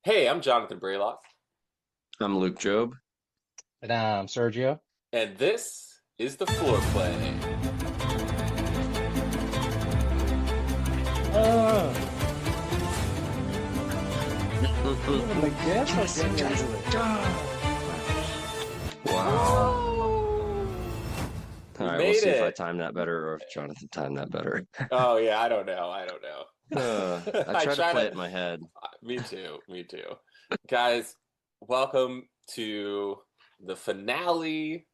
Hey, I'm Jonathan Braylock, I'm Luke Job. And I'm Sergio. and this is the floor play. Uh, even the guests are getting into it. Wow. We All right, we'll made see if I it. time that better or if Jonathan timed that better. Oh yeah, I don't know. I don't know. I I try to try play to. it in my head. Me too. Me too. Guys, welcome to the finale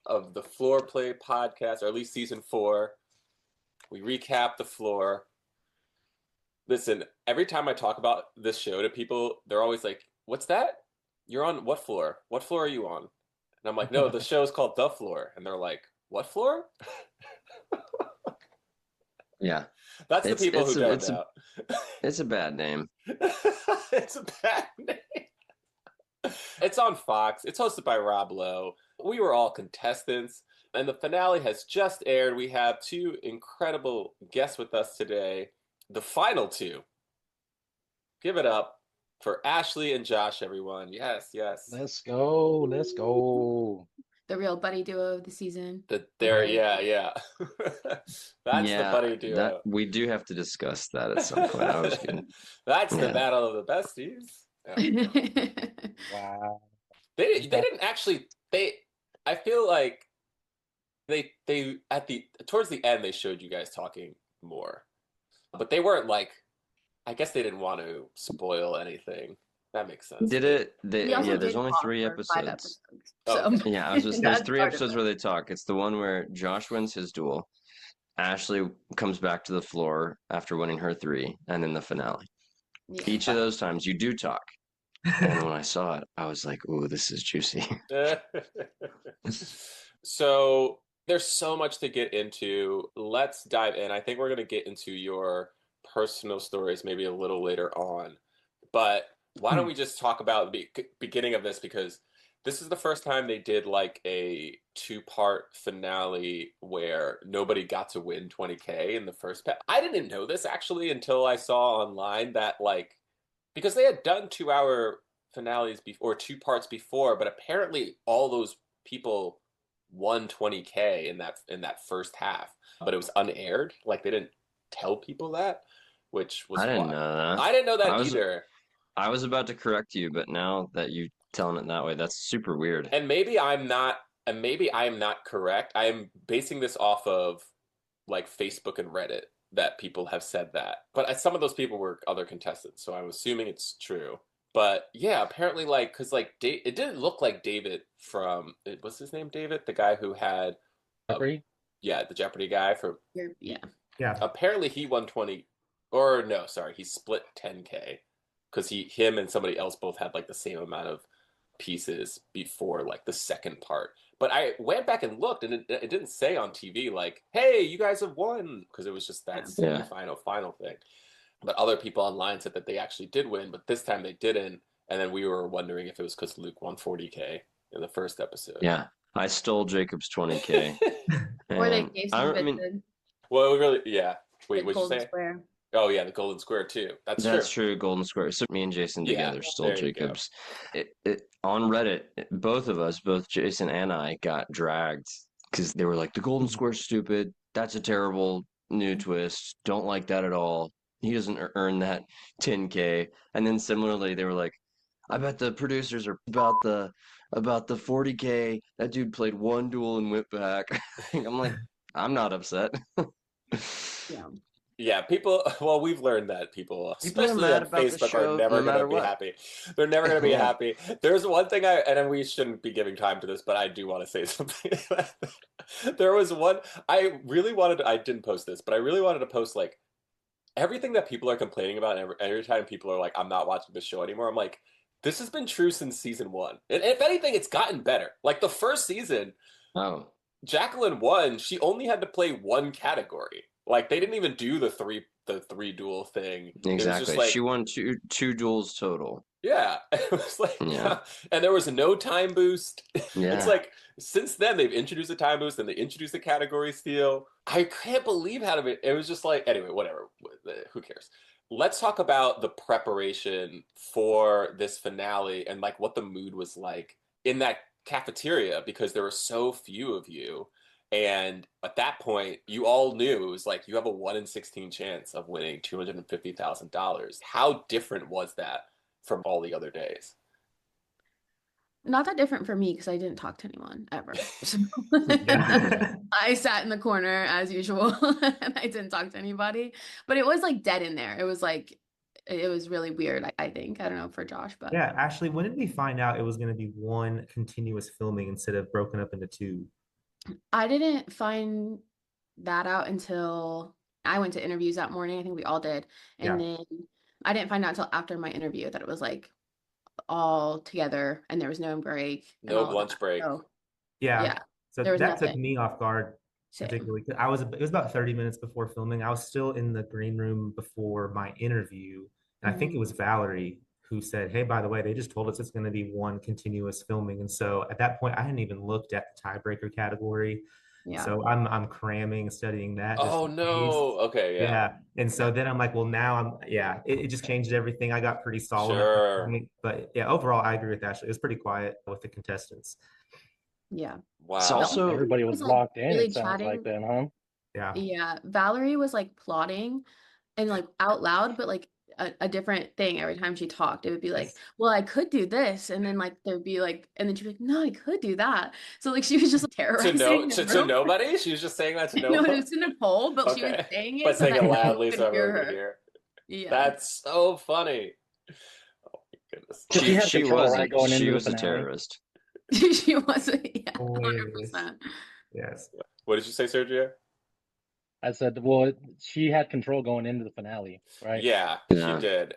of the floor play podcast, or at least season 4. We recap the floor. Listen, every time I talk about this show to people, they're always like, "What's that? You're on what floor? What floor are you on?" And I'm like, "No, the show is called The Floor." And they're like, "What floor?" Yeah, That's the it's people who it's a don't it's a know. it's a bad name. It's a bad name. It's on Fox. It's hosted by Rob Lowe. We were all contestants, and the finale has just aired. We have two incredible guests with us today. The final two. Give it up for Ashley and Josh, everyone. Yes, yes. Let's go. Let's go. The real buddy duo of the season. Right. Yeah. That's the Yeah, buddy that duo. we do have to discuss that at some point. I was gonna, That's the yeah, battle of the besties. Yeah. Wow. They didn't actually I feel like they at the towards the end they showed you guys talking more. But they weren't like I guess they didn't want to spoil anything. That makes sense. did it? We also Yeah, there's did only talk three for 5 episodes. episodes. Oh, So okay. Yeah, I was just there's that's three part of episodes it. where they talk. It's the one where Josh wins his duel, Ashley comes back to the floor after winning her 3, and then the finale. Yeah. Each of those times you do talk. And when I saw it, I was like, "Ooh, this is juicy." So there's so much to get into. Let's dive in. I think we're going to get into your personal stories maybe a little later on. But why don't we just talk about the beginning of this because this is the first time they did like a two-part finale where nobody got to win 20K in the first pack. I didn't know this actually until I saw online that like because they had done 2-hour finales before, or two parts before, but apparently all those people won 20K in that first half, but it was unaired. Like they didn't tell people that, which was I didn't why know that. I didn't know I that was either. I was about to correct you, but now that you telling it that way, that's super weird. And maybe I'm not, and maybe I am not correct. I am basing this off of like Facebook and Reddit that people have said that. But some of those people were other contestants, so I'm assuming it's true. But yeah, apparently, like, because like it didn't look like David from what's his name, David, the guy who had, Jeopardy? yeah, the Jeopardy guy from. Yeah. Yeah. Apparently, he won 20, or no, sorry, he split 10K because him and somebody else both had like the same amount of pieces before like the second part. But I went back and looked, and it didn't say on TV like, "Hey, you guys have won," because it was just that Yeah. final thing. But other people online said that they actually did win, but this time they didn't. And then we were wondering if it was because Luke won 40K in the first episode. Yeah, I stole Jacob's 20K. Or they And gave I some I mean, the Well, really, yeah. Wait, what'd you golden say? square. Oh, yeah, the Golden Square too. That's that's true. true. Golden Square. So me and Jason Yeah, together stole there you go. Jacob's. On Reddit, both of us, both Jason and I, got dragged because they were like, "The Golden Square's stupid. That's a terrible new twist. Don't like that at all. He doesn't earn that 10K." And then similarly, they were like, "I bet the producers are about the 40K. That dude played one duel and went back." I'm like, I'm not upset. Yeah. Yeah, people. Well, we've learned that people, People are especially mad on about the Facebook, are show never no gonna matter be what. happy. They're never gonna be Yeah. happy. There's one thing and we shouldn't be giving time to this, but I do want to say something. There was one I really wanted. I didn't post this, but I really wanted to post like everything that people are complaining about. And every time people are like, "I'm not watching this show anymore," I'm like, "This has been true since season 1, and if anything, it's gotten better." Like the first season, Oh, Jacqueline won. She only had to play one category. Like they didn't even do the three duel thing. It was just exactly. She like won two duels total. yeah, it was like Yeah. and there was no time boost. It's Yeah. like since then they've introduced a time boost and they introduced a category steal. I can't believe how it was just like anyway, whatever. Who cares? let's talk about the preparation for this finale and like what the mood was like in that cafeteria because there were so few of you. And at that point, you all knew it was like you have a 1 in 16 chance of winning $250,000. How different was that from all the other days? Not that different for me because I didn't talk to anyone ever. So Yeah. I sat in the corner as usual and I didn't talk to anybody. But it was like dead in there. It was like it was really weird, I think. I don't know for Josh, but Yeah, actually, when did we find out it was going to be one continuous filming instead of broken up into two? I didn't find that out until I went to interviews that morning. I think we all did. And Yeah. then I didn't find out until after my interview that it was like all together and there was no break and No all of lunch that. break. So Yeah. yeah, So there was that took nothing. me off guard Same. particularly. It was about 30 minutes before filming. I was still in the green room before my interview. And I think it Mhm. was Valerie who said, "Hey, by the way, they just told us it's going to be one continuous filming." And so at that point, I hadn't even looked at the tiebreaker category. Yeah. So I'm cramming, studying that just Oh in case. no. Okay, yeah. Yeah. And so then I'm like, well, now it just changed everything. I got pretty solemn at that Sure. point. But yeah, overall, I agree with Ashley. It was pretty quiet with the contestants. Yeah. It's Wow. The only also thing Everybody that was was like locked in, really it sounds like chatting. then, huh? Yeah. Yeah. Valerie was like plotting and like out loud, but like a different thing every time she talked. It would be like, Yes. well, I could do this. And then like there'd be like, and then she'd be like, no, I could do that. So like she was just terrorizing the To room. nobody? She was just saying that to No, it nobody? was in a poll, but she was Okay. saying it But so saying it that everyone loudly could so hear everyone could her. hear. Yeah. That's so funny. Oh my goodness. But she had control, right, going she into the was a finale. terrorist. She wasn't, yeah, Hilarious. 100%. Yes. What did you say, Sergio? I said, well, she had control going into the finale, right? Yeah, she Yeah. did.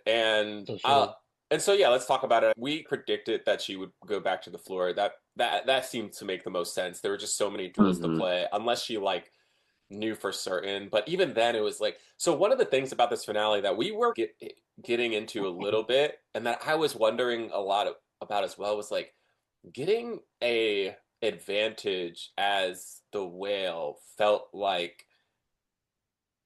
So she was, And so yeah, let's talk about it. We predicted that she would go back to the floor. That seemed to make the most sense. There were just so many duels to Hmm. play, unless she like knew for certain. But even then, it was like so. One of the things about this finale that we were getting into a little bit, and that I was wondering a lot about as well, was like getting a advantage as the whale felt like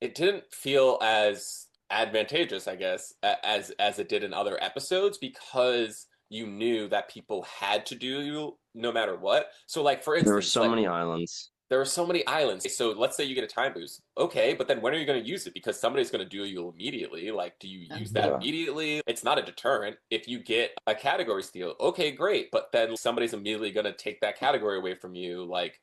it didn't feel as advantageous, I guess, as it did in other episodes because you knew that people had to do you no matter what. So like for There were instance, so like many islands. there are so many islands. So let's say you get a time boost. Okay, but then when are you going to use it? Because somebody's going to do you immediately. Like, do you use that Yeah. immediately? It's not a deterrent. If you get a category steal, okay, great. But then somebody's immediately going to take that category away from you. Like,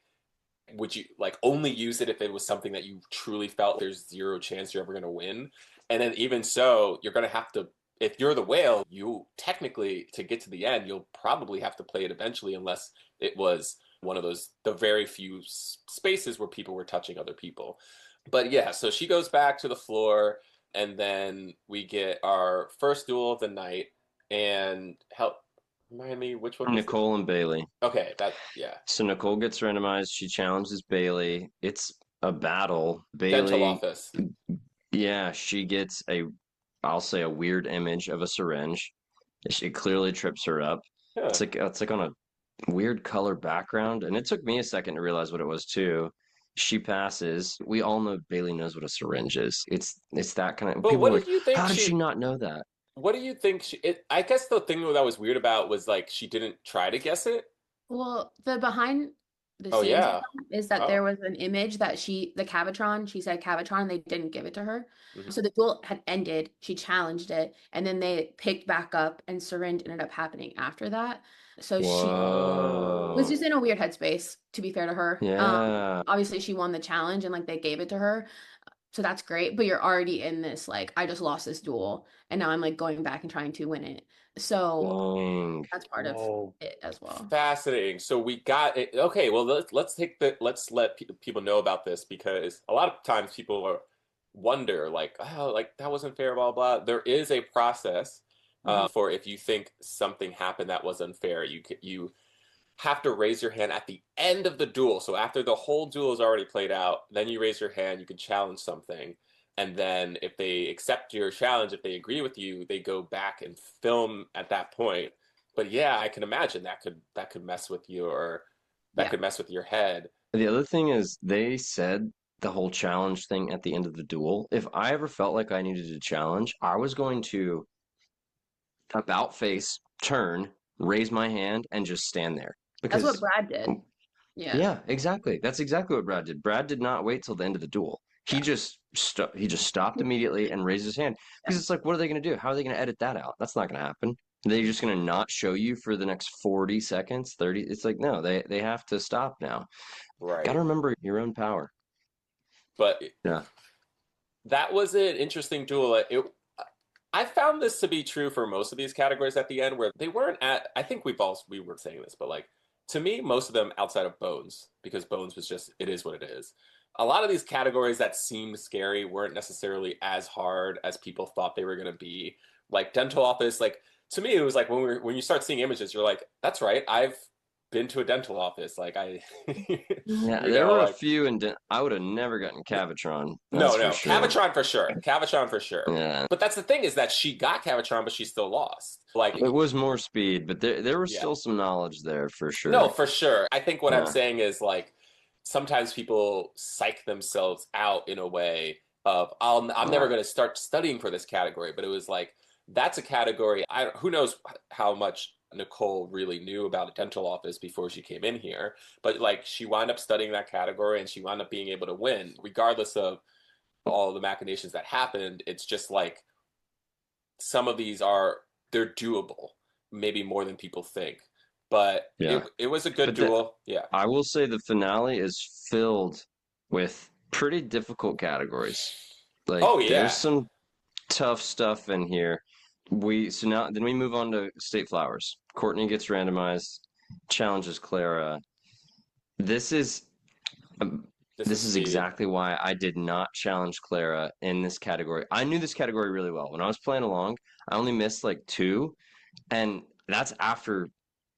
would you like only use it if it was something that you truly felt there's zero chance you're ever going to win? And then even so, you're going to have to, if you're the whale, you technically, to get to the end, you'll probably have to play it eventually unless it was one of those, the very few spaces where people were touching other people. But yeah, so she goes back to the floor, and then we get our first duel of the night. And help remind me, which one was this? Nicole and Bailey. Okay, that, yeah. So Nicole gets randomized. She challenges Bailey. It's a battle. Dental Bailey, office. yeah, she gets I'll say a weird image of a syringe. It clearly trips her up. Yeah. It's like on a weird color background, and it took me a second to realize what it was too. She passes. We all know Bailey knows what a syringe is. It's that kind of But people what are did like, you think how did she she not know that? what do you think I guess the thing that was weird about was like she didn't try to guess it. Well, the behind the Oh scenes of yeah. that is that there Oh. was an image that the Cavatron, she said Cavatron, they didn't give it to her. Mhm. So the duel had ended, she challenged it, and then they picked back up and Syringe ended up happening after that. So she was Whoa. just in a weird headspace, to be fair to her. Yeah. Obviously she won the challenge and like they gave it to her. So that's great, but you're already in this like I just lost this duel and now I'm like going back and trying to win it. So Dang. that's part of whoa. it as well. Fascinating. So we got it. Okay, well let's let people know about this because a lot of times people wonder like, oh, like that wasn't fair, blah blah. There is a process Mhm. for if you think something happened that was unfair. You have to raise your hand at the end of the duel. So after the whole duel is already played out, then you raise your hand, you can challenge something. And then if they accept your challenge, if they agree with you, they go back and film at that point. But yeah, I can imagine that could mess with your that Yeah. could mess with your head. The other thing is they said the whole challenge thing at the end of the duel. If I ever felt like I needed a challenge, I was going to about face, turn, raise my hand, and just stand there. That's what Because, Brad did. Yeah. yeah, exactly. That's exactly what Brad did. Brad did not wait till the end of the duel. He Yeah. just he just stopped immediately and raised his hand. Because it's like, what are they going to do? How are they going to edit that out? That's not going to happen. Are they just going to not show you for the next 40 seconds, 30? It's like, no, they have to stop now. Got Right. to remember your own power. But Yeah. that was an interesting duel. I found this to be true for most of these categories at the end, where they weren't at. I think we were saying this, but like to me, most of them outside of Bones, because Bones was just it is what it is. A lot of these categories that seemed scary weren't necessarily as hard as people thought they were going to be. Like dental office, like to me, it was like when you start seeing images, you're like, that's right, I've been to a dental office. Like I, Yeah, you there know, were a like few, and I would have never gotten Cavatron. That's no, for no, sure. Cavatron for sure, Cavatron for sure. Yeah. But that's the thing is that she got Cavatron, but she still lost. Like, It was more speed, but there was yeah, still some knowledge there for no, sure. for sure. I think what I'm Yeah. saying is like sometimes people psych themselves out in a way of I'm never Yeah. going to start studying for this category, but it was like that's a category. Who knows how much Nicole really knew about a dental office before she came in here, but like she wound up studying that category and she wound up being able to win regardless of all the machinations that happened. It's just like some of these they're doable, maybe more than people think. But Yeah. it was a good But duel. Yeah. I will say the finale is filled with pretty difficult categories. Like Oh there's yeah. some tough stuff in here. Then we move on to State Flowers. Courtney gets randomized, challenges Clara. This is um, This is this is speed. exactly why I did not challenge Clara in this category. I knew this category really well. When I was playing along, I only missed like two, and that's after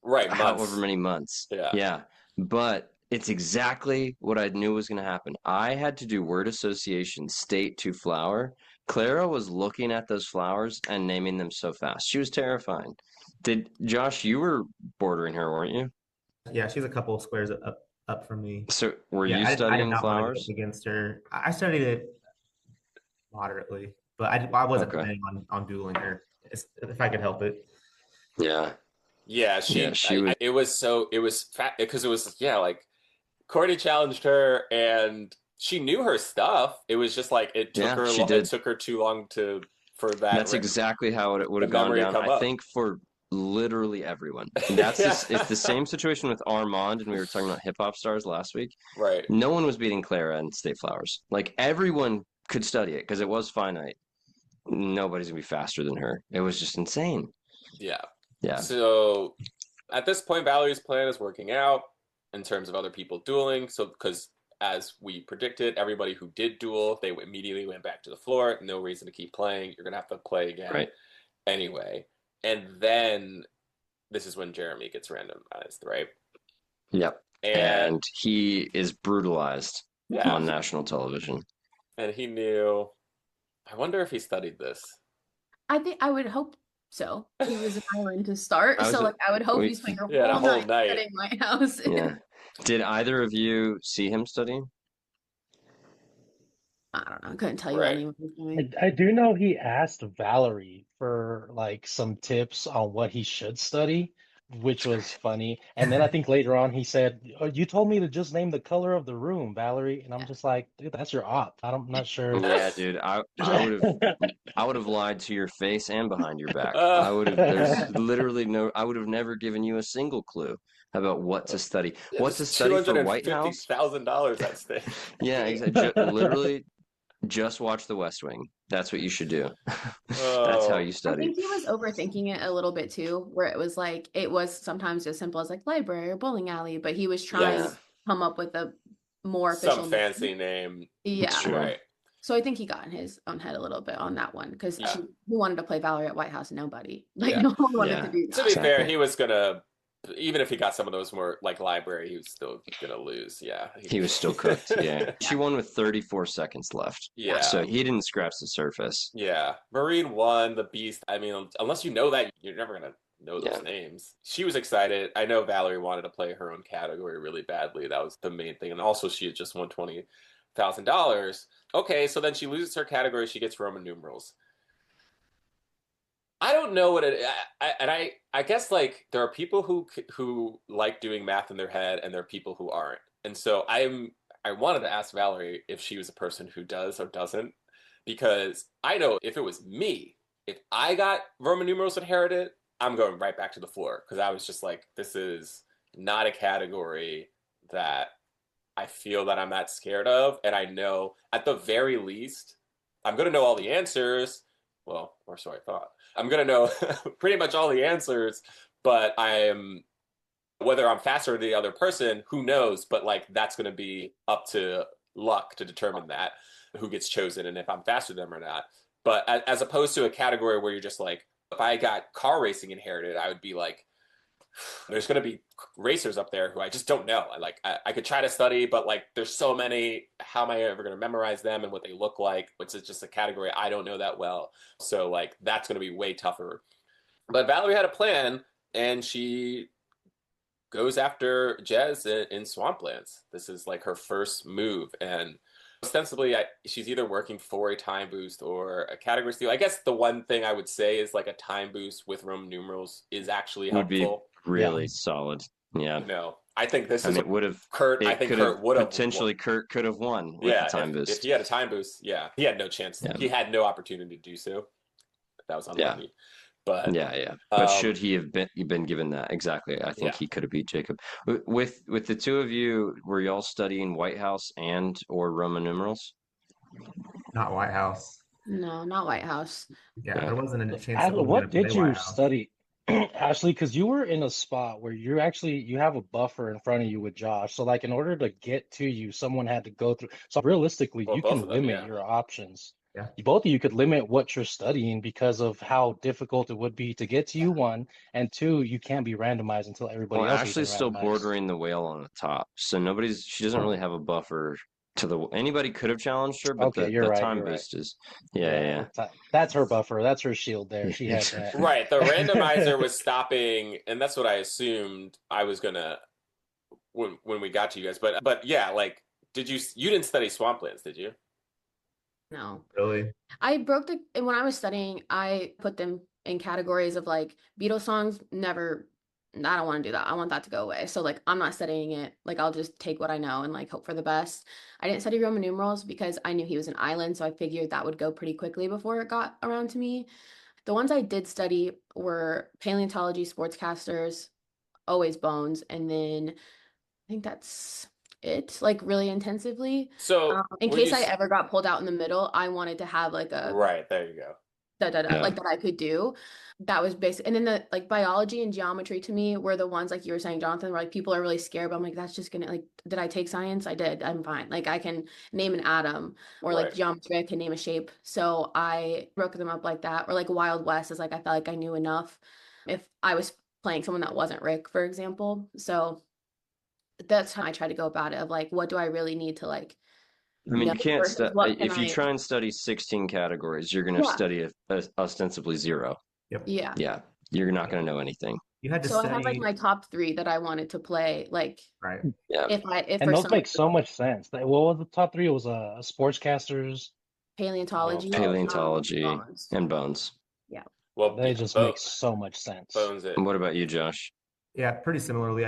Right, however months. many months. Yeah. Yeah. But it's exactly what I knew was going to happen. I had to do word association state to flower. Clara was looking at those flowers and naming them so fast. She was terrifying. Did Josh, you were bordering her, weren't you? Yeah, she's a couple of squares up from me. So were Yeah, you I did studying not want to go up flowers? against her. I studied it moderately, but I wasn't Okay. planning on dueling her if I could help it. Yeah. Yeah, Yeah, she was. it was fat because it was, yeah, like Courtney challenged her and she knew her stuff. It was just like Yeah, she it did. took her too long for That's exactly how it would the have gone memory to down. come I up. think for literally everyone. Yeah. It's the same situation with Armand, and we were talking about hip hop stars last week. Right. No one was beating Clara and State Flowers. Like everyone could study it because it was finite. Nobody's gonna be faster than her. It was just insane. Yeah. Yeah. So at this point, Valerie's plan is working out in terms of other people dueling. So, because as we predicted, everybody who did duel, they immediately went back to the floor. No reason to keep playing. You're going to have to play again Right. anyway. And then this is when Jeremy gets randomized, right? Yep. And And he is brutalized yeah, on national television. and he knew. I wonder if he studied this. I think I would hope so. He was an island to start, I was so like I would hope we, he spent your Yeah, the whole whole night night. studying my house. yeah. Did either of you see him studying? I don't know. I couldn't tell you what Right. anyone was doing. I do know he asked Valerie for like some tips on what he should study, which was funny. And then I think later on he said, "Oh, you told me to just name the color of the room, Valerie." And I'm just like, dude, that's your op. I'm not sure. Yeah, dude. I would have lied to your face and behind your back. There's literally I would have never given you a single clue about what to study. What to study for White House? $250,000 at stake. Yeah, exactly. Literally, just watch The West Wing. That's what you should do. That's how Oh, you I study. think he was overthinking it a little bit too, where it was like it was sometimes as simple as like library or bowling alley, but he was trying Yeah, to come up with a more some official fancy name. name. it's Yeah. true. Right. So I think he got in his own head a little bit on that one because Yeah. who wanted to play Valerie at White House? Nobody. Like Yeah. no one wanted Yeah. to do To that. be fair, Exactly. he was gonna, even if he got some of those more like library, he was still gonna lose. Yeah. He was still cooked. Yeah. She won with 34 seconds left. Yeah. So he didn't scratch the surface. Yeah. Marine won, the Beast. I mean, unless you know that, you're never gonna know those Yeah. names. She was excited. I know Valerie wanted to play her own category really badly. That was the main thing. And also she had just won $1,000. Okay, so then she loses her category. She gets Roman numerals. I don't know what it. I guess like there are people who like doing math in their head, and there are people who aren't. And so I wanted to ask Valerie if she was a person who does or doesn't, because I know if it was me, if I got Roman numerals inherited, I'm going right back to the floor because I was just like, this is not a category that I feel that I'm that scared of, and I know at the very least I'm going to know all the answers. Well, or so I thought. I'm going to know pretty much all the answers, but whether I'm faster than the other person, who knows? But like that's going to be up to luck to determine that who gets chosen and if I'm faster than them or not. But as opposed to a category where you're just like, if I got car racing inherited, I would be like, there's going to be racers up there who I just don't know. I could try to study, but like there's so many. How am I ever going to memorize them and what they look like? Which is just a category I don't know that well. So like that's going to be way tougher. But Valerie had a plan, and she goes after Jez in Swamplands. This is like her first move, and ostensibly she's either working for a time boost or a category steal. I guess the one thing I would say is like a time boost with Roman numerals is actually Would be helpful. really solid. Yeah. I think this I is mean, it would have. Kurt. I It think could have Kurt would have potentially. Kurt could have won with the Yeah, time if boost. he had a time boost, yeah, he had no chance. Yeah. He had no opportunity to do so. That was Yeah. unlucky. But Yeah. But should he have been given that? Exactly. I think he could have beat Jacob. With the two of you, were y'all studying White House and or Roman numerals? Not White House. No, not White House. Yeah, there wasn't a chance that we Ashley, were going what to play did White you House. study, Ashley? Because you were in a spot where you have a buffer in front of you with Josh. So like in order to get to you, someone had to go through. So realistically, well, you both can of them, limit yeah. your options. Yeah. Both of you could limit what you're studying because of how difficult it would be to get to you, one, and two, you can't be randomized until everybody Well, else has been Ashley's still randomized. bordering the whale on the top, so she doesn't really have a buffer to the. Anybody could have challenged her, but Okay, the you're right. time You're right. boost is. Yeah. That's her buffer. That's her shield there. She had that. Right. The randomizer was stopping, and that's what I assumed I was gonna when we got to you guys. But yeah, like, you didn't study Swamplands, did you? No. Really? I broke and when I was studying, I put them in categories of like Beatles songs, never, I don't want to do that. I want that to go away. So like I'm not studying it. Like I'll just take what I know and like hope for the best. I didn't study Roman numerals because I knew he was an island, so I figured that would go pretty quickly before it got around to me. The ones I did study were paleontology, sportscasters, always bones, and then I think that's it, like really intensively. So In were case you I ever got pulled out in the middle, I wanted to have like a right? There you go. like that I could do. That was basic. And then the like biology and geometry to me were the ones like you were saying, Jonathan, where like people are really scared, but I'm like, that's just gonna like, did I take science? I did. I'm fine. Like I can name an atom or like Right. geometry, I can name a shape. So I broke them up like that. Or like Wild West is like I felt like I knew enough if I was playing someone that wasn't Rick, for example. So that's how I try to go about it of like, what do I really need to like I mean, know you can't versus what can if you I try and study 16 categories, you're going to study ostensibly zero. Yep. yeah. Yeah, you're not going to know anything. You had to So I had like study. my top 3 that I wanted to play like Right. Yeah. if And for those some make so much sense. What was the top three? It was sportscasters. paleontology, Paleontology bones. and bones. Yeah. Well, They just make so much sense. bones. And what about you, Josh? Yeah, pretty similarly.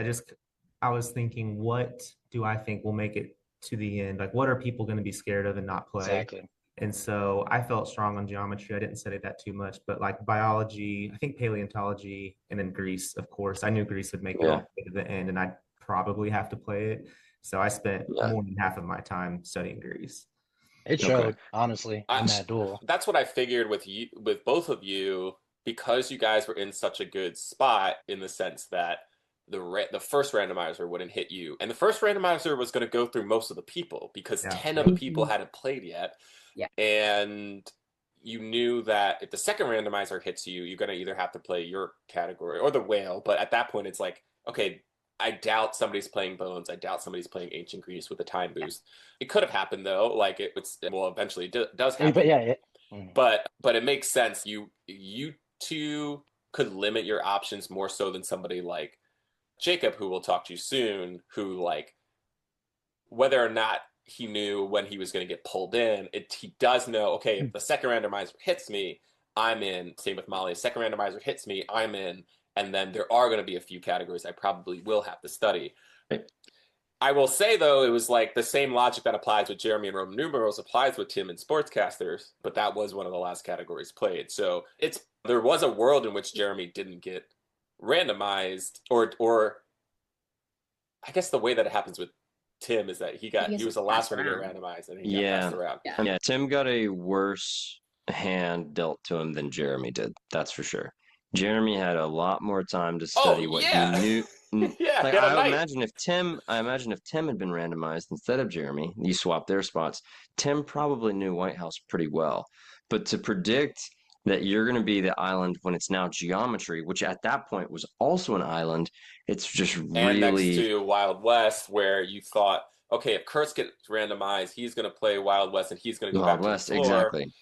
I was thinking, what do I think will make it to the end? Like, what are people going to be scared of and not play? Exactly. And so I felt strong on geometry. I didn't study that too much, but like biology, I think paleontology, and then Greece, of course. I knew Greece would make it all the way to the end, and I'd probably have to play it. So I spent more than half of my time studying Greece. It showed, honestly, in that duel. That's what I figured with both of you, because you guys were in such a good spot in the sense that the first randomizer wouldn't hit you, and the first randomizer was going to go through most of the people because 10 of the people hadn't played yet. Yeah. And you knew that if the second randomizer hits you, you're going to either have to play your category or the whale. But at that point, it's like, okay, I doubt somebody's playing bones. I doubt somebody's playing ancient Greece with a time boost. It could have happened though. Like eventually does happen. But yeah. But it makes sense. You two could limit your options more so than somebody like Jacob, who we'll talk to soon, who like whether or not he knew when he was going to get pulled in. He does know, okay, if the second randomizer hits me, I'm in. Same with Molly. If second randomizer hits me, I'm in. And then there are going to be a few categories I probably will have to study. I will say, though, it was like the same logic that applies with Jeremy and Roman numerals applies with Tim and sportscasters, but that was one of the last categories played. So there was a world in which Jeremy didn't get randomized, or I guess the way that it happens with Tim is that he was the last one to get randomized, and he got passed around. Yeah, Tim got a worse hand dealt to him than Jeremy did. That's for sure. Jeremy had a lot more time to study what he knew. Yeah, like I imagine if Tim had been randomized instead of Jeremy, you swap their spots. Tim probably knew White House pretty well, but to predict that you're going to be the island when it's now geometry, which at that point was also an island, it's just really. And next to Wild West, where you thought, okay, if Kurtz gets randomized, he's going to play Wild West, and he's going to go back to the floor. Exactly.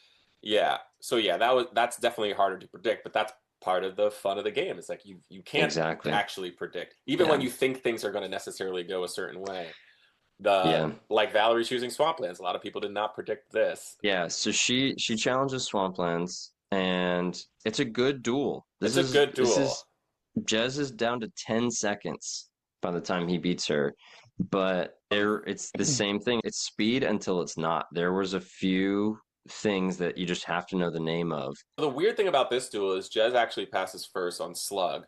Yeah. So yeah, that's definitely harder to predict, but that's part of the fun of the game. It's like you can't actually predict, even when you think things are going to necessarily go a certain way. Like Valerie choosing Swamplands, a lot of people did not predict this. Yeah, so she challenges Swamplands, and it's a good duel. Jez is down to 10 seconds by the time he beats her, but it's the same thing. It's speed until it's not. There was a few things that you just have to know the name of. The weird thing about this duel is Jez actually passes first on Slug.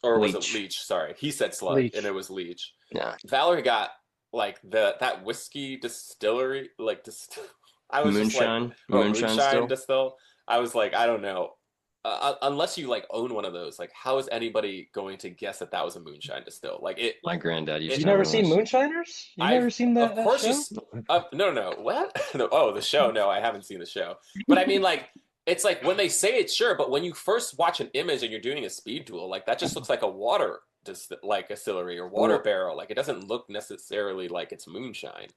Or was it Leech? Sorry. He said Slug, and it was Leech. Yeah. Valerie got like that whiskey distillery, like I was moonshine, just like, moonshine distill. I was like, I don't know. Unless you like own one of those, like how is anybody going to guess that was a moonshine distill? Like it. My granddad used to. You never seen Moonshiners? You never seen that? Of course, that show? No. What? Oh, the show. No, I haven't seen the show. But I mean, like, it's like when they say it, sure. But when you first watch an image and you're doing a speed duel, like that just looks like a water, like distillery or water barrel. Like it doesn't look necessarily like it's moonshine.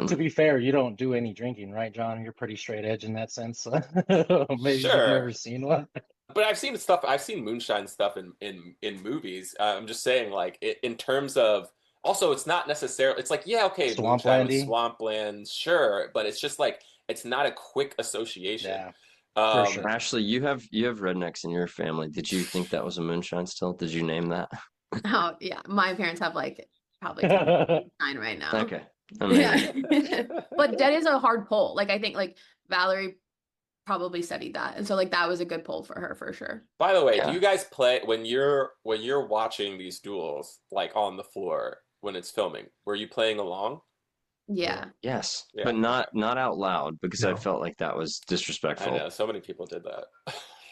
To be fair, you don't do any drinking, right, John? You're pretty straight edge in that sense. Maybe you've never seen one. But I've seen moonshine stuff in movies. I'm just saying, like, in terms of, also, it's not necessarily, it's like, yeah, okay, Swamplands, sure, but it's just like, it's not a quick association. Yeah, for sure. Ashley, you have rednecks in your family. Did you think that was a moonshine still? Did you name that? Oh, yeah. My parents have like probably 9 right now. Okay. Yeah. But that is a hard poll. Like, I think like Valerie probably studied that, and so like that was a good poll for her for sure. By the way, do you guys play when you're watching these duels like on the floor when it's filming? Were you playing along? Yeah. Yes, but not out loud because I felt like that was disrespectful. I know so many people did that.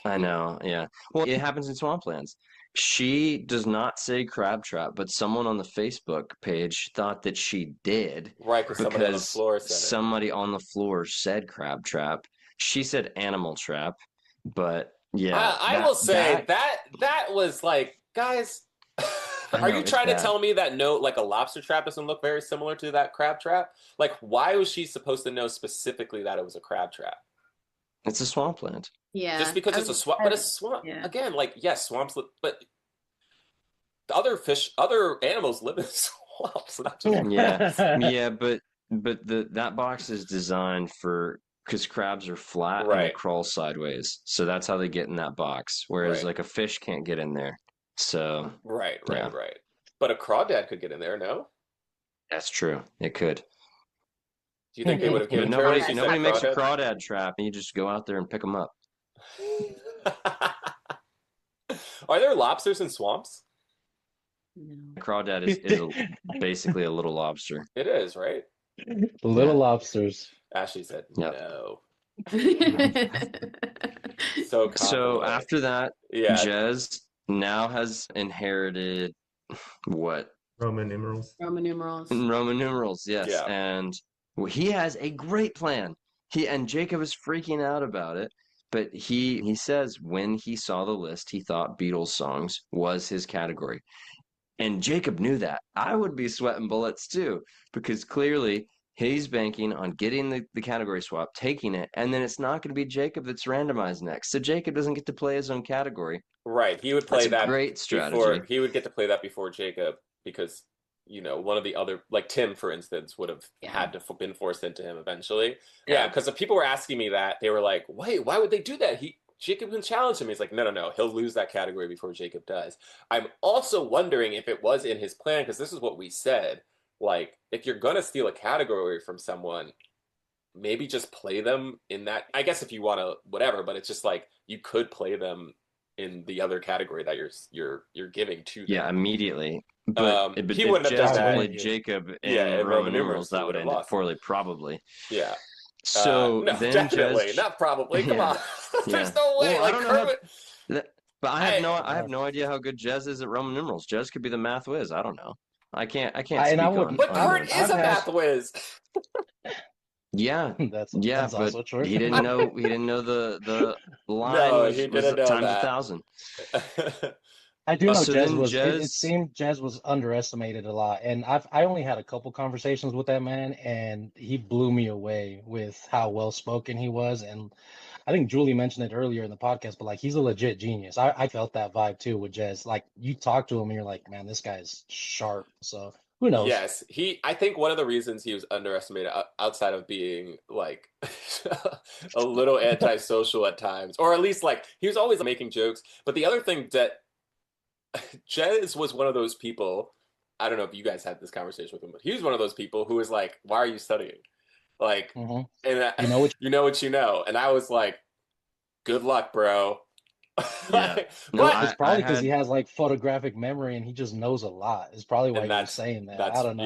I know. Yeah. Well, it happens in Swamplands. She does not say crab trap, but someone on the Facebook page thought that she did. Right, because somebody on the floor said somebody on the floor said crab trap. She said animal trap, but yeah. I will say that was like, guys, are you trying to tell me that like a lobster trap doesn't look very similar to that crab trap? Like, why was she supposed to know specifically that it was a crab trap? It's a swampland. Yeah. Just because it's a swamp, but a swamp again, like yes, swamps, but the other animals live in swamps. Not just yeah, but that box is designed for because crabs are flat and they crawl sideways, so that's how they get in that box. Whereas like a fish can't get in there. So right. But a crawdad could get in there, no? That's true. It could. Do you think they would have given nobody makes a crawdad trap, and you just go out there and pick them up. Are there lobsters in swamps? No. Crawdad is basically a little lobster. It is, right? Little lobsters. Ashley said no. So after that, Jez now has inherited what? Roman numerals. Roman numerals. Roman numerals, yes. Yeah. And he has a great plan. And Jacob is freaking out about it. But he says when he saw the list, he thought Beatles songs was his category. And Jacob knew that. I would be sweating bullets too, because clearly he's banking on getting the category swap, taking it, and then it's not going to be Jacob that's randomized next. So Jacob doesn't get to play his own category. Right. He would play that great strategy. He would get to play that before Jacob because one of the other, like Tim, for instance, would have Yeah. had to been forced into him eventually. Yeah, because the people were asking me that. They were like, wait, why would they do that? Jacob can challenge him. He's like, no. He'll lose that category before Jacob does. I'm also wondering if it was in his plan, because this is what we said. Like, if you're going to steal a category from someone, maybe just play them in that. I guess if you want to, whatever, but it's just like you could play them in the other category that you're giving to them. Yeah, immediately. But he if wouldn't have Jazz done that. played Jacob in Yeah, in Roman numerals, that he would would have end it lost. poorly, probably. Yeah. So no, then definitely Jazz, not probably. Come yeah, on, there's yeah. no way. Well, I Like don't know how, Kermit. but I have no idea how good Jez is at Roman numerals. Jez could be the math whiz. I don't know. I can't and speak I on. wouldn't- But on Kurt those. is a math whiz. Yeah, That's but also true. he didn't know the line No, was he didn't know times that. 1,000. I do know so Jez then was. It Jez, seemed Jez was underestimated a lot, and I only had a couple conversations with that man, and he blew me away with how well spoken he was. And I think Julie mentioned it earlier in the podcast, but like he's a legit genius. I felt that vibe too with Jez. Like you talk to him, and you're like, man, this guy's sharp. So who knows? Yes, I think one of the reasons he was underestimated outside of being like a little antisocial at times, or at least like he was always making jokes. But the other thing that Jez was one of those people. I don't know if you guys had this conversation with him, but he was one of those people who was like, "Why are you studying?" Like, Mhm. and You know what? you know what you know, and I was like, "Good luck, bro." Yeah. Like, No, but It's probably because had- he has like photographic memory and he just knows a lot. It's probably why And he was that's- saying that. that's- I don't know.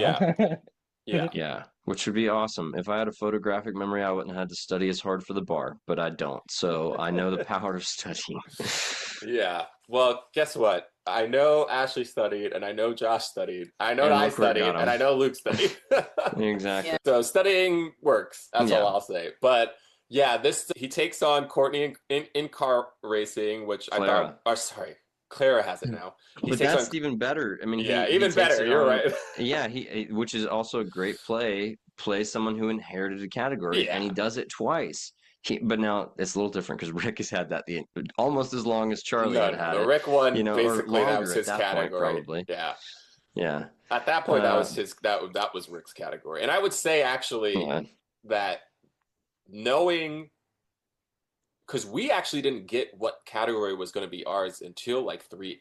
yeah, Yeah, which would be awesome. If I had a photographic memory, I wouldn't have had to study as hard for the bar, but I don't. So I know the power of studying. yeah. Well, guess what? I know Ashley studied, and I know Josh studied. I know And I look where it studied, got him. and I know Luke studied. Exactly. Yeah. So studying works. That's Yeah. all I'll say. But yeah, he takes on Courtney in car racing, which I Clara. thought. Oh, sorry, Clara has it now. He But takes that's on. even better. I mean, Yeah, he even takes better. it You're on- right. Yeah, which is also a great play. Play someone who inherited a category, and he Yeah. does it twice. But now it's a little different because Rick has had that almost as long as Charlie had The it. Rick one, or basically that was longer his at that point, category. probably. Yeah. Yeah. At that point, that was that was Rick's category, and I would say actually Yeah. that knowing, because we actually didn't get what category was going to be ours until like 3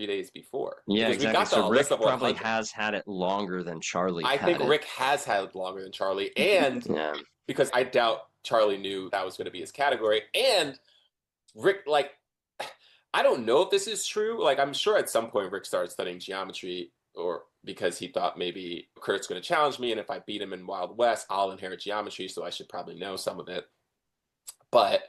days before. Yeah, Because we exactly. got So the Rick list of probably 100. has had it longer than Charlie I had think it. Rick has had it longer than Charlie, and Yeah. because I doubt Charlie knew that was going to be his category, and Rick, like, I don't know if this is true. Like, I'm sure at some point Rick started studying geometry, or because he thought maybe Kurt's going to challenge me, and if I beat him in Wild West, I'll inherit geometry, so I should probably know some of it. But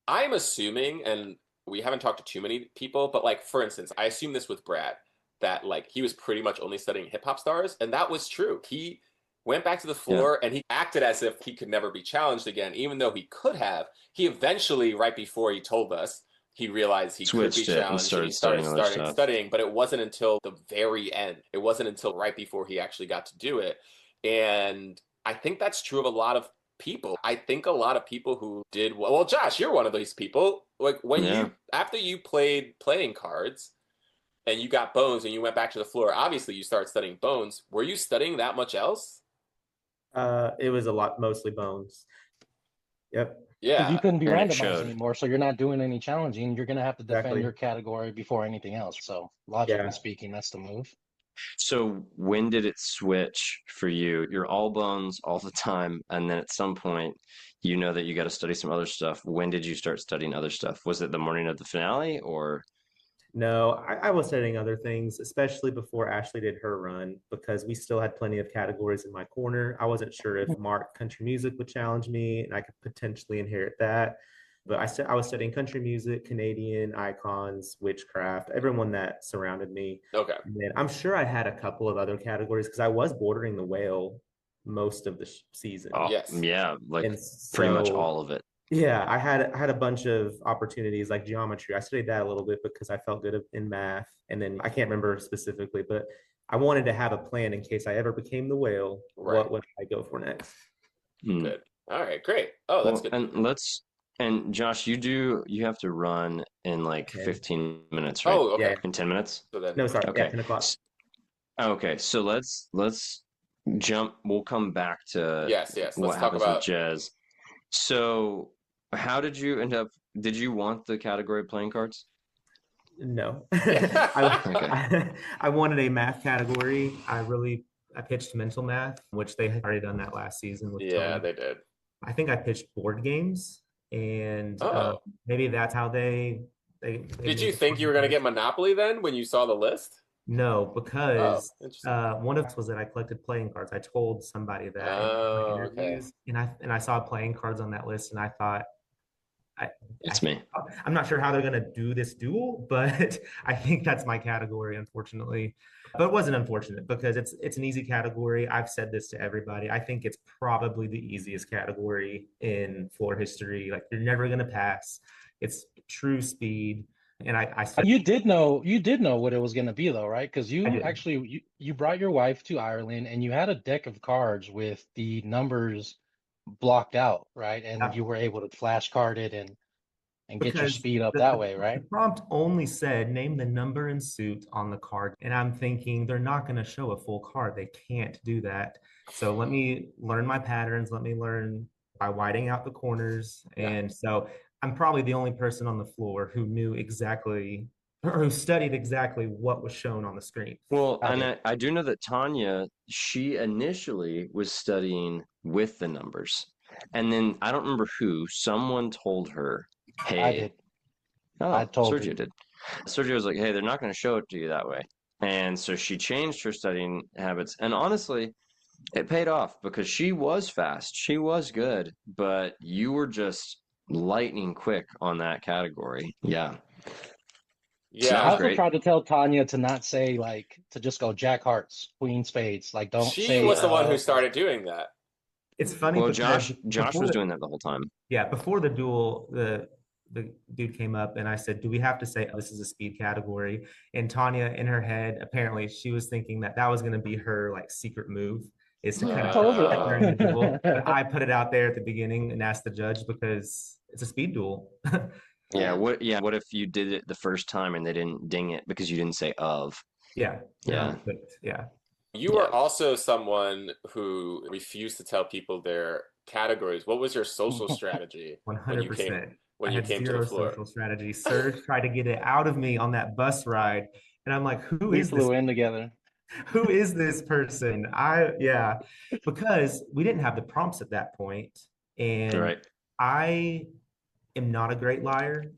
I'm assuming, and we haven't talked to too many people, but like, for instance, I assume this with Brad, that like he was pretty much only studying hip hop stars, and that was true. He went back to the floor and he acted as if he could never be challenged again, even though he could have. He eventually, right before he told us, he realized he could be Switched it and challenged, and he started studying other stuff. studying, but it wasn't until the very end. It wasn't until right before he actually got to do it. And I think that's true of a lot of people. I think a lot of people who did well, Josh, you're one of these people. Like when Yeah. after you played playing cards and you got bones and you went back to the floor, obviously you started studying bones. Were you studying that much else? It was a lot, mostly bones. Yep. Because you Yeah. couldn't be And it randomized showed. anymore, so you're not doing any challenging. You're gonna have to defend Exactly. your category before anything else. So logically Yeah. speaking, that's the move. So when did it switch for you? You're all bones all the time, and then at some point, you know that you got to study some other stuff. When did you start studying other stuff? Was it the morning of the finale, or? No, I was studying other things, especially before Ashley did her run, because we still had plenty of categories in my corner. I wasn't sure if Mark Country Music would challenge me and I could potentially inherit that. But I was studying country music, Canadian icons, witchcraft, everyone that surrounded me. Okay. And then I'm sure I had a couple of other categories because I was bordering the whale most of the season. Oh, Yes. yeah, like And pretty much so- all of it. Yeah, I had a bunch of opportunities like geometry. I studied that a little bit because I felt good in math. And then I can't remember specifically, but I wanted to have a plan in case I ever became the whale. Right. What would I go for next? Hmm. Good. All right, great. Oh, that's Well, good. And Josh, you have to run in like Okay. 15 minutes, right? Oh, okay. Yeah. In 10 minutes? So then No, sorry. Okay. Yeah, 10 o'clock. Okay, so let's jump. We'll come back to Yes, yes. Let's what talk happens with about. Jez. So, how did you end up? Did you want the category playing cards? No. Yeah. Okay. I wanted a math category. I pitched mental math, which they had already done that last season with Yeah, Tony. they did. I think I pitched board games, and Oh. maybe that's how they Did made you the think you playing were going to cards. get Monopoly then when you saw the list? No, Oh, because interesting. one of us was that I collected playing cards. I told somebody that in my Oh, okay. interviews, and I saw playing cards on that list, and I thought, I, I It's me. I'm not sure how they're gonna do this duel, but I think that's my category, unfortunately. But it wasn't unfortunate because it's an easy category. I've said this to everybody. I think it's probably the easiest category in floor history. Like you're never gonna pass. It's true speed. And I said You did know what it was going to be though, right? Because I you did. actually you brought your wife to Ireland and you had a deck of cards with the numbers blocked out, right? And Yeah. you were able to flashcard it and get your Because speed up the, that the, way, right? the prompt only said name the number and suit on the card. And I'm thinking they're not going to show a full card. They can't do that. So let me learn my patterns. Let me learn by whiting out the corners. Yeah. And so I'm probably the only person on the floor who knew exactly or who studied exactly what was shown on the screen. Well, I and did. I do know that Tanya, she initially was studying with the numbers. And then I don't remember who, someone told her, I hey, did. I oh, told her. Sergio did. Sergio was like, hey, they're not going to show it to you that way. And so she changed her studying habits. And honestly, it paid off because she was fast. She was good, but you were just lightning quick on that category. Yeah. So that I was Yeah. also great. tried to tell Tanya to not say like to just go Jack Hearts, Queen Spades. Like don't She say was the one who or started doing that. It's funny Well, because Josh before was the doing that the whole time. yeah, before the duel, the dude came up and I said, "Do we have to say, oh, this is a speed category?" And Tanya, in her head, apparently she was thinking that that was going to be her like secret move, is to kind I of told cheat during the duel. But her. I put it out there at the beginning and asked the judge because it's a speed duel. Yeah, Yeah. what if you did it the first time and they didn't ding it because you didn't say of? Yeah, then Yeah. I'm cooked. Yeah, You Yeah. were also someone who refused to tell people their categories. What was your social strategy when you came 100%. I when you had came to the zero floor? social strategy. Serge tried to get it out of me on that bus ride, and I'm like, "Who We is this flew in together. who is this person? Yeah, because we didn't have the prompts at that point, and Right. I am not a great liar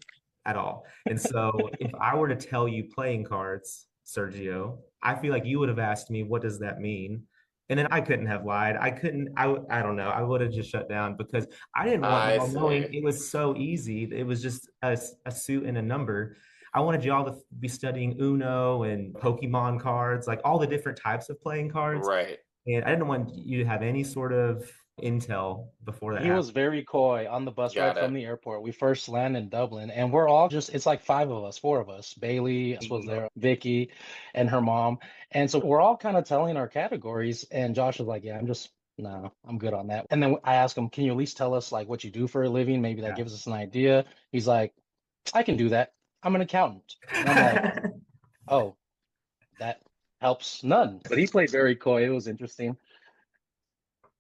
at all. And so if I were to tell you playing cards, Sergio, I feel like you would have asked me, what does that mean? And then I couldn't have lied. I couldn't, I don't know. I would have just shut down because I didn't want I y'all see. knowing it was so easy. It was just a suit and a number. I wanted y'all to be studying Uno and Pokemon cards, like all the different types of playing cards. Right. And I didn't want you to have any sort of intel before that He was happened. very coy on the bus ride Got from it. the airport. We first landed in Dublin, and we're all just, it's like five of us, four of us. Bailey was there, Vicky, and her mom. And so we're all kind of telling our categories. And Josh was like, yeah, no, I'm good on that. And then I asked him, can you at least tell us like what you do for a living? Maybe that gives us an idea. He's like, I can do that. I'm an accountant. And I'm like, Yeah. oh, that helps none. But he played very coy. It was interesting.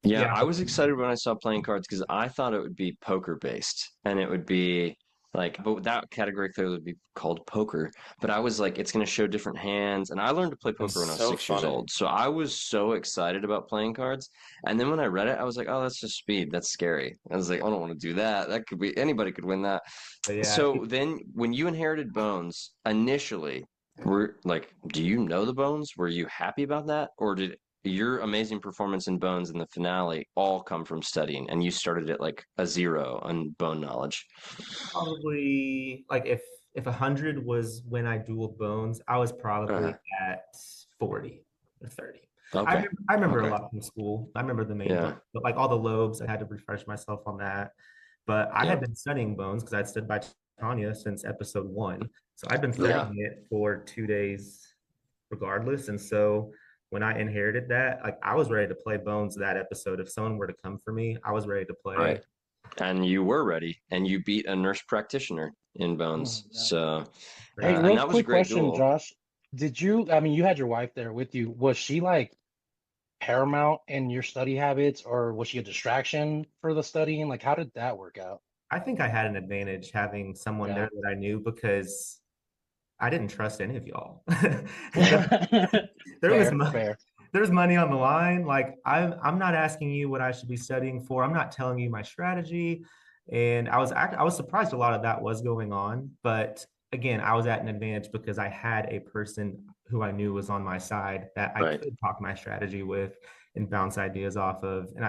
Yeah, Yeah. I was excited when I saw playing cards because I thought it would be poker based and it would be like, but that category clearly would be called poker. But I was like, it's going to show different hands. And I learned to play It's poker when I was so 6 years funny. old. So I was so excited about playing cards. And then when I read it, I was like, oh, that's just speed. That's scary. I was like, I don't want to do that. That could be anybody could win that. But yeah, So then when you inherited Bones initially, were like, do you know the Bones? Were you happy about that? Or did your amazing performance in Bones in the finale all come from studying and you started at like a zero on bone knowledge? probably like if 100 was when I dueled Bones, I was probably Uh, at 40 or 30. okay. I remember a Okay. lot from school. I remember the main Yeah. book, but like all the lobes, I had to refresh myself on that. But I had Yep. been studying Bones because I'd stood by Tanya since episode one. So I'd been Yeah. studying it for 2 days regardless. And so when I inherited that, like I was ready to play Bones that episode. If someone were to come for me, I was ready to Right. play. And you were ready and you beat a nurse practitioner in Mm, Bones. yeah. So, Hey, Crazy. and real that was a quick great question, duel. Josh. Did you, I mean, you had your wife there with you. Was she like paramount in your study habits, or was she a distraction for the studying? Like, how did that work out? I think I had an advantage having someone Yeah. there that I knew because I didn't trust any of y'all. There was Fair, mo- fair. there's money on the line. Like I'm not asking you what I should be studying for. I'm not telling you my strategy. And I was surprised a lot of that was going on. But again, I was at an advantage because I had a person who I knew was on my side that I Right. could talk my strategy with and bounce ideas off of. And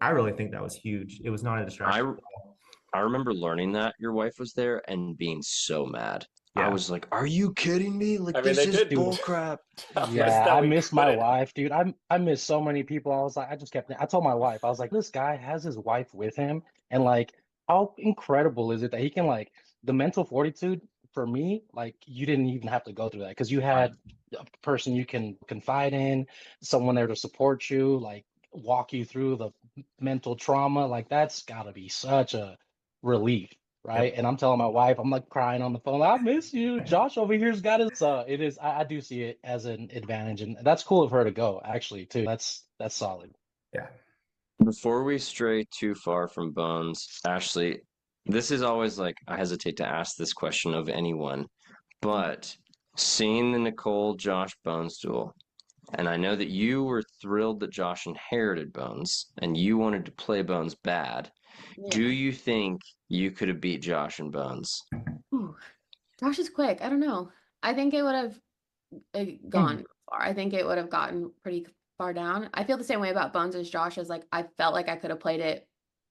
I really think that was huge. It was not a distraction I at all. I remember learning that your wife was there and being so mad. I Yeah. was like, "Are you kidding me? Like I mean, this they is did Dude, bull crap." tell us yeah, that I we miss my couldn't. wife, dude. I miss so many people. I was like, I just kept, I told my wife, I was like, this guy has his wife with him, and like, how incredible is it that he can like the mental fortitude for me, like you didn't even have to go through that because you Right. had a person you can confide in, someone there to support you, like walk you through the mental trauma. Like that's gotta be such a relief. Yep. Right. And I'm telling my wife, I'm like crying on the phone, I miss you. Josh over here's got his it is I do see it as an advantage. And that's cool of her to go, actually, too. That's solid. Yeah. Before we stray too far from Bones, Ashley, this is always like I hesitate to ask this question of anyone, but seeing the Nicole Josh Bones duel, and I know that you were thrilled that Josh inherited Bones and you wanted to play Bones bad. Do Yeah. you think you could have beat Josh and Bones? Ooh, Josh is quick. I don't know. I think it would have gone far. I think it would have gotten pretty far down. I feel the same way about Bones as Josh, as like I felt like I could have played it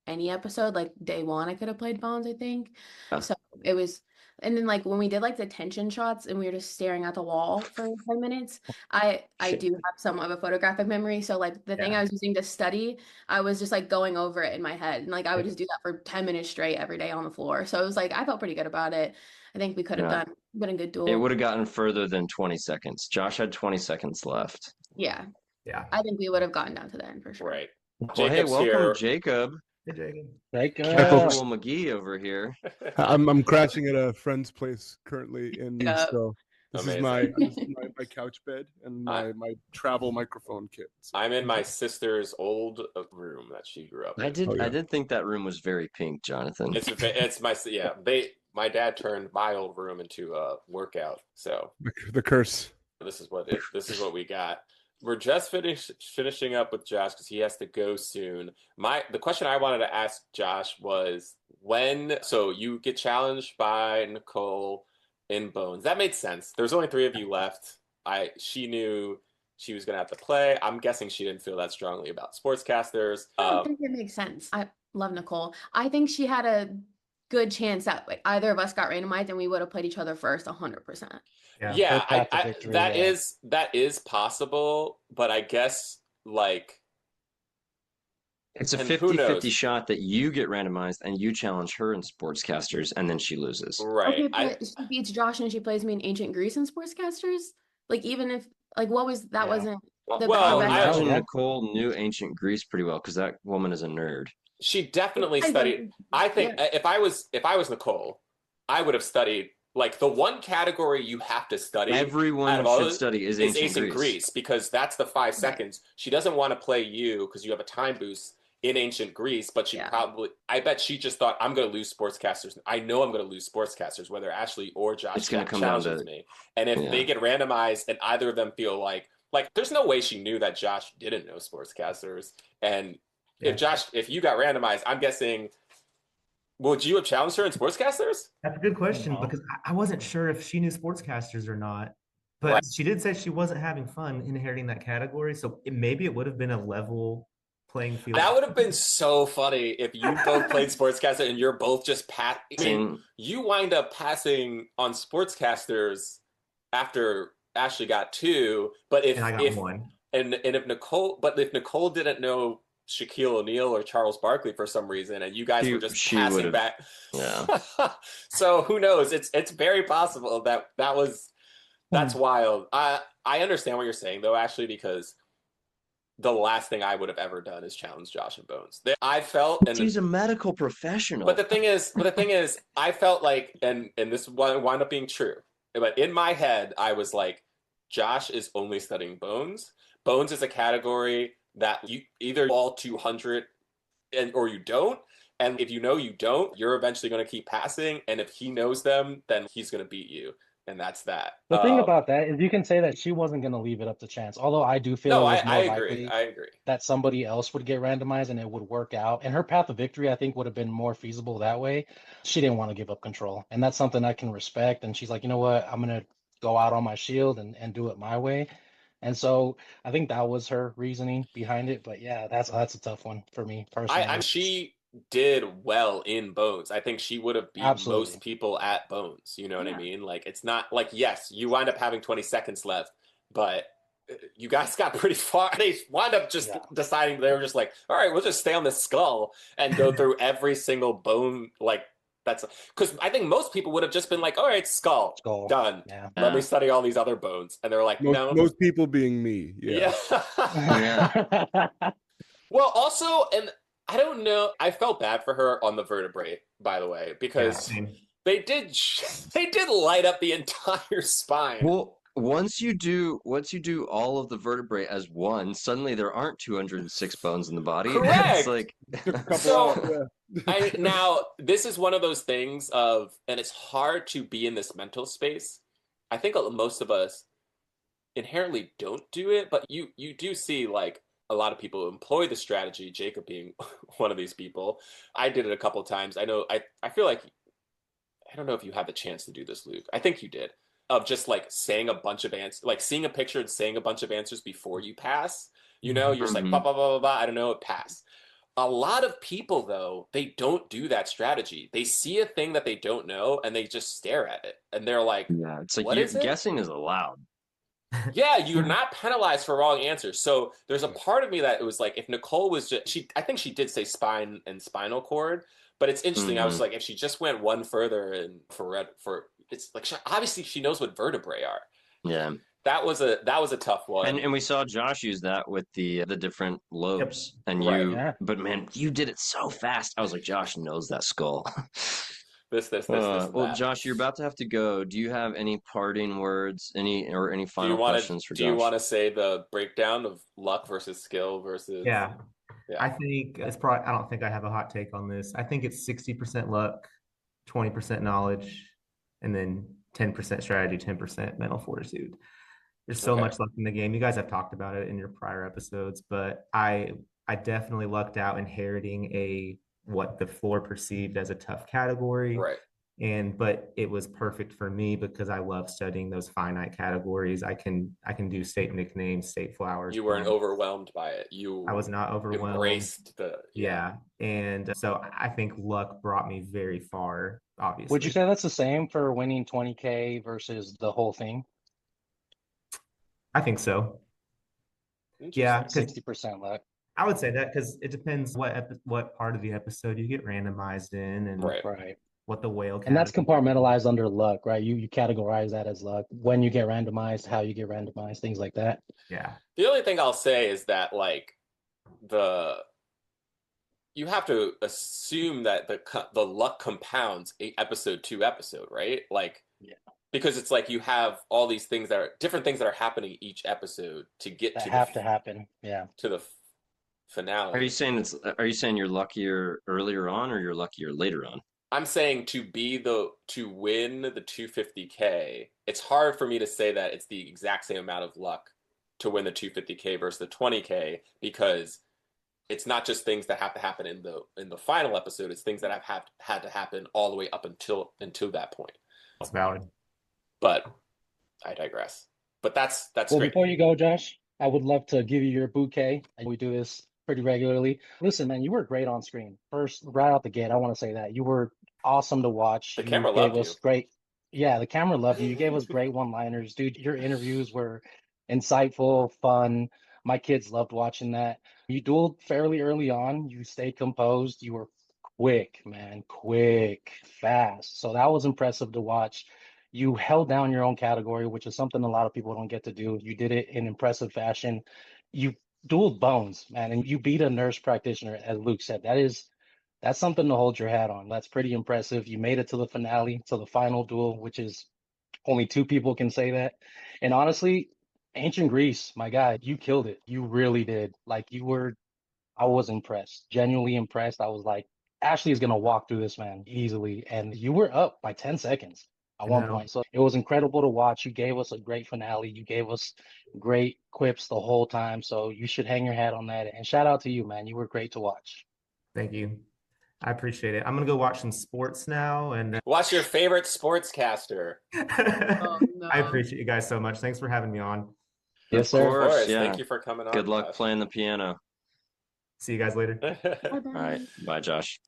any episode, like day one I could have played Bones, I think. Yeah. So it was, and then like when we did like the tension shots and we were just staring at the wall for 10 minutes, I do have somewhat of a photographic memory. So like the thing Yeah. I was using to study, I was just like going over it in my head. And like I would Yep. just do that for 10 minutes straight every day on the floor. So it was like I felt pretty good about it. I think we could have Yeah. been a good It duel. would have gotten further than 20 seconds. Josh had 20 seconds left. Yeah. Yeah. I think we would have gotten down to the end for sure. Right. Well, hey, Jacob's welcome, here. Jacob. Hey, Jacob. Like, Hi, folks. Casual McGee over here. I'm crashing at a friend's place currently in Nice, Yeah. so this is Amazing. my couch bed and I- my travel microphone kit. So, I'm in my sister's old room that she grew up in. Oh, yeah. I did think that room was very pink, Jonathan. It's my yeah. My dad turned my old room into a workout. So the curse. this is what we got. We're just finishing up with Josh because he has to go soon. The question I wanted to ask Josh was so you get challenged by Nicole in Bones. That made sense. There's only 3 of you left. She knew she was gonna have to play. I'm guessing she didn't feel that strongly about sportscasters. I don't think it makes sense. I love Nicole. I think she had a good chance that like, either of us got randomized and we would have played each other first 100%. Yeah, Her path to victory, that is possible, but I guess like It's a and who 50-50 knows? shot that you get randomized and you challenge her in sportscasters and then she loses. Right. Okay, but she beats Josh and she plays me in Ancient Greece and Sportscasters. Like even if like what was that Yeah. wasn't the Well, I best. imagine yeah. Nicole knew ancient Greece pretty well because that woman is a nerd. She definitely I studied. don't- I think yeah. if I was Nicole, I would have studied like the one category you have to study. out Everyone of all should those study is is ancient Greece. because that's the 5 seconds. She doesn't want to play you because you have a time boost in ancient Greece, but she Yeah. I bet she just thought I'm going to lose sportscasters. I know I'm going to lose sportscasters, whether Ashley or Josh It's gonna come down challenges to- me. And if yeah. they get randomized and either of them feel like there's no way she knew that Josh didn't know sportscasters. And if you got randomized, I'm guessing, would you have challenged her in sportscasters? That's a good question No. because I wasn't sure if she knew sportscasters or not. But Right. she did say she wasn't having fun inheriting that category. So maybe it would have been a level playing field. That would have been so funny if you both played sportscaster and you're both just you wind up passing on sportscasters after Ashley got 2, but and I got 1. and if Nicole didn't know Shaquille O'Neal or Charles Barkley for some reason, and you guys were just she passing would've- back. Yeah. So who knows? It's very possible that's wild. I understand what you're saying though, Ashley, because the last thing I would have ever done is challenge Josh and Bones. I felt, and He's a medical professional. but the thing is, I felt like, and this wound up being true. But in my head, I was like, Josh is only studying bones. Bones is a category that you either all 200 or you don't. And if you know you don't, you're eventually going to keep passing. And if he knows them, then he's going to beat you. And that's that. The thing about that is you can say that she wasn't going to leave it up to chance. Although I do feel No, it I, was I more agree. likely I agree. that somebody else would get randomized and it would work out. And her path of victory, I think, would have been more feasible that way. She didn't want to give up control. And that's something I can respect. And she's like, you know what? I'm going to go out on my shield and do it my way. And so I think that was her reasoning behind it. But yeah, that's a tough one for me I'm personally. she did well in Bones. I think she would have beat most Absolutely. people at Bones. You know what I Yeah. mean? Like it's not like yes, you wind up having 20 seconds left, but you guys got pretty far. They wind up just Yeah. deciding they were just like, all right, we'll just stay on the skull and go through every single bone. Like that's because I think most people would have just been like, all right, skull, Skull. done. Yeah. Let me study all these other bones, and they're like, Most no, most people being me. Yeah. yeah. Well, also, and I don't know. I felt bad for her on the vertebrae, by the way, Yeah, because same. they did they did light up the entire spine. Well, once you do all of the vertebrae as one, suddenly there aren't 206 bones in the body. Correct. It's like Took a couple So- out, yeah. Now this is one of those things of, and it's hard to be in this mental space. I think most of us inherently don't do it, but you do see like a lot of people employ the strategy. Jacob being one of these people. I did it a couple of times. I know. I feel like I don't know if you had the chance to do this, Luke. I think you did. Of just like saying a bunch of answers, like seeing a picture and saying a bunch of answers before you pass. You know, you're just like, blah, blah, blah, blah, blah. I don't know, it passed. A lot of people, though, they don't do that strategy. They see a thing that they don't know and they just stare at it. And they're like, yeah, it's like what is it? guessing is allowed. Yeah, you're not penalized for wrong answers. So there's a part of me that it was like, if Nicole was just, I think she did say spine and spinal cord, but it's interesting. I was like, if she just went one further and it's like, obviously she knows what vertebrae are. Yeah. That was a tough one. And we saw Josh use that with the different lobes. And Right. you Yeah. but man, you did it so fast. I was like, Josh knows that skull. This, and Well, that. Josh, you're about to have to go. Do you have any parting words, any final questions for Josh? Do you want to say the breakdown of luck versus skill versus? Yeah. Yeah. I think it's probably, I don't think I have a hot take on this. I think it's 60% luck, 20% knowledge, and then 10% strategy, 10% mental fortitude. There's so Okay. much luck in the game. You guys have talked about it in your prior episodes, but I definitely lucked out inheriting what the floor perceived as a tough category. Right. But it was perfect for me because I love studying those finite categories. I can do state nicknames, state flowers. You weren't overwhelmed by it. I was not overwhelmed. Embraced the Yeah. And so I think luck brought me very far, obviously. Would you say that's the same for winning 20K versus the whole thing? I think so. Interesting. Yeah, 60% luck. I would say that because it depends what part of the episode you get randomized in and Right. Right. what the whale And that's category- compartmentalized under luck, right? You categorize that as luck. When you get randomized, how you get randomized, things like that. Yeah. The only thing I'll say is that like you have to assume that the luck compounds episode to episode, right? Like, Yeah. Because it's like you have all these things that are different things that are happening each episode to get That to have to happen. Yeah. to the finale. Are you saying you're luckier earlier on or you're luckier later on? I'm saying to win the 250K, it's hard for me to say that it's the exact same amount of luck to win the 250K versus the 20K because it's not just things that have to happen in the final episode. It's things that have had to happen all the way up until that point. That's valid. But I digress. But that's Well, great. before you go, Josh, I would love to give you your bouquet. And we do this pretty regularly. Listen, man, you were great on screen. First, right out the gate, I want to say that. You were awesome to watch. The You camera gave loved us you. great. Yeah, the camera loved you. You gave us great one-liners. Dude, your interviews were insightful, fun. My kids loved watching that. You dueled fairly early on. You stayed composed. You were quick, man, quick, fast. So that was impressive to watch. You held down your own category, which is something a lot of people don't get to do. You did it in impressive fashion. You dueled bones, man, and you beat a nurse practitioner, as Luke said. That's something to hold your hat on. That's pretty impressive. You made it to the finale, to the final duel, which is only two people can say that. And honestly, Ancient Greece, my guy, you killed it. You really did. Like I was impressed, genuinely impressed. I was like, Ashley is gonna walk through this man easily, and you were up by 10 seconds at I one know. point. So it was incredible to watch. You gave us a great finale. You gave us great quips the whole time. So you should hang your hat on that. And shout out to you, man. You were great to watch. Thank you. I appreciate it. I'm gonna go watch some sports now, and Watch your favorite sportscaster. Oh I no. appreciate you guys so much. Thanks for having me on. Yes, Of sir. Of course. yeah. Thank you for coming on. Good luck Josh. playing the piano. See you guys later. All right. Bye, Josh.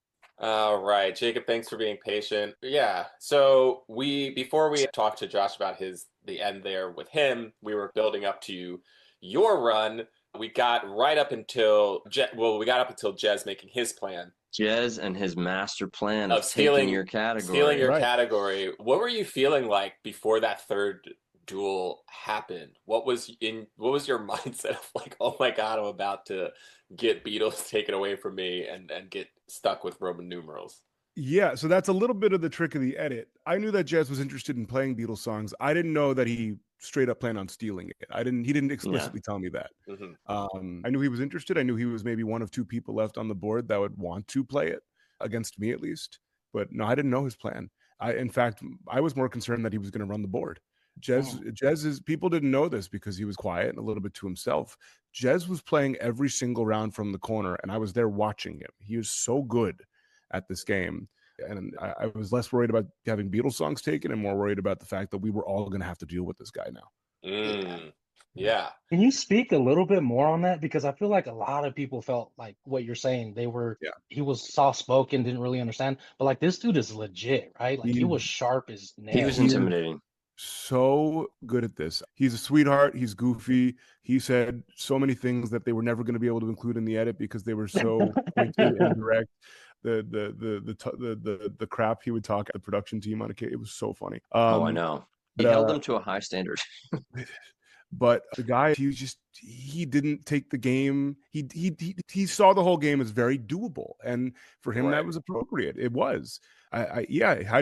All right, Jacob, thanks for being patient. Yeah. So before we talked to Josh about the end there with him, we were building up to your run. We got right up until we got up until Jez making his plan Jez and his master plan of of stealing taking your category. Stealing your Right. category. What were you feeling like before that third duel happened? What was your mindset of like, oh my God, I'm about to get Beatles taken away from me and get stuck with Roman numerals? Yeah, so that's a little bit of the trick of the edit. I knew that Jez was interested in playing Beatles songs. I didn't know that he straight up planned on stealing it. He didn't explicitly tell me that. Mm-hmm. I knew he was interested. I knew he was maybe one of two people left on the board that would want to play it against me at least. But no, I didn't know his plan. In fact, I was more concerned that he was going to run the board. Jez is, people didn't know this because he was quiet and a little bit to himself. Jez was playing every single round from the corner, and I was there watching him. He is so good at this game. And I was less worried about having Beatles songs taken and more worried about the fact that we were all going to have to deal with this guy now. Yeah. Can you speak a little bit more on that? Because I feel like a lot of people felt like what you're saying. He was soft spoken, didn't really understand. But like this dude is legit, right? Like he was sharp as nails. He was intimidating. So good at this. He's a sweetheart. He's goofy. He said so many things that they were never going to be able to include in the edit because they were so pointed and direct. The crap he would talk at the production team on it was so funny. I know. He held them to a high standard. But the guy, he didn't take the game. He saw the whole game as very doable, and for him that was appropriate. It was. Had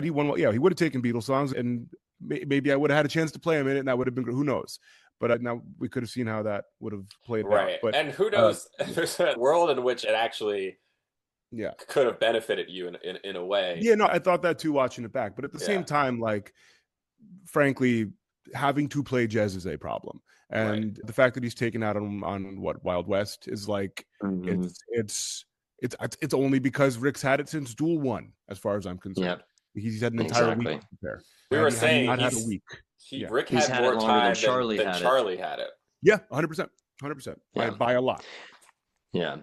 he won? Yeah, he would have taken Beatles songs, and maybe I would have had a chance to play him in it, and that would have been. Who knows? But now we could have seen how that would have played out. But and who knows? There's a world in which it actually could have benefited you in a way. Yeah, no, I thought that too watching it back. But at the same time, like, frankly, having to play Jez is a problem. And the fact that he's taken out on what Wild West is like, it's only because Rick's had it since Duel 1, as far as I'm concerned. He's had an entire week to prepare. We were saying not had a week. Rick had more time than Charlie had it. Yeah, 100%. By a lot. Yeah.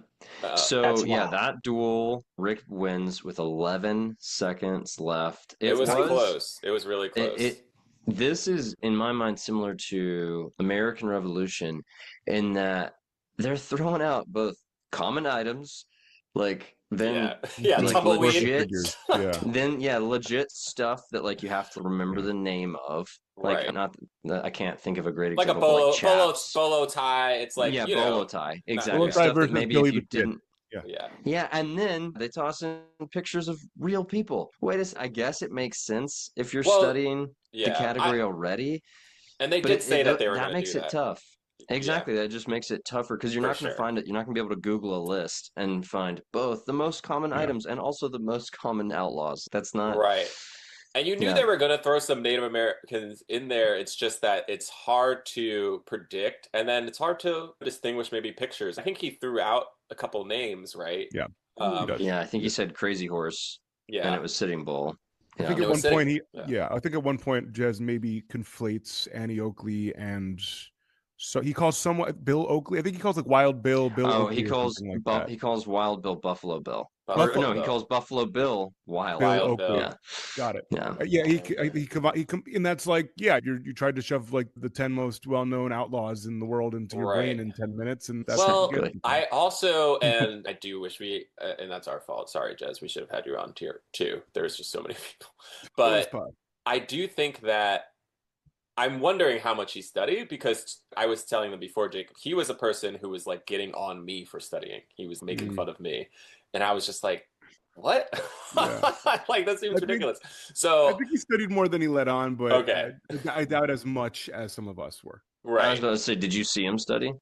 So that duel, Rick wins with 11 seconds left. It was close. It was really close. This is, in my mind, similar to American Revolution in that they're throwing out both common items, like then tumbleweed. Legit stuff that like you have to remember the name of. Like I can't think of a great example. Like a bolo tie. It's like bolo tie. Exactly. Bolo tie stuff that maybe if you didn't. Yeah, and then they toss in pictures of real people. I guess it makes sense if you're studying the category already. And they did say that they were going to do that. That makes it tough. Exactly. That just makes it tougher because you're not going to find it. You're not going to be able to Google a list and find both the most common items and also the most common outlaws. That's not right. And you knew they were going to throw some Native Americans in there. It's just that it's hard to predict. And then it's hard to distinguish maybe pictures. I think he threw out a couple names, right? Yeah. I think he said Crazy Horse. Yeah. And it was Sitting Bull. I think at one point I think at one point Jez maybe conflates Annie Oakley and so he calls Bill Oakley. I think he calls like Wild Bill. Oakley he calls he calls Wild Bill Buffalo Bill. He calls Buffalo Bill Wild Bill. Yeah. Got it. Yeah. He and that's like you tried to shove like the 10 most well-known outlaws in the world into your brain in 10 minutes, and that's good. I also and I do wish and that's our fault. Sorry, Jez. We should have had you on tier 2. There's just so many people, but I do think that. I'm wondering how much he studied because I was telling them before, Jacob, he was a person who was like getting on me for studying. He was making fun of me. And I was just like, what? Like, that seems ridiculous. So I think he studied more than he let on, but I doubt as much as some of us were. I was Right. about to say, did you see him study?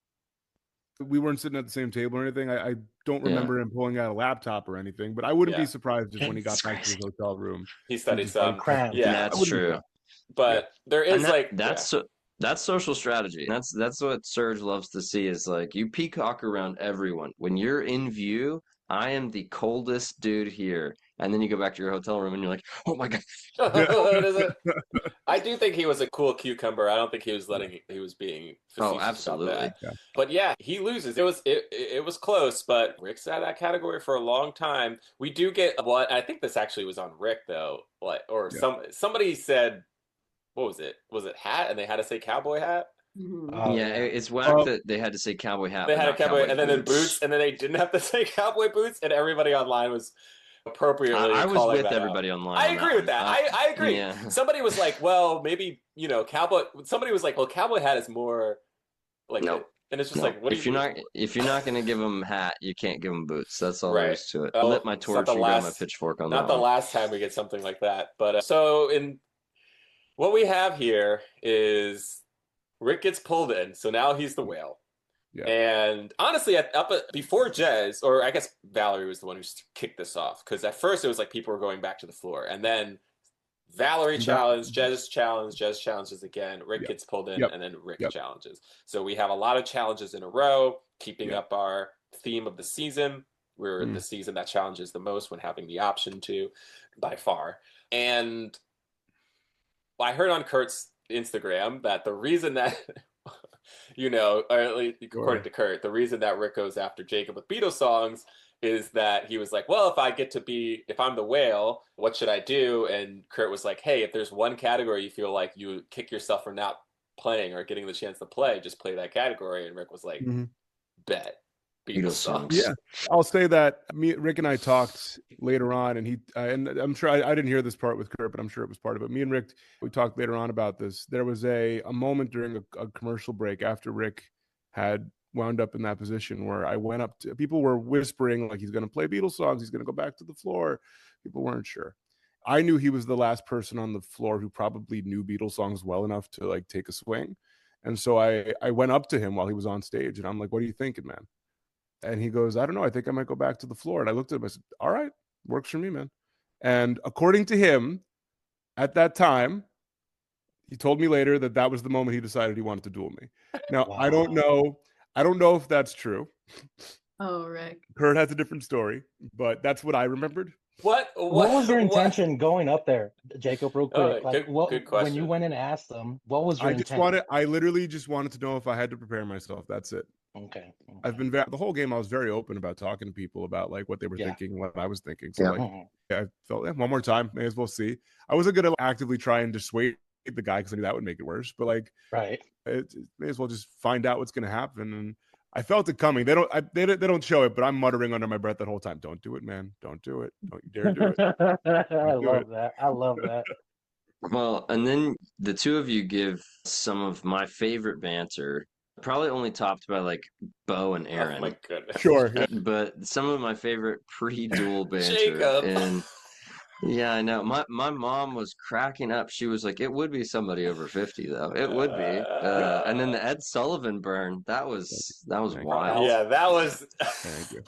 We weren't sitting at the same table or anything. I don't Yeah. remember him pulling out a laptop or anything, but I wouldn't be Yeah. surprised if when he got It's back to his crazy. hotel room, He he studied just started some. Crammed. Yeah. I That's wouldn't be true. surprised. But there And is like, yeah. that's social strategy. That's what Serge loves to see is like you peacock around everyone. When you're in view, I am the coldest dude here. And then you go back to your hotel room and you're like, oh my God. What is it? I do think he was a cool cucumber. I don't think he was he was being Oh, facetious about absolutely. that. Yeah. But yeah, he loses. It was close, but Rick's had that category for a long time. We do get what I think this actually was on Rick though, like or Yeah. somebody said, what was it? Was it hat? And they had to say cowboy hat. Mhm. Oh, Yeah, yeah. it's whack that they had to say cowboy hat, They but had a not cowboy, and then in boots. boots, and then they didn't have to say cowboy boots, and everybody online was appropriately I was calling with that everybody out. online I on agree that with one. that. I agree. Yeah. Somebody was like, well, maybe, cowboy. Somebody was like, well, cowboy hat is more like Nope. and it's just No. like, what do If you you're not gonna give them hat, you can't give them boots. That's all there right? is to it. Oh, Lit my it's not torch the and grab my last, pitchfork on not that the one. last time we get something like that. But so in what we have here is Rick gets pulled in, so now he's the whale. Yeah. And honestly, before Jez, or I guess Valerie was the one who kicked this off, because at first it was like people were going back to the floor, and then Valerie challenged, Jez challenges again, Rick Yep. gets pulled in, Yep. and then Rick Yep. challenges. So we have a lot of challenges in a row, keeping Yep. up our theme of the season. We're the season that challenges the most when having the option to, by far. And I heard on Kurt's Instagram that the reason that or at least according to Kurt, the reason that Rick goes after Jacob with Beatles songs is that he was like, well, if I'm the whale, what should I do? And Kurt was like, hey, if there's one category you feel like you kick yourself for not playing or getting the chance to play, just play that category. And Rick was like, bet. Beatles songs. Yeah, I'll say that Rick and I talked later on, and and I'm sure I didn't hear this part with Kurt, but I'm sure it was part of it. Me and Rick, we talked later on about this. There was a moment during a commercial break after Rick had wound up in that position where I went up to people were whispering like he's going to play Beatles songs, he's going to go back to the floor. People weren't sure. I knew he was the last person on the floor who probably knew Beatles songs well enough to like take a swing, and so I went up to him while he was on stage, and I'm like, "What are you thinking, man?" And he goes, I don't know. I think I might go back to the floor. And I looked at him. I said, all right, works for me, man. And according to him, at that time, he told me later that that was the moment he decided he wanted to duel me. Now, Wow. I don't know if that's true. Oh, Rick. Kurt has a different story, but that's what I remembered. What was your intention going up there, Jacob, real quick? Good when question. you went and asked them, what was your intent? I literally just wanted to know if I had to prepare myself. That's it. Okay. I've been the whole game. I was very open about talking to people about like what they were thinking, what I was thinking. So I felt one more time, may as well see. I wasn't gonna actively try and dissuade the guy because I knew that would make it worse. But like, it may as well just find out what's gonna happen. And I felt it coming. They don't show it, but I'm muttering under my breath that whole time. Don't do it, man. Don't do it. Don't you dare do it. I love that. I love that. Well, and then the two of you give some of my favorite banter. Probably only topped by like Bo and Aaron. Oh my goodness. Sure. Yeah. But some of my favorite pre-duel banter. Jacob. And yeah, I know. My mom was cracking up. She was like, it would be somebody over 50 though. It would be. And then the Ed Sullivan burn, that was wild. Yeah, that was Thank you.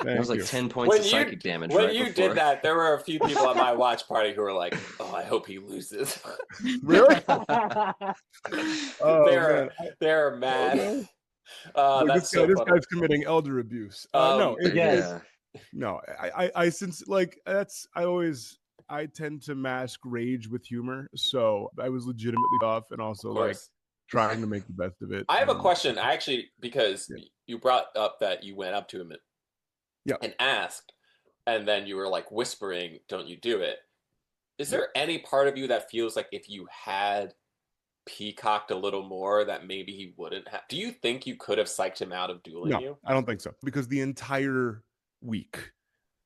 That was like 10 points of psychic damage. When right you before. did that, there were a few people at my watch party who were like, "Oh, I hope he loses." Really? They're mad. Look, That's this funny. guy's committing elder abuse. No, I since like I tend to mask rage with humor, so I was legitimately off and also like trying to make the best of it. I have a question, actually, because you brought up that you went up to him and asked, and then you were like whispering, "Don't you do it?" Is there any part of you that feels like if you had peacocked a little more, that maybe he wouldn't have? Do you think you could have psyched him out of dueling you? I don't think so, because the entire week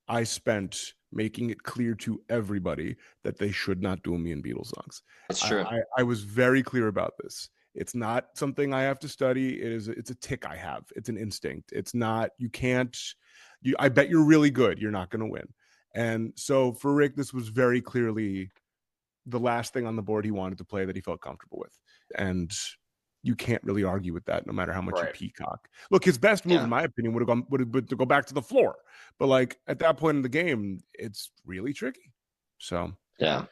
I spent making it clear to everybody that they should not duel me in Beatles songs. That's true. I was very clear about this. It's not something I have to study. It's a tick I have. It's an instinct. It's not, I bet you're really good. You're not going to win. And so for Rick, this was very clearly the last thing on the board he wanted to play that he felt comfortable with. And you can't really argue with that, no matter how much you Right. peacock. Look, his best move, Yeah. in my opinion, would have been to go back to the floor. But like at that point in the game, it's really tricky. So Yeah.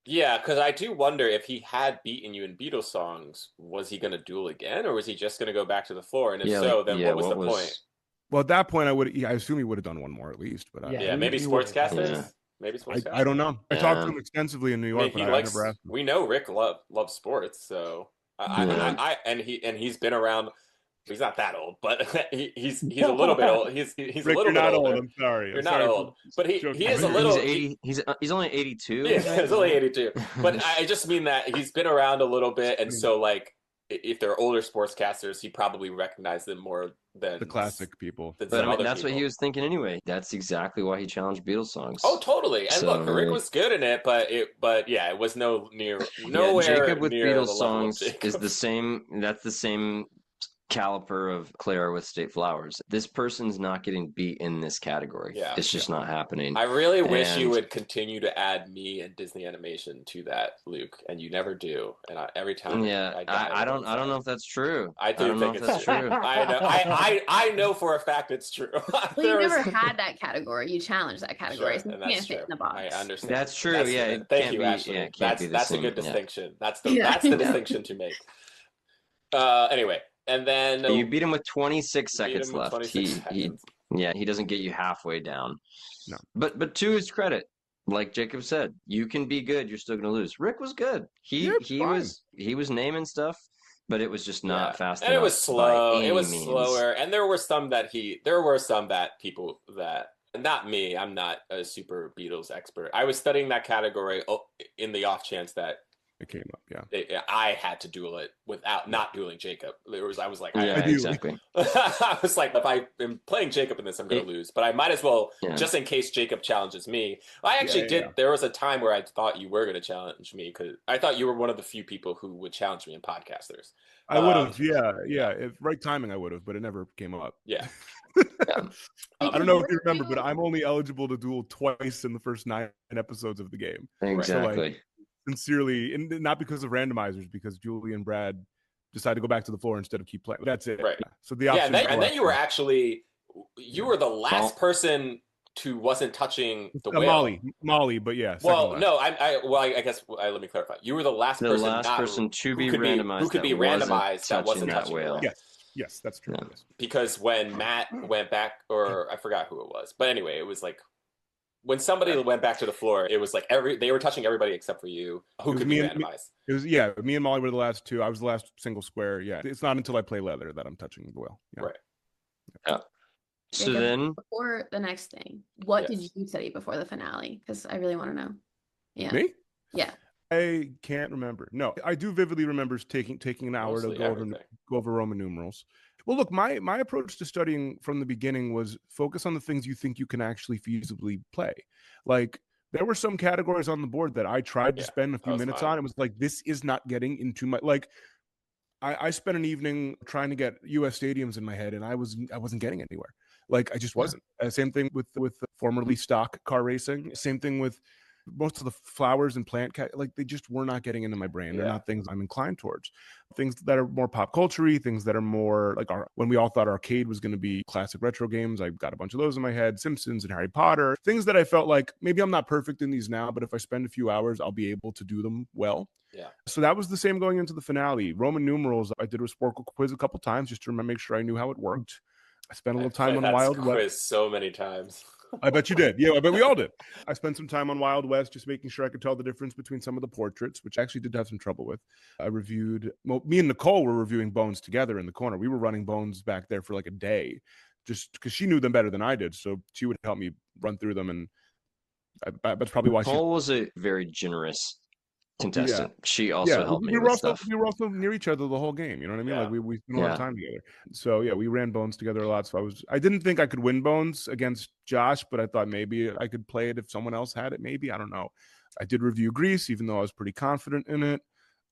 Yeah, because I do wonder if he had beaten you in Beatles songs, was he going to duel again, or was he just going to go back to the floor? And if Yeah, so, like, then yeah, what was what the point? well, at that point, I assume he would have done one more at least. But Yeah, Yeah, maybe he would've done sportscasters. Yeah. Maybe sportscasters. I don't know. I talked to Yeah. him extensively in New I mean, York, but he I likes. never asked him. We know Rick loves sports, so Yeah. he's been around. He's not that old, but he's a little bit old. He's Rick, a little you're bit not older. old. I'm sorry. You're I'm not sorry old, but he joking. is a He's little. 80. He's only 82. Yeah, he's only 82. But I just mean that he's been around a little bit, and so like if they're older sportscasters, he probably recognized them more than the classic people. Than But some I mean, other that's what he people. was thinking anyway. That's exactly why he challenged Beatles songs. Oh, totally. And So, look, Rick was good in it, but yeah, it was nowhere Jacob with near Beatles the level of songs Jacob. is the same. That's the same caliper of Clara with State Flowers. This person's not getting beat in this category. Yeah. It's just not happening. I really wish you And- would continue to add me and Disney Animation to that, Luke, and you never do. And every time, Yeah, I don't know if that's true. I do don't know think if it's that's true. true. I know. I know for a fact it's true. Well, you There never is- had that category. You challenged that category, Sure, so you and can't that's fit true. in the box. I understand. That's true. That's Yeah, the- it thank can't you, be- Ashley. yeah, it can't be the That's a same, good yeah. distinction. That's Yeah, the I know. distinction to make. Anyway, and then You beat him with 26 beat seconds him with left. 26 seconds. He doesn't get you halfway down. No. But to his credit, like Jacob said, you can be good, you're still gonna lose. Rick was good. He was naming stuff, but it was just not fast and enough. it was slow. by any It was means. slower, and there were some that people that not me. I'm not a super Beatles expert. I was studying that category in the off chance that It came up, yeah. I had to duel it without not dueling Jacob. I was like, Yeah, Ideally. exactly. I was like, if I am playing Jacob in this, I'm going to lose. But I might as well, Yeah. just in case Jacob challenges me. I actually did. Yeah. There was a time where I thought you were going to challenge me because I thought you were one of the few people who would challenge me in podcasters. I would have, yeah. If right timing, I would have, but it never came up. Yeah. I don't know if you remember, but I'm only eligible to duel twice in the first 9 episodes of the game. Exactly. So, like, sincerely, and not because of randomizers, because Julie and Brad decided to go back to the floor instead of keep playing. That's it. Right. So the Yeah, option. and then you were actually the last person who wasn't touching the whale. Molly, but yeah. Well, no, I guess let me clarify. You were the last The person, last person to be randomized who could be randomized that wasn't touching the whale. Yes, that's true. Yeah. Yes. Because when Matt went back, or I forgot who it was, but anyway, it was like when somebody went back to the floor, it was like they were touching everybody except for you, who could be randomized. It was me and Molly were the last two. I was the last single square. Yeah, it's not until I play leather that I'm touching the whale. Yeah. Right. Yeah. So Jacob, then, before the next thing, what did you study before the finale? Because I really want to know. Yeah. Me? Yeah. I can't remember. No, I do vividly remember taking an hour Mostly to go over Roman numerals. Well, look, my approach to studying from the beginning was focus on the things you think you can actually feasibly play. Like, there were some categories on the board that I tried to spend a few minutes on. It was like, this is not getting into my, like, I spent an evening trying to get US stadiums in my head, and I wasn't getting anywhere. Like, I just wasn't. Same thing with formerly stock car racing. Same thing with most of the flowers and plant like they just were not getting into my brain. They're not things I'm inclined towards. Things that are more pop culture-y, things that are more like when we all thought arcade was going to be classic retro games, I got a bunch of those in my head. Simpsons and Harry Potter, things that I felt like maybe I'm not perfect in these now, but if I spend a few hours, I'll be able to do them well. Yeah. So that was the same going into the finale. Roman numerals, I did a Sporkle quiz a couple times just to make sure I knew how it worked. I spent a little time on Wild West. Quiz so many times. I bet you did. Yeah, I bet we all did. I spent some time on Wild West just making sure I could tell the difference between some of the portraits, which I actually did have some trouble with. I reviewed, me and Nicole were reviewing Bones together in the corner. We were running Bones back there for like a day just because she knew them better than I did. So she would help me run through them. And that's probably why Nicole was a very generous contestant. She also helped me we with stuff. We were also near each other the whole game. You know what I mean? Like we spent a lot of time together. So yeah, we ran Bones together a lot. So I didn't think I could win Bones against Josh, but I thought maybe I could play it if someone else had it. Maybe, I don't know. I did review Greece, even though I was pretty confident in it.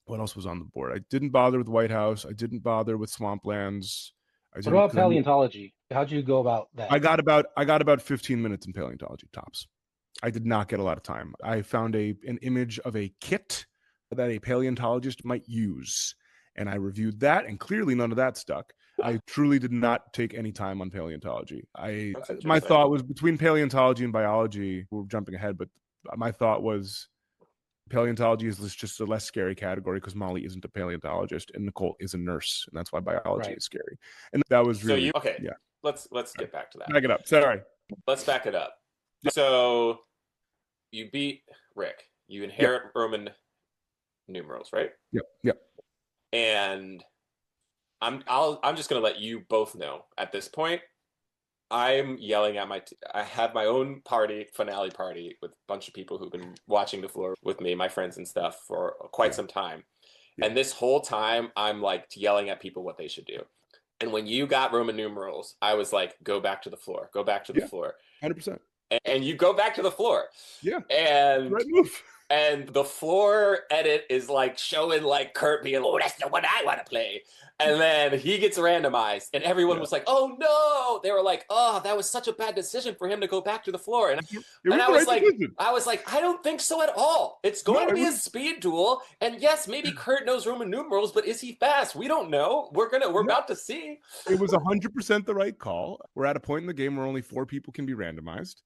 What else was on the board? I didn't bother with White House. I didn't bother with Swamplands. What about paleontology? How'd you go about that? I got about 15 minutes in paleontology tops. I did not get a lot of time. I found an image of a kit that a paleontologist might use. and I reviewed that, and clearly none of that stuck. I truly did not take any time on paleontology. My thought was between paleontology and biology. We're jumping ahead, but my thought was paleontology is just a less scary category because Molly isn't a paleontologist and Nicole is a nurse, and that's why biology is scary. And that was really yeah. Let's get back to that. Back it up. Sorry. Let's back it up. So you beat Rick. You inherit Roman numerals, right? Yep. And I'm just gonna let you both know at this point. I'm yelling at I have my own finale party with a bunch of people who've been watching the floor with me, my friends and stuff, for quite some time. Yeah. And this whole time, I'm like yelling at people what they should do. And when you got Roman numerals, I was like, go back to the floor. Go back to the floor. 100%. And you go back to the floor. Yeah. And right move. And the floor edit is like showing like Kurt being, oh, that's the one I want to play. And then he gets randomized and everyone was like, oh no. They were like, oh, that was such a bad decision for him to go back to the floor. And I was like, I don't think so at all. It's going to be a speed duel. And yes, maybe Kurt knows Roman numerals, but is he fast? We don't know. We're about to see. It was 100% the right call. We're at a point in the game where only 4 people can be randomized.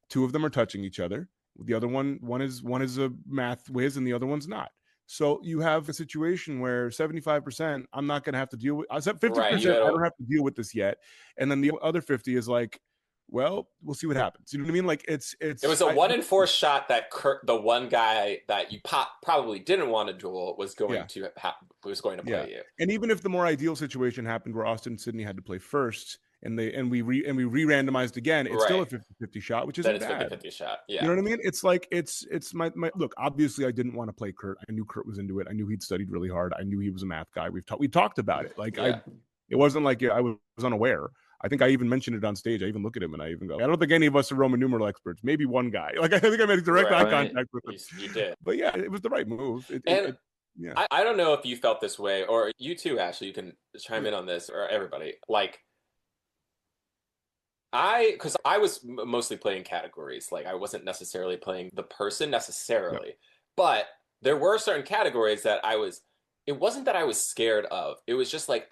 2 of them are touching each other. The other one is a math whiz and the other one's not. So you have a situation where 75%, I'm not going to have to deal with. 50%, I don't have to deal with this yet. And then the other 50 is like, well, we'll see what happens. You know what I mean? Like it was a 1 in 4 shot that Kurt, the one guy that you probably didn't want to duel, was going to play you. And even if the more ideal situation happened where Austin and Sydney had to play first, and we re-randomized again, it's still a 50-50 shot, which isn't bad. 50-50 shot. Yeah. You know what I mean? It's like it's my look, obviously I didn't want to play Kurt. I knew Kurt was into it. I knew he'd studied really hard. I knew he was a math guy. We talked about it. Like it wasn't like I was unaware. I think I even mentioned it on stage. I even look at him and I even go, I don't think any of us are Roman numeral experts. Maybe one guy. Like I think I made direct eye contact with him. You did. But yeah, it was the right move. I don't know if you felt this way, or you too, Ashley, you can chime in on this, or everybody. Like because I was mostly playing categories. Like I wasn't necessarily playing the person necessarily, but there were certain categories that it wasn't that I was scared of. It was just like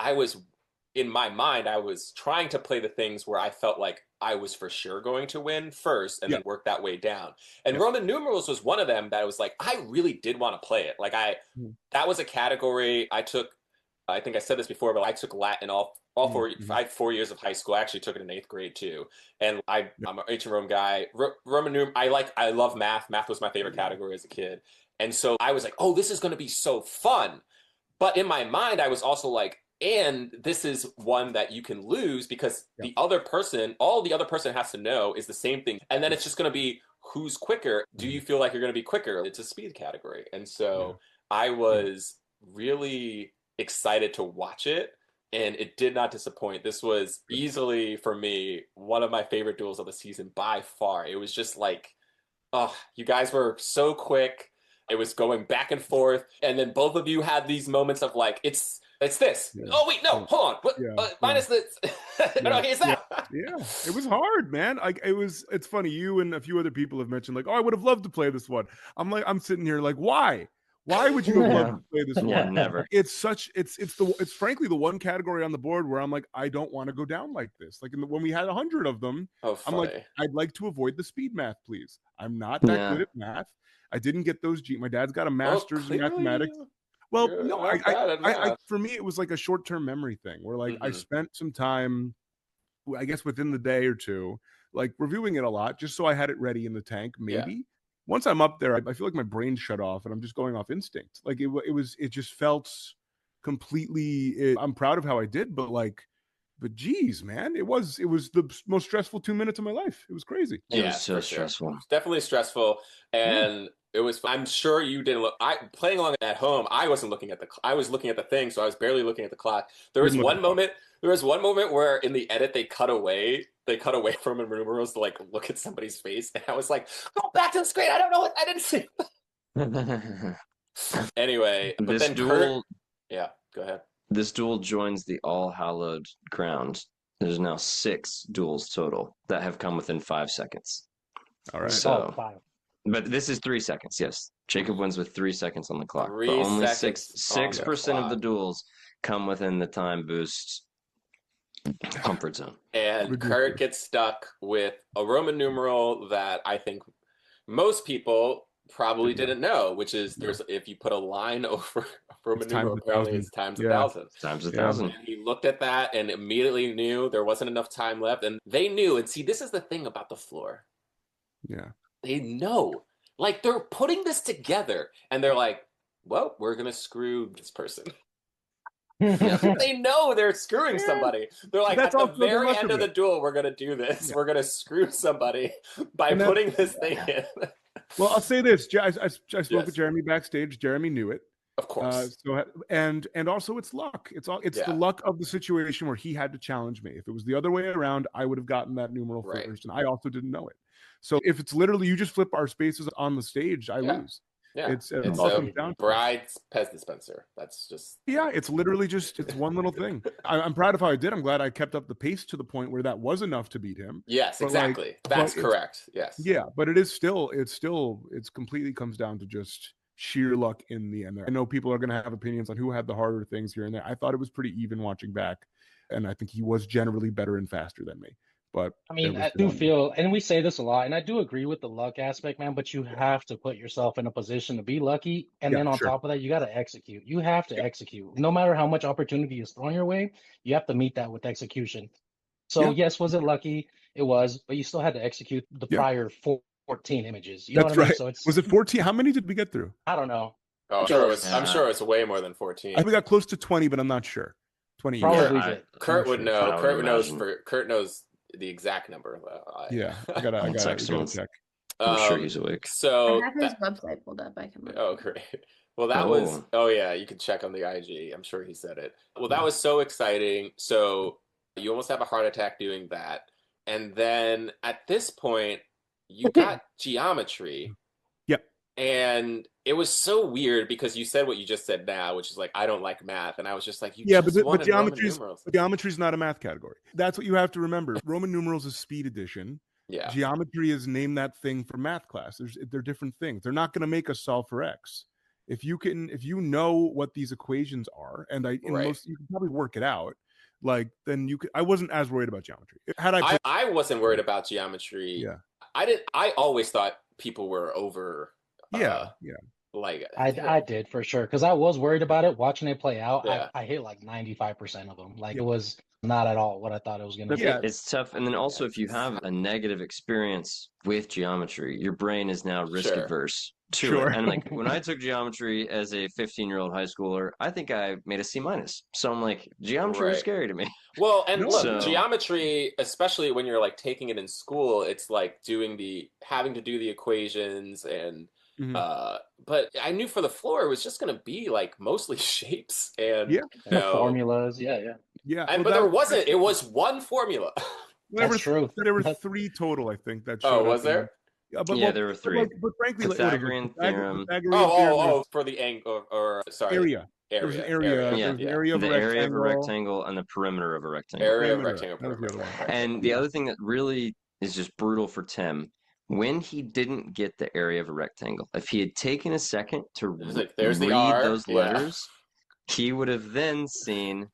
in my mind, I was trying to play the things where I felt like I was for sure going to win first and then work that way down. And Roman numerals was one of them that I was like, I really did want to play it. Like that was a category I took. I think I said this before, but I took Latin all 4 years of high school. I actually took it in 8th grade too. And I'm an ancient Rome guy. Roman numeral, I love math. Math was my favorite category as a kid. And so I was like, oh, this is going to be so fun. But in my mind, I was also like, and this is one that you can lose because all the other person has to know is the same thing. And then it's just going to be who's quicker. Do you feel like you're going to be quicker? It's a speed category. And so I was really excited to watch it, and it did not disappoint. This was easily, for me, one of my favorite duels of the season by far. It was just like, oh, you guys were so quick. It was going back and forth, and then both of you had these moments of like, it's this. Yeah. Oh wait, no, hold on. Minus this. No, here's that. Yeah, it was hard, man. Like it's funny. You and a few other people have mentioned like, oh, I would have loved to play this one. I'm sitting here like, why? Why would you have loved to play this one? Yeah, never. It's frankly the one category on the board where I'm like, I don't want to go down like this. Like when we had 100 of them, I'm like, I'd like to avoid the speed math, please. I'm not that good at math. I didn't get those My dad's got a master's in mathematics. Well, no, I for me, it was like a short-term memory thing where like I spent some time, I guess within the day or two, like reviewing it a lot, just so I had it ready in the tank, maybe. Yeah. Once I'm up there, I feel like my brain shut off and I'm just going off instinct. Like it just felt completely, I'm proud of how I did, but geez, man, it was the most stressful 2 minutes of my life. It was crazy. It was so stressful. It was definitely stressful. And it was, I'm sure you didn't look, playing along at home, I wasn't looking at I was looking at the thing. So I was barely looking at the clock. There was one moment where in the edit, they cut away from numerals to like look at somebody's face. And I was like, go back to the screen. I don't know I didn't see. Anyway, but this then duel, go ahead. This duel joins the All Hallowed Ground. There's now 6 duels total that have come within 5 seconds. All right. So, but this is 3 seconds. Yes, Jacob wins with 3 seconds on the clock. But only 6% of the duels come within the time boost comfort zone. And Ridiculous. Kurt gets stuck with a Roman numeral that I think most people probably didn't know, which is if you put a line over a Roman It's times numeral, a apparently thousand. it's times Yeah. 1,000. Times a Yeah. thousand. And he looked at that and immediately knew there wasn't enough time left. And they knew. And see, this is the thing about the floor. Yeah. They know. Like, they're putting this together and they're like, well, we're going to screw this person. They know they're screwing somebody. They're like, That's at the also the very luck end of of the it. duel, we're going to do this. Yeah. We're going to screw somebody by And that's- putting this thing in. Well, I'll say this. I spoke Yes. with Jeremy backstage. Jeremy knew it. Of course. And also it's luck. It's Yeah. the luck of the situation where he had to challenge me. If it was the other way around, I would have gotten that numeral Right. first, and I also didn't know it. So if it's literally you just flip our spaces on the stage, I lose. Yeah. It's It's all a comes down to it. bride's Pez dispenser. That's just. Yeah, it's literally just it's one little thing. I'm proud of how I did. I'm glad I kept up the pace to the point where that was enough to beat him. Yes, But, like, exactly. That's but it's- correct. Yes. Yeah, but it's completely comes down to just sheer luck in the end. I know people are going to have opinions on who had the harder things here and there. I thought it was pretty even watching back, and I think he was generally better and faster than me. But I mean, there was I do one- feel, and we say this a lot, and I do agree with the luck aspect, man, but you have to put yourself in a position to be lucky. And Yeah, then on sure. top of that, you got to execute. You have to execute. No matter how much opportunity is thrown your way, you have to meet that with execution. So, Yeah. yes, was it lucky? It was, but you still had to execute the Yeah. prior 14 images. You know That's what I mean? right. So it's, Was it 14? How many did we get through? I don't know. Oh, I'm sure it's way more than 14. I think we got close to 20, but I'm not sure. 20. Probably I- did. Kurt would know. I would Kurt knows imagine. Kurt knows the exact number. Yeah, I gotta text him. check. I'm sure he's awake. So I have his website pulled up. I can look. oh, great. Well, that was. Oh yeah, you can check on the IG. I'm sure he said it. Well, that was so exciting. So you almost have a heart attack doing that, and then at this point, you got geometry. Yep. And it was so weird because you said what you just said now, which is like, I don't like math. And I was just like, Yeah, just but wanted Roman numerals. geometry is not a math category. That's what you have to remember. Roman numerals is speed addition. Yeah. Geometry is name that thing for math class. They're different things. They're not going to make us solve for x. If you know what these equations are, and you can probably work it out. Like then you could. I wasn't as worried about geometry. I wasn't worried about geometry. Yeah. I always thought people were over. Yeah. Like I did for sure because I was worried about it. Watching it play out, Yeah. I hit like 95% of them. Like it was not at all what I thought it was going to But be. Yeah. it's tough. And then also, if you have a negative experience with geometry, your brain is now risk Sure. adverse to Sure. it. And like when I took geometry as a 15-year-old high schooler, I think I made a C-. So I'm like, geometry was Right. scary to me. Well, and No. look, So- geometry, especially when you're like taking it in school, it's like having to do the equations and Mhm. but I knew for the floor it was just going to be like mostly shapes and Yeah. The formulas, yeah. Yeah. And well, but there wasn't. It was one formula. That's true. There were 3 total, I think. That Oh, showed was up in there? Yeah, Yeah, there were 3. But frankly, what is it? Pythagorean theorem. Pythagorean theorem, For the angle or sorry, area. There was an area. Yeah. There was an area of The a area of a rectangle. rectangle and the perimeter of a rectangle. area of Perimeter. rectangle. That was the other one. And the other thing that really is just brutal for Tim, when he didn't get the area of a rectangle, if he had taken a second to It's like, there's the read R, those yeah. letters, he would have then seen,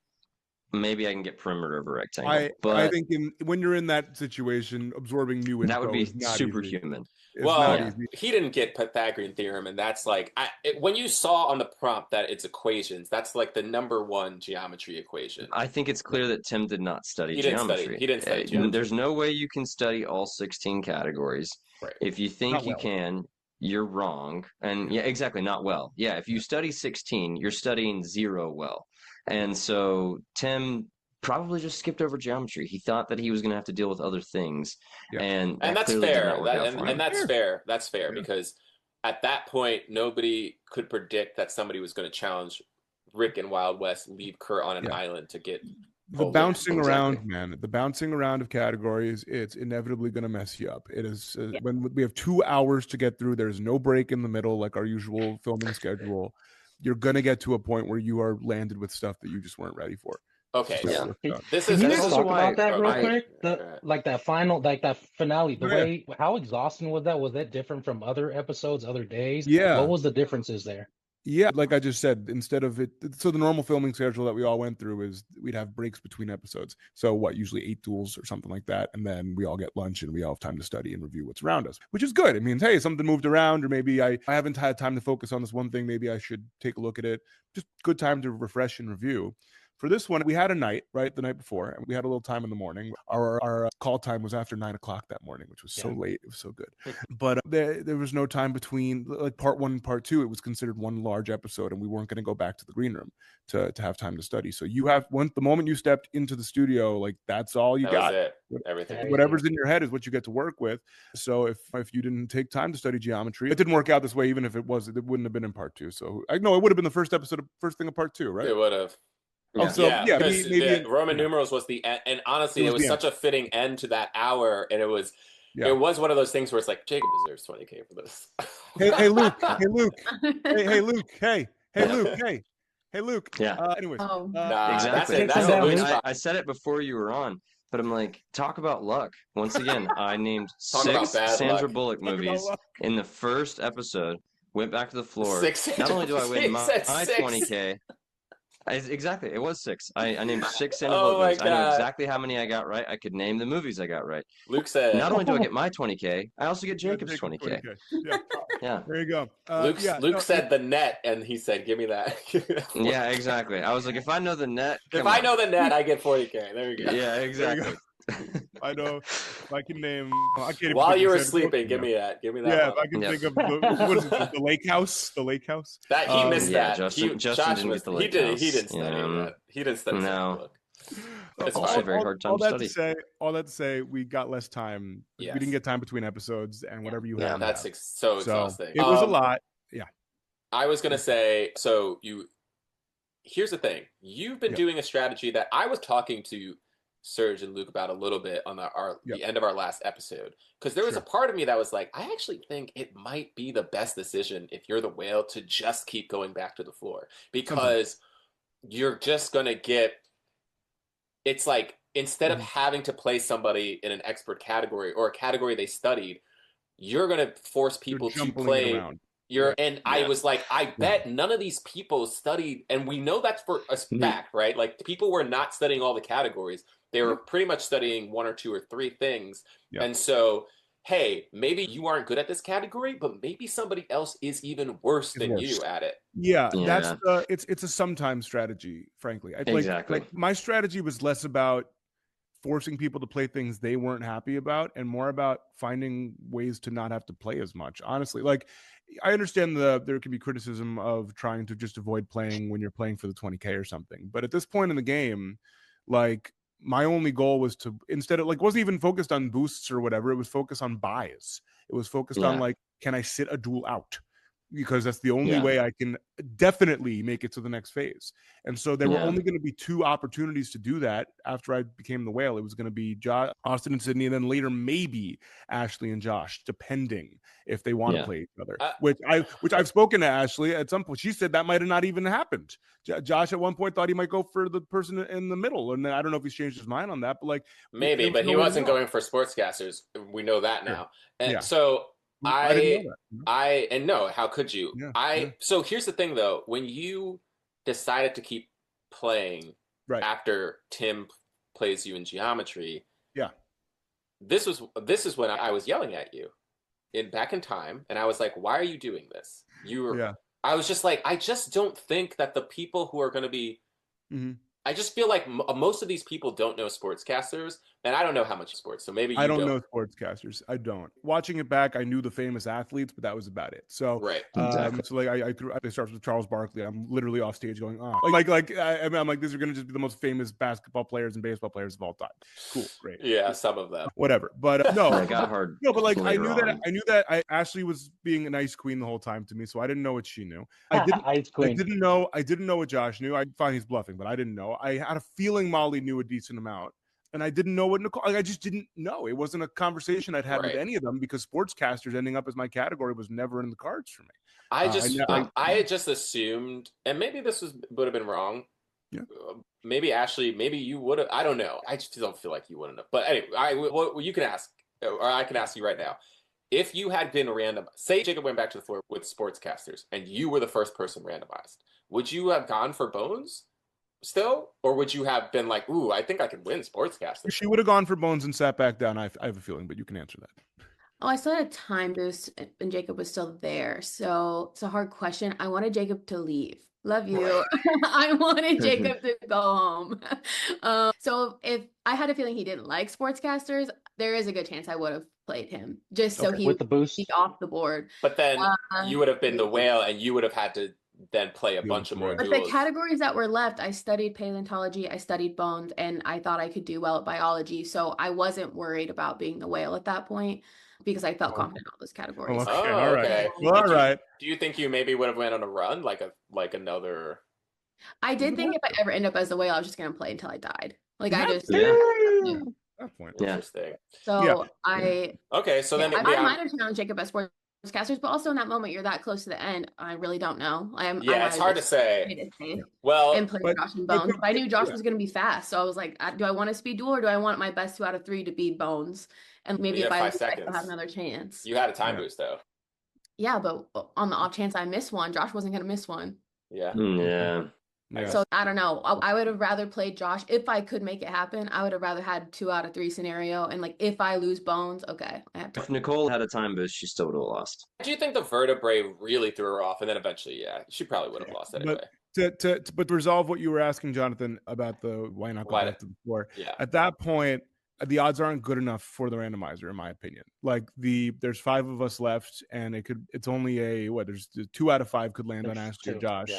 maybe I can get perimeter of a rectangle. But I think when you're in that situation, absorbing new info that would be is not superhuman. Easy. It's Well, not yeah. easy. he didn't get Pythagorean theorem, and that's like when you saw on the prompt that it's equations, that's like the number one geometry equation. I think it's clear that Tim did not study He didn't geometry. study- he didn't study geometry. There's no way you can study all 16 categories. Right. If you think Not you well. can, you're wrong. And yeah, exactly, not well. Yeah, if you study 16, you're studying 0 well. And so Tim probably just skipped over geometry. He thought that he was going to have to deal with other things. Yeah. And And that's clearly did fair. not work out for him. And that's fair. That's fair Yeah. because at that point, nobody could predict that somebody was going to challenge Rick and Wild West, leave Kurt on an Yeah. island to get The over. bouncing Exactly. around, man. The bouncing around of categories, it's inevitably going to mess you up. It is when we have 2 hours to get through. There's no break in the middle, like our usual filming schedule. You're going to get to a point where you are landed with stuff that you just weren't ready for. Okay, Yeah. this Can is you this guys is talk why about that real I- quick? Alright. Like that final, like that finale, the Yeah. way, how exhausting was that? Was that different from other episodes, other days? Yeah. What was the differences there? Yeah, like I just said, instead of it, so the normal filming schedule that we all went through is we'd have breaks between episodes. So what, usually 8 duels or something like that, and then we all get lunch and we all have time to study and review what's around us, which is good. It means, hey, something moved around, or maybe I haven't had time to focus on this one thing. Maybe I should take a look at it. Just good time to refresh and review. For this one, we had a night, right, the night before, and we had a little time in the morning. Our call time was after 9 o'clock that morning, which was so late. It was so good. But there was no time between like part one and part two. It was considered one large episode, and we weren't going to go back to the green room to have time to study. So you have, once the moment you stepped into the studio, like that's all you got. That was it. Everything. Whatever's in your head is what you get to work with. So if you didn't take time to study geometry, it didn't work out this way. Even if it wouldn't have been in part two. So I know it would have been the first thing of part two, right? It would have. Oh, so yeah, because maybe Roman numerals was the end, and honestly, it was such a fitting end to that hour, and it was one of those things where it's like Jacob deserves 20K for this. hey Luke, hey Luke, hey Luke, hey Luke, hey Luke. Yeah. Anyways, exactly. That's it. I said it before you were on, but I'm like, talk about luck. Once again, I named 6 Sandra Bullock movies in the first episode. Went back to the floor. Not only do I win my 20K. Exactly, it was 6. I named 6 Sandra Bullock movies. I know exactly how many I got right. I could name the movies I got right. Luke said, not only do I get my 20K, I also get Jacob's 20K. Yeah, there you go. Luke said the net, and he said, "Give me that." Yeah, exactly. I was like, if I know the net, I know the net, I get 40K. There you go. Yeah, exactly. I know. If I can name. I can't even While you were sleeping, give me that. Give me that. Yeah, if I can think of what is it, the lake house. The lake house. That he missed that. Justin didn't get the lake house. He didn't study that. He didn't study that book. It's also a very hard time to study. All that to say, we got less time. Yes. We didn't get time between episodes, and whatever you have. That's so exhausting. It was a lot. Yeah. I was gonna say, here's the thing. You've been doing a strategy that I was talking to Serge and Luke about a little bit on the end of our last episode, because there was a part of me that was like, I actually think it might be the best decision if you're the whale to just keep going back to the floor, because you're just gonna get, it's like, instead of having to play somebody in an expert category or a category they studied, you're gonna force people to play around. I was like, I bet none of these people studied, and we know that's for a fact, right? Like, people were not studying all the categories. They were pretty much studying 1 or 2 or 3 things. And so, hey, maybe you aren't good at this category, but maybe somebody else is even worse than you at it. Yeah, that's it's a sometimes strategy, frankly. Exactly. Like my strategy was less about forcing people to play things they weren't happy about, and more about finding ways to not have to play as much. Honestly, like, I understand there can be criticism of trying to just avoid playing when you're playing for the 20K or something. But at this point in the game, like, my only goal was to, instead of, like, wasn't even focused on boosts or whatever. It was focused on buys. It was focused on, like, can I sit a duel out? Because that's the only way I can definitely make it to the next phase. And so there were only going to be 2 opportunities to do that after I became the whale. It was going to be Austin and Sydney, and then later maybe Ashley and Josh, depending if they want to play each other. Which I've spoken to Ashley at some point. She said that might have not even happened. Josh at one point thought he might go for the person in the middle, and I don't know if he's changed his mind on that. But like, maybe, but he wasn't going for sportscasters. We know that now, and so. I didn't know that. And no, how could you? So here's the thing though, when you decided to keep playing after Tim plays you in geometry, this is when I was yelling at you back in time, and I was like, why are you doing this? I was just like, I just don't think that the people who are going to be I just feel like most of these people don't know sportscasters, and I don't know how much sports. So maybe I don't know sportscasters. I don't. Watching it back, I knew the famous athletes, but that was about it. So so like I started with Charles Barkley. I'm literally off stage going, I'm like, these are going to just be the most famous basketball players and baseball players of all time. Cool, great. Yeah, some of them. Whatever, but no, I got hard. No, but like I knew that Ashley was being an ice queen the whole time to me, so I didn't know what she knew. I didn't know what Josh knew. I find he's bluffing, but I didn't know. I had a feeling Molly knew a decent amount, and I didn't know what Nicole. I just didn't know. It wasn't a conversation I'd had with any of them, because sportscasters ending up as my category was never in the cards for me. I had just assumed, and maybe this would have been wrong. Yeah. Maybe Ashley, maybe you would have. I don't know. I just don't feel like you wouldn't have. But anyway, you can ask, or I can ask you right now. if you had been random, say Jacob went back to the floor with sportscasters and you were the first person randomized, would you have gone for Bones still? Or would you have been like, ooh, I think I could win sportscasters? She would have gone for Bones and sat back down. I have a feeling, but you can answer that. Oh, I still had a time boost and Jacob was still there. So it's a hard question. I wanted Jacob to leave. Love you. I wanted Jacob to go home. So if I had a feeling he didn't like sportscasters, there is a good chance I would have played him just so he with the would boost be off the board. But then you would have been the whale and you would have had to then play a bunch of more But duels. the categories that were left, I studied paleontology, I studied bones, and I thought I could do well at biology. So I wasn't worried about being the whale at that point because I felt confident in all those categories. Okay, Oh, all right. okay. Well, all right. Do you think you maybe would have went on a run like another? I did think if I ever end up as the whale, I was just gonna play until I died. Like I just That point. Interesting. So Okay, so then I might have challenged Jacob as sportscasters, but also in that moment you're that close to the end. I really don't know. It's hard to say. Well, and play Josh and Bones. But I knew Josh was gonna be fast, so I was like, do I want a speed duel or do I want my best 2 out of 3 to be Bones? And maybe if I lose, I still have another chance. You had a time boost though. Yeah, but on the off chance I miss one, Josh wasn't gonna miss one. Yeah. So I don't know. I would have rather played Josh if I could make it happen. I would have rather had 2 out of 3 scenario. And like if I lose Bones, okay. If Nicole had a time boost, she still would have lost. Do you think the vertebrae really threw her off, and then eventually, she probably would have lost anyway? But to resolve what you were asking, Jonathan, about the why not go back to the floor. Yeah. At that point, the odds aren't good enough for the randomizer, in my opinion. Like there's 5 of us left, and it's only there's 2 out of 5 could land on Ashley or Josh,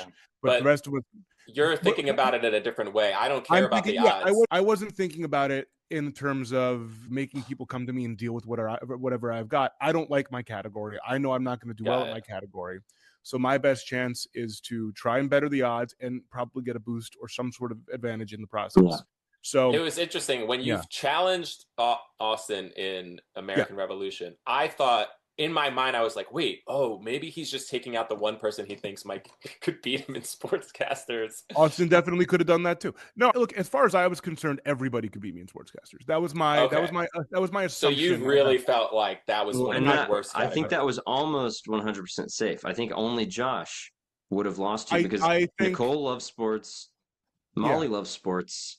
but the rest of us. You're thinking about it in a different way. I don't care about the odds. I wasn't thinking about it in terms of making people come to me and deal with whatever I've got. I don't like my category. I know I'm not going to do well in my category. So my best chance is to try and better the odds and probably get a boost or some sort of advantage in the process. Yeah. So it was interesting when you've challenged Austin in American Revolution. I thought in my mind, I was like, wait, maybe he's just taking out the one person he thinks could beat him in sportscasters. Austin definitely could have done that too. No, look, as far as I was concerned, everybody could beat me in sportscasters. That was my assumption. So you really felt like that was one of the worst categories. I think that was almost 100% safe. I think only Josh would have lost you because Nicole loves sports, Molly loves sports.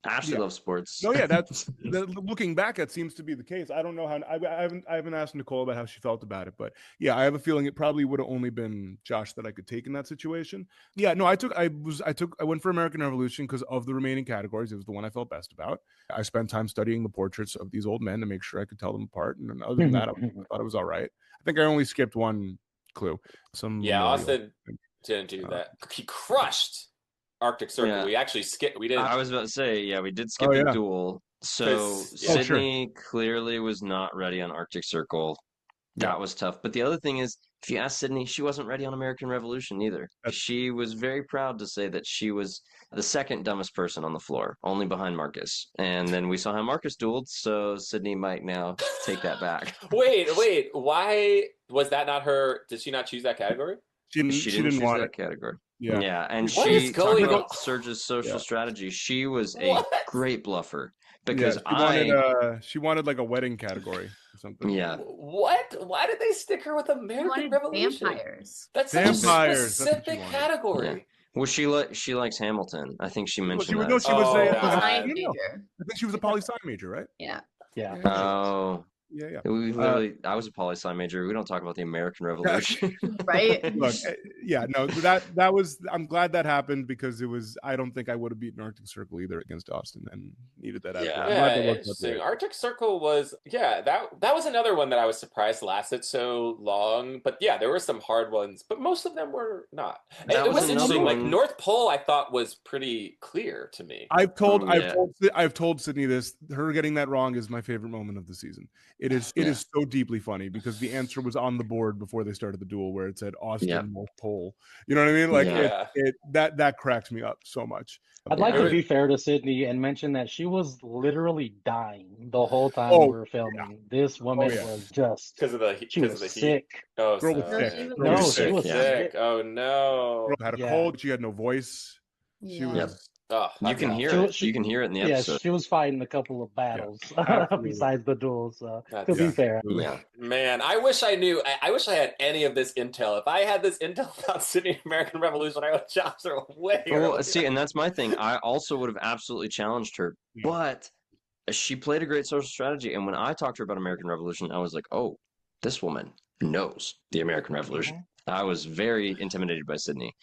Ashley loves sports. No, that's looking back, that seems to be the case. I don't know how. I haven't asked Nicole about how she felt about it, but I have a feeling it probably would have only been Josh that I could take in that situation. Yeah, no, I went for American Revolution because of the remaining categories. It was the one I felt best about. I spent time studying the portraits of these old men to make sure I could tell them apart, and other than that, I thought it was all right. I think I only skipped one clue. Austin didn't do that. He crushed Arctic Circle. Yeah. We actually skipped. We didn't. I was about to say, we did skip a duel. So Sydney clearly was not ready on Arctic Circle. That was tough. But the other thing is, if you ask Sydney, she wasn't ready on American Revolution either. She was very proud to say that she was the second dumbest person on the floor, only behind Marcus. And then we saw how Marcus dueled, so Sydney might now take that back. Wait. Why was that not her? Did she not choose that category? She didn't choose that category. Yeah, and she talked about Sergio's social strategy. She was a great bluffer because she wanted like a wedding category or something. Yeah. What? Why did they stick her with American Revolution? Vampires. That's such a specific category. Yeah. Well, she likes Hamilton. I think she mentioned that. No, she was science major. I think she was a poli-sci major, right? Yeah. Oh. Yeah. I was a poli-sci major. We don't talk about the American Revolution. Right? Look, that was, I'm glad that happened because I don't think I would have beaten Arctic Circle either against Austin and needed that. Interesting. Arctic Circle was, that was another one that I was surprised lasted so long. But there were some hard ones, but most of them were not. It was interesting. Like North Pole, I thought was pretty clear to me. I've told Sydney this. Her getting that wrong is my favorite moment of the season. It is so deeply funny because the answer was on the board before they started the duel where it said Austin North Pole. You know what I mean? Like that cracks me up so much. I'd like to be fair to Sydney and mention that she was literally dying the whole time we were filming. This woman was just because of the sick. Heat. Oh, girl was sick. She was sick. Oh no. Girl had a cold. She had no voice. She was Oh, You can hear it. You can hear it in the Yeah, episode. she was fighting a couple of battles besides the duels. To be fair, Yeah. Man, I wish I knew. I wish I had any of this intel. If I had this intel about Sydney American Revolution, I would jobs her way Well, earlier. see, and that's my thing. I also would have absolutely challenged her, but she played a great social strategy. And when I talked to her about American Revolution, I was like, oh, this woman knows the American Revolution. I was very intimidated by Sydney.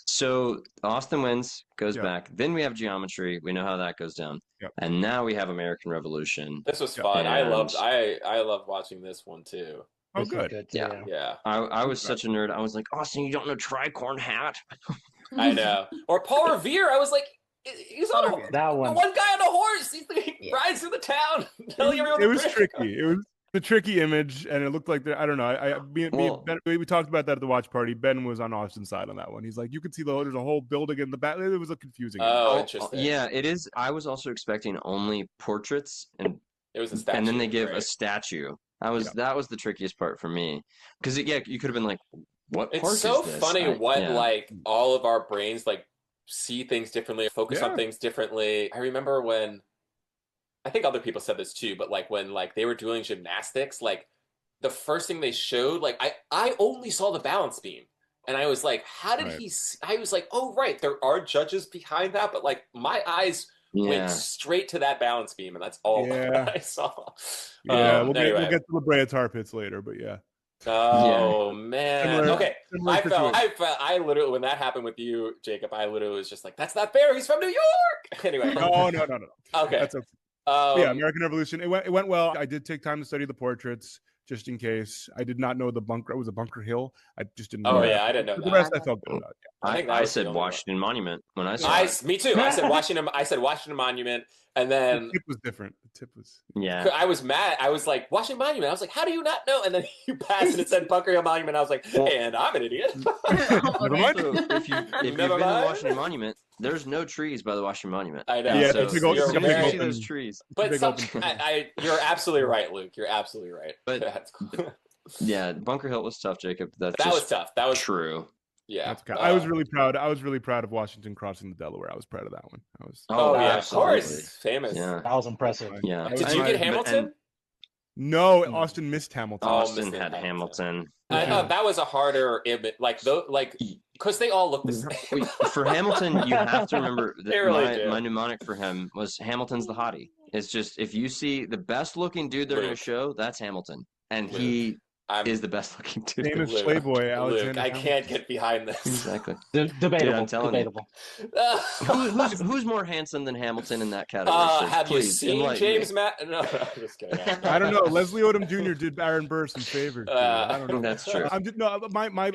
So Austin wins, goes back. Then we have geometry. We know how that goes down. And now we have American Revolution. This was fun. I loved watching this one too. Oh, good. Yeah. I was such a nerd. I was like, Austin, you don't know tricorn hat? I know. Or Paul Revere. I was like, he's on that one. One guy on a horse. He rides through the town. It was tricky. It was the tricky image, and it looked like I don't know. Ben, we talked about that at the watch party. Ben was on Austin's side on that one. He's like, you could see there's a whole building in the back. It was a confusing. Oh, interesting. Yeah, it is. I was also expecting only portraits, and it was a statue, and then they give a statue. That was the trickiest part for me, because you could have been like, what part is this? It's so funny like all of our brains like see things differently, focus on things differently. I remember when, I think other people said this too, but like when like they were doing gymnastics, like the first thing they showed, like I only saw the balance beam, and I was like, how did he? I was like, oh right, there are judges behind that, but like my eyes went straight to that balance beam, and that's all I saw. Yeah, we'll get to La Brea Tar Pits later, but yeah. Oh man. Okay. I literally, when that happened with you, Jacob, I literally was just like, that's not fair. He's from New York. Anyway. No. Okay. That's okay. Yeah, American Revolution. It went well. I did take time to study the portraits just in case. I did not know the bunker. It was a Bunker Hill. I just didn't know. Oh yeah, I didn't know that. The rest I felt good about. Yeah. I said Washington Monument when I saw it. Me too. I said Washington Monument, and then the tip was different. The tip was I was mad. I was like, Washington Monument. I was like, how do you not know? And then you passed and it said Bunker Hill Monument. I was like, and I'm an idiot. Never mind. If you've been to Washington Monument, there's no trees by the Washington Monument. I know. Yeah, so you see those trees. But you're absolutely right, Luke. You're absolutely right. But yeah, Bunker Hill was tough, Jacob. That was tough. That was true. Yeah, I was really proud. I was really proud of Washington crossing the Delaware. I was proud of that one. Of course, famous. Yeah, that was impressive. Yeah. Did you get Hamilton? No, Austin missed Hamilton. Austin had Hamilton. I thought that was a harder image, because they all look the same. For Hamilton, you have to remember that my mnemonic for him was Hamilton's the hottie. It's just, if you see the best looking dude they're going to show, that's Hamilton, and he is the best looking dude. Famous playboy, Alexander. I can't get behind this. Exactly. Debatable. Dude, I'm telling debatable. Who's more handsome than Hamilton in that category? Have you seen James Matt? No, I'm just kidding. I don't know. Leslie Odom Jr. did Aaron Burr some favors. I don't know. That's true.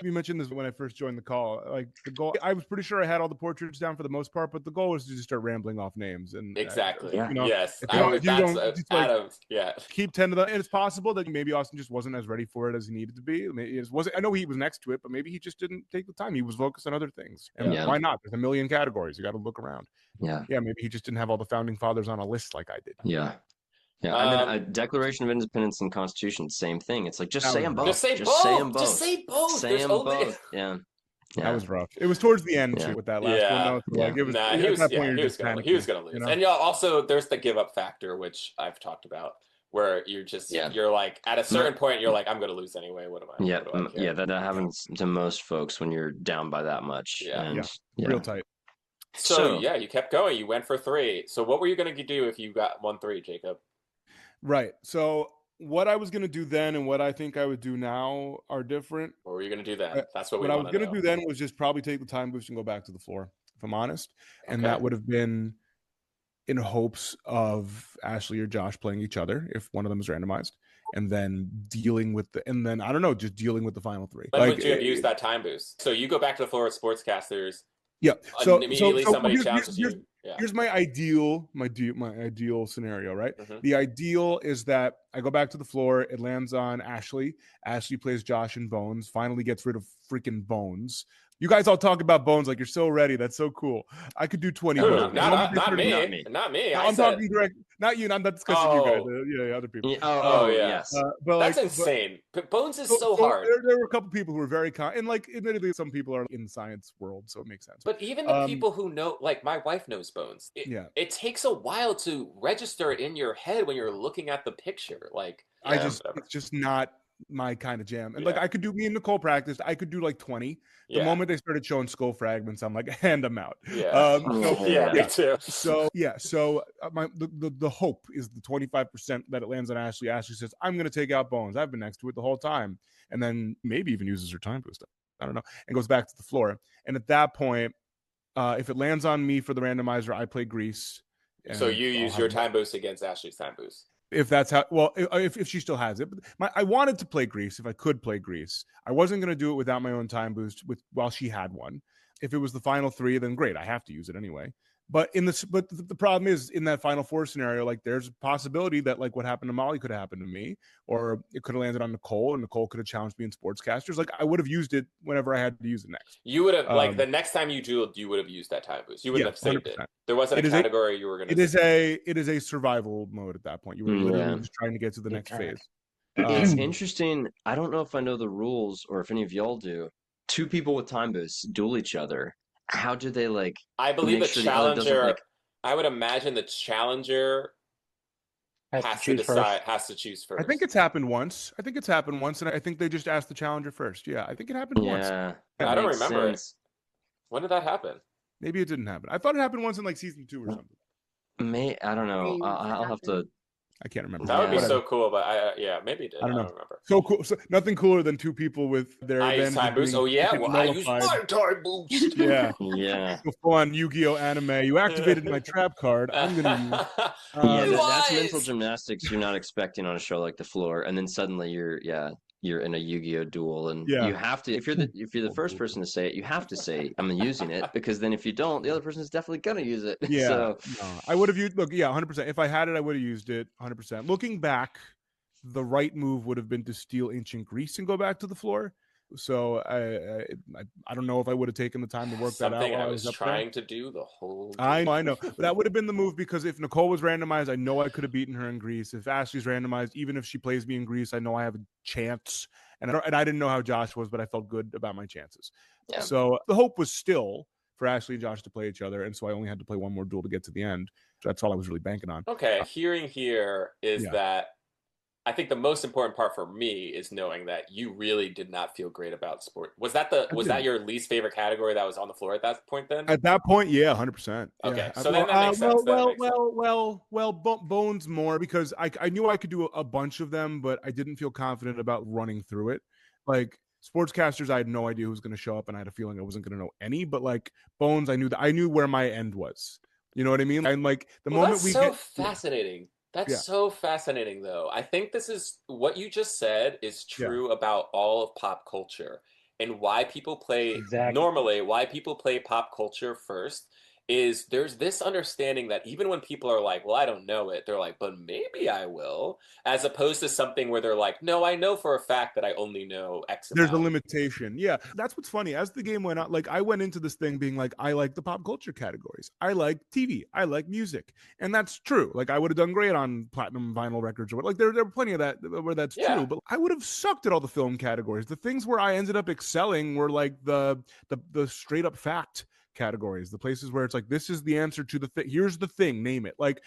You mentioned this when I first joined the call. Like the goal, I was pretty sure I had all the portraits down for the most part, but the goal was to just start rambling off names and exactly. Yes. Keep 10 of them, and it's possible that maybe Austin just wasn't as ready for it as he needed to be. I know he was next to it, but maybe he just didn't take the time. He was focused on other things. And why not? There's a million categories. You got to look around. Yeah. Maybe he just didn't have all the founding fathers on a list like I did. Yeah. And then Declaration of Independence and Constitution, same thing. It's like, just say them both. Just say them both. Just say both. Say them both. Yeah. That was rough. It was towards the end too, with that last one. He was going to lose. And also there's the give up factor, which I've talked about, where you're like, at a certain point, you're like, I'm going to lose anyway. What am I? That happens to most folks when you're down by that much. Real tight. So you kept going. You went for 3. So what were you going to do if you got 1-3, Jacob? Right. So what I was going to do then and what I think I would do now are different. What were you going to do then? That's what I was going to do then was just probably take the time boost and go back to the floor, if I'm honest. And that would have been in hopes of Ashley or Josh playing each other if one of them is randomized, and then dealing with the final 3. But would you have used that time boost? So you go back to the floor with sportscasters. Yeah. So immediately somebody challenges you. Here's my ideal scenario, right? The ideal is that I go back to the floor. It lands on Ashley. Ashley plays Josh and Bones. Finally gets rid of freaking Bones. You guys all talk about Bones like you're so ready. That's so cool. I could do 20. Not me. I'm talking direct. Not you. I'm not discussing you guys. Oh. Other people. Oh, yeah. Yes. But That's like, insane. But Bones is so so hard. there were a couple people who were very and like, admittedly, some people are in the science world, so it makes sense. But even the people who know, like my wife knows Bones. It takes a while to register it in your head when you're looking at the picture. Like, it's just not my kind of jam. And like, I could do, me and Nicole practiced, I could do like 20. The moment they started showing skull fragments, I'm like, and I'm out. Me too. So the hope is the 25% that it lands on Ashley. Ashley says, I'm gonna take out Bones. I've been next to it the whole time. And then maybe even uses her time boost. I don't know. And goes back to the floor. And at that point, if it lands on me for the randomizer, I play Grease. So you use your time boost against Ashley's time boost. If that's how, well, if she still has it. But I wanted to play Grease if I could play Grease. I wasn't going to do it without my own time boost while she had one. If it was the final 3, then great, I have to use it anyway. But the problem is, in that final 4 scenario, like, there's a possibility that like what happened to Molly could have happened to me, or it could have landed on Nicole, and Nicole could have challenged me in Sportscasters. Like, I would have used it whenever I had to use it next. You would have, like, the next time you dueled, you would have used that time boost. You wouldn't have saved 100%. It. There wasn't a category you were going to. It is a survival mode at that point. You were literally just trying to get to the next phase. It's interesting. I don't know if I know the rules or if any of y'all do. 2 people with time boosts duel each other. How do they, like? I believe the challenger. I would imagine the challenger has to choose first. I think it's happened once. And I think they just asked the challenger first. Yeah, I think it happened once. I don't remember it. When did that happen? Maybe it didn't happen. I thought it happened once in like season 2 or something. I don't know. I'll have to. I can't remember. That would be so cool, but maybe it did. I don't remember. So cool. So nothing cooler than 2 people with their time boost. Oh yeah, well I use my time boost. Yeah. So fun Yu-Gi-Oh anime. You activated my trap card. I'm gonna use. That's mental gymnastics you're not expecting on a show like The Floor, and then suddenly you're in a Yu-Gi-Oh duel, and you have to, if you're the first person to say it, you have to say I'm using it, because then if you don't, the other person is definitely gonna use it. I would have used 100%. If I had it, I would have used it 100%. Looking back, the right move would have been to steal Ancient Greece and go back to the floor. So I don't know if I would have taken the time to work that out. Something I was trying to do the whole time. I know. But that would have been the move, because if Nicole was randomized, I know I could have beaten her in Greece. If Ashley's randomized, even if she plays me in Greece, I know I have a chance. And I didn't know how Josh was, but I felt good about my chances. Yeah. So the hope was still for Ashley and Josh to play each other, and so I only had to play one more duel to get to the end. So that's all I was really banking on. Okay, hearing here is that I think the most important part for me is knowing that you really did not feel great about sport. Was that your least favorite category that was on the floor at that point then? At that point, 100%. Okay, so then that makes sense. Bones more, because I knew I could do a bunch of them, but I didn't feel confident about running through it. Like, Sportscasters, I had no idea who was going to show up, and I had a feeling I wasn't going to know any. But like Bones, I knew where my end was. You know what I mean? And like the moment that's so fascinating. That's so fascinating, though. I think this is what you just said is true about all of pop culture, and why people play normally. Why people play pop culture first is there's this understanding that even when people are like, well, I don't know it, they're like, but maybe I will, as opposed to something where they're like, no, I know for a fact that I only know X amount. There's a limitation. Yeah, that's what's funny. As the game went on, like I went into this thing being like, I like the pop culture categories. I like TV. I like music. And that's true. Like I would have done great on platinum vinyl records or what. Like there were plenty of that where that's true, but I would have sucked at all the film categories. The things where I ended up excelling were like the straight up fact categories, the places where it's like, this is the answer to the thing, here's the thing, name it. Like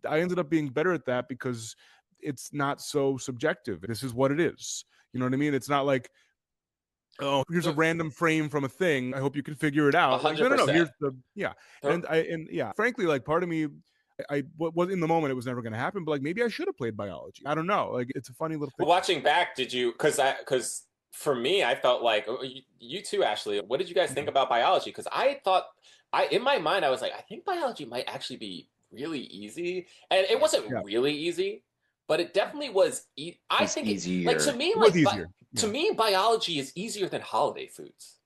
I ended up being better at that because it's not so subjective. This is what it is. You know what I mean? It's not like, oh, here's a random frame from a thing, I hope you can figure it out. Like, no, here's the frankly, like part of me, I was in the moment, it was never going to happen, but like maybe I should have played biology. I don't know. Like it's a funny little thing. Watching back, did you, because for me, I felt like, you too, Ashley, what did you guys think about biology? Because I thought, in my mind, I was like, I think biology might actually be really easy. And it wasn't really easy, but it definitely was. I think easier. Like to me, like to me, biology is easier than holiday foods.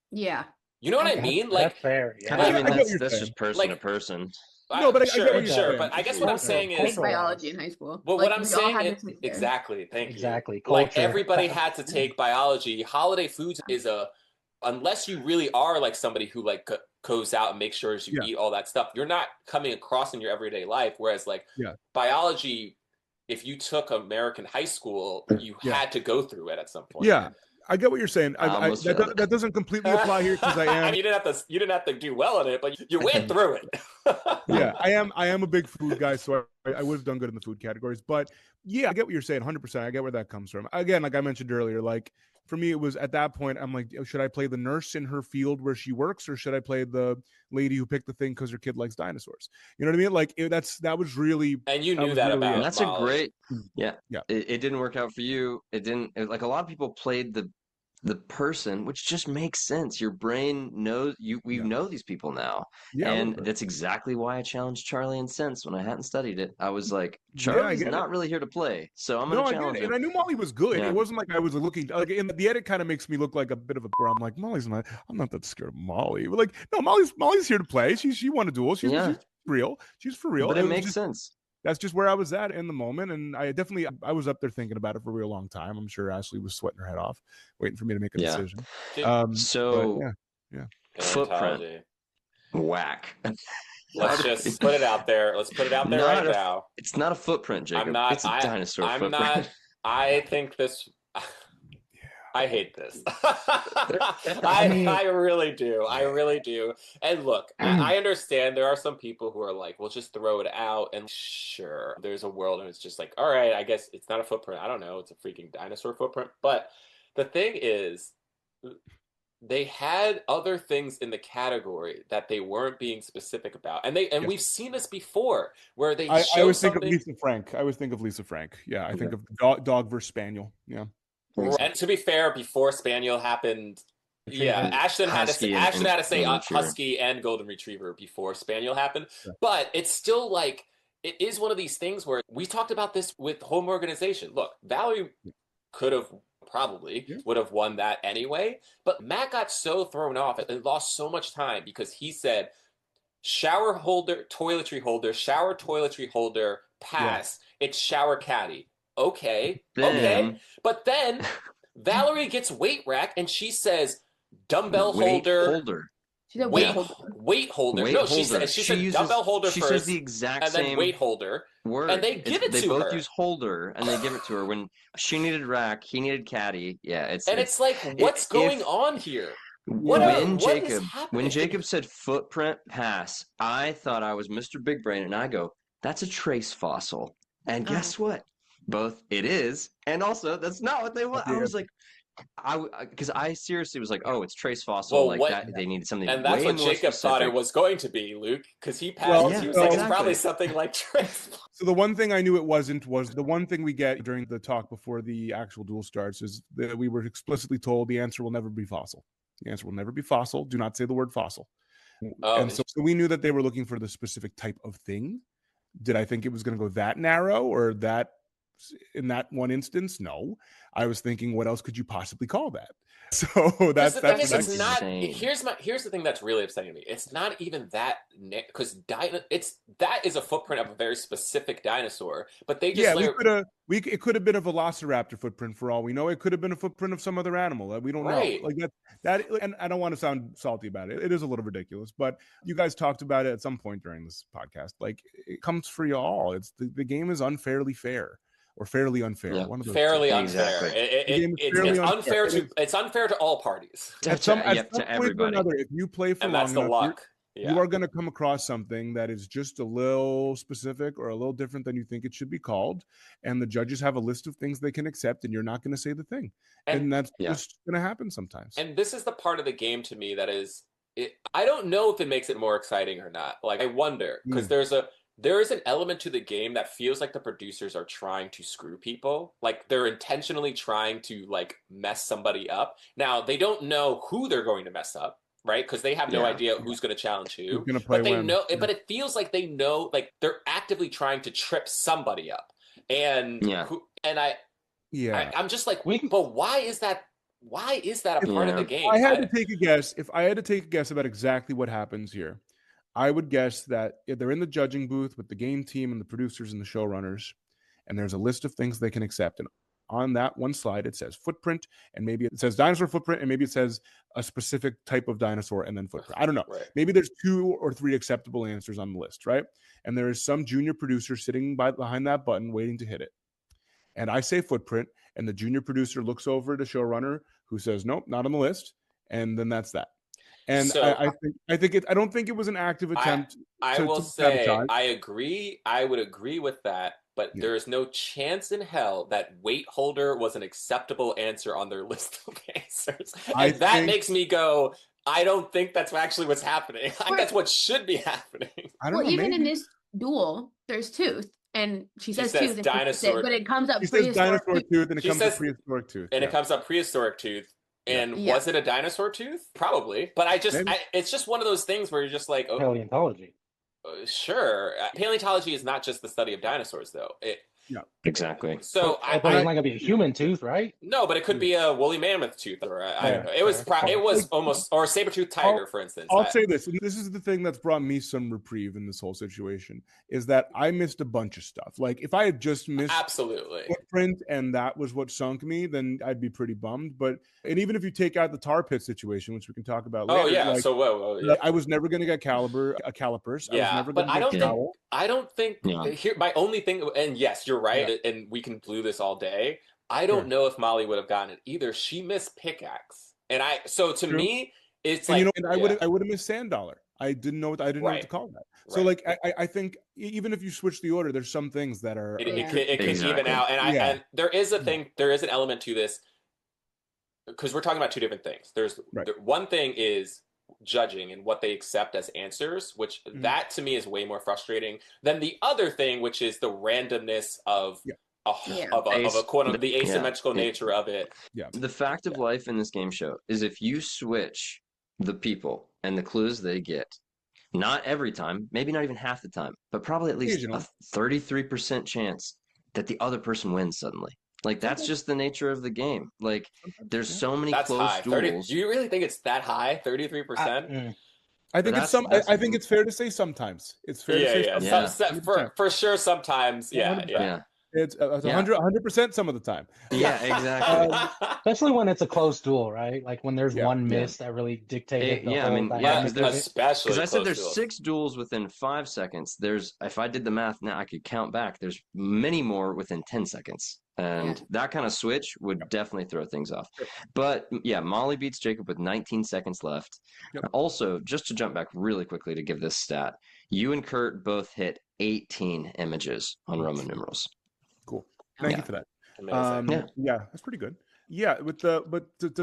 Yeah. You know what I mean? Like, that's fair. Yeah. I mean, that's just person to person. No, but sure. But I guess what I'm saying is biology in high school. Well, what I'm saying is exactly. Thank you. Exactly. Like everybody had to take biology. Holiday foods is unless you really are like somebody who like goes out and makes sure you eat all that stuff. You're not coming across in your everyday life. Whereas like biology, if you took American high school, you had to go through it at some point. Yeah. I get what you're saying. That doesn't completely apply here because I am. You didn't have to do well in it, but you went through it. Yeah, I am a big food guy, so I would have done good in the food categories. But yeah, I get what you're saying, 100%. I get where that comes from. Again, like I mentioned earlier, like for me, it was at that point, I'm like, should I play the nurse in her field where she works, or should I play the lady who picked the thing because her kid likes dinosaurs? You know what I mean? Like that was really. And you knew that really about. That's Molly. a great. Yeah. It didn't work out for you. It didn't. Like a lot of people played the person, which just makes sense. Your brain knows you. We know these people now, and that's exactly why I challenged Charlie and Sense when I hadn't studied it. I was like, Charlie's not really here to play, so I'm going to challenge him. And I knew Molly was good. It wasn't like I was looking. Like in the edit, kind of makes me look like a bit of a. I'm like, I'm not that scared of Molly. But like, no, Molly's here to play. She won a duel. She's real. She's for real. But it makes sense. That's just where I was at in the moment. And I was up there thinking about it for a real long time. I'm sure Ashley was sweating her head off, waiting for me to make a decision. Footprint. Whack. Let's just put it out there. Let's put it out there right now. It's not a footprint, Jacob. It's a dinosaur footprint. I think this... I hate this. I really do. I really do. And look, I understand there are some people who are like, well, just throw it out. And sure, there's a world and it's just like, all right, I guess it's not a footprint. I don't know. It's a freaking dinosaur footprint. But the thing is, they had other things in the category that they weren't being specific about. And we've seen this before where they I always think of Lisa Frank. Yeah, I think of dog versus spaniel. Yeah. And to be fair, before Spaniel happened, Ashton had to say Husky and Golden Retriever before Spaniel happened. Yeah. But it's still like, it is one of these things where we talked about this with home organization. Look, Valerie would have won that anyway. But Matt got so thrown off and lost so much time because he said, shower holder, toiletry holder, pass. Yeah. It's shower caddy. Okay. But then Valerie gets weight rack and she says dumbbell holder. She said weight holder. No, she said dumbbell holder first. She says the exact same then weight holder word. And they give it to her. They both use holder and they give it to her when she needed rack, he needed caddy. Yeah, it's like what's going on here? When Jacob said footprint pass, I thought I was Mr. Big Brain and I go, that's a trace fossil. And guess what? Both it is, and also that's not what they want. I was like, because I seriously was like, oh, it's trace fossil, that they needed something. And that's what Jacob thought it was going to be, Luke, because he passed. He was like, it's probably something like trace. So the one thing I knew it wasn't was the one thing we get during the talk before the actual duel starts is that we were explicitly told the answer will never be fossil. The answer will never be fossil. Do not say the word fossil. And so we knew that they were looking for the specific type of thing. Did I think it was going to go that narrow or that? In that one instance, no. I was thinking, what else could you possibly call that? So that's it's not. Here's the thing that's really upsetting me. It's not even that because that is a footprint of a very specific dinosaur. But they just it could have been a velociraptor footprint for all we know. It could have been a footprint of some other animal that we don't know. Like that. And I don't want to sound salty about it. It is a little ridiculous, but you guys talked about it at some point during this podcast. Like it comes for you all. It's the game is unfairly fair. Or fairly unfair. Yeah. Fairly unfair. Exactly. It's unfair to all parties. To everybody. Another, if you play for and that's the luck. You are going to come across something that is just a little specific or a little different than you think it should be called. And the judges have a list of things they can accept, and you're not going to say the thing. And that's just going to happen sometimes. And this is the part of the game to me that is, I don't know if it makes it more exciting or not. Like, I wonder, because there is an element to the game that feels like the producers are trying to screw people. Like they're intentionally trying to like mess somebody up. Now they don't know who they're going to mess up, right? Because they have no idea who's going to challenge who. But they know. But it feels like they know. Like they're actively trying to trip somebody up. And I'm just like, but why is that? Why is that a part of the game? I had to take a guess. If I had to take a guess about exactly what happens here, I would guess that if they're in the judging booth with the game team and the producers and the showrunners, and there's a list of things they can accept. And on that one slide, it says footprint, and maybe it says dinosaur footprint, and maybe it says a specific type of dinosaur and then footprint. I don't know. Right. Maybe there's 2 or 3 acceptable answers on the list, right? And there is some junior producer sitting behind that button waiting to hit it. And I say footprint, and the junior producer looks over to showrunner, who says, nope, not on the list. And then that's that. And So, I don't think it was an active attempt. I will say, sabotage. I agree. I would agree with that, but there is no chance in hell that weight holder was an acceptable answer on their list of answers. And that makes me go, I don't think that's actually what's happening. I think that's what should be happening. I don't know. Even maybe. in this duel, there's tooth, and she says tooth, dinosaur, but it comes up she says dinosaur tooth, and it comes up prehistoric tooth. And it comes up prehistoric tooth. And was it a dinosaur tooth? Probably. But it's just one of those things where you're just like, oh, paleontology. Sure. Paleontology is not just the study of dinosaurs, though. Exactly. So but it's not gonna be a human tooth, right? No, but it could be a woolly mammoth tooth, or I don't know. It was almost, or a saber-toothed tiger, for instance. I'll say this, and this is the thing that's brought me some reprieve in this whole situation, is that I missed a bunch of stuff. Like if I had just missed footprint and that was what sunk me, then I'd be pretty bummed. And even if you take out the tar pit situation, which we can talk about later. Oh yeah, like, I was never going to get calipers. Yeah, I was never but I don't think Yeah. here my only thing, and yes, you're right, and we can glue this all day. I don't know if Molly would have gotten it either. She missed pickaxe, and to me, it's and like, I would have missed sand dollar. I didn't know what to call that. So like I think even if you switch the order, there's some things that are it can even out, and there is a thing, there is an element to this, because we're talking about two different things. One thing is judging and what they accept as answers, which that to me is way more frustrating than the other thing, which is the randomness of a quote, the asymmetrical nature of it. Yeah. The fact of life in this game show is if you switch the people and the clues they get, not every time, maybe not even half the time, but probably at least a 33% chance that the other person wins suddenly. Like that's just the nature of the game. Like there's so many close duels. Do you really think it's that high? 33%? I think I think it's fair to say sometimes. It's fair to say sometimes. For sure sometimes. Yeah. It's 100% some of the time. Yeah, exactly. Especially when it's a close duel, right? Like when there's one miss that really dictated the whole dynamic. Because I said there's 6 duels within 5 seconds. If I did the math now, I could count back. There's many more within 10 seconds. And that kind of switch would definitely throw things off. But yeah, Molly beats Jacob with 19 seconds left. Also, just to jump back really quickly to give this stat, you and Kurt both hit 18 images on Roman numerals. Cool. Thank you for that. Amazing. Yeah, that's pretty good. Yeah,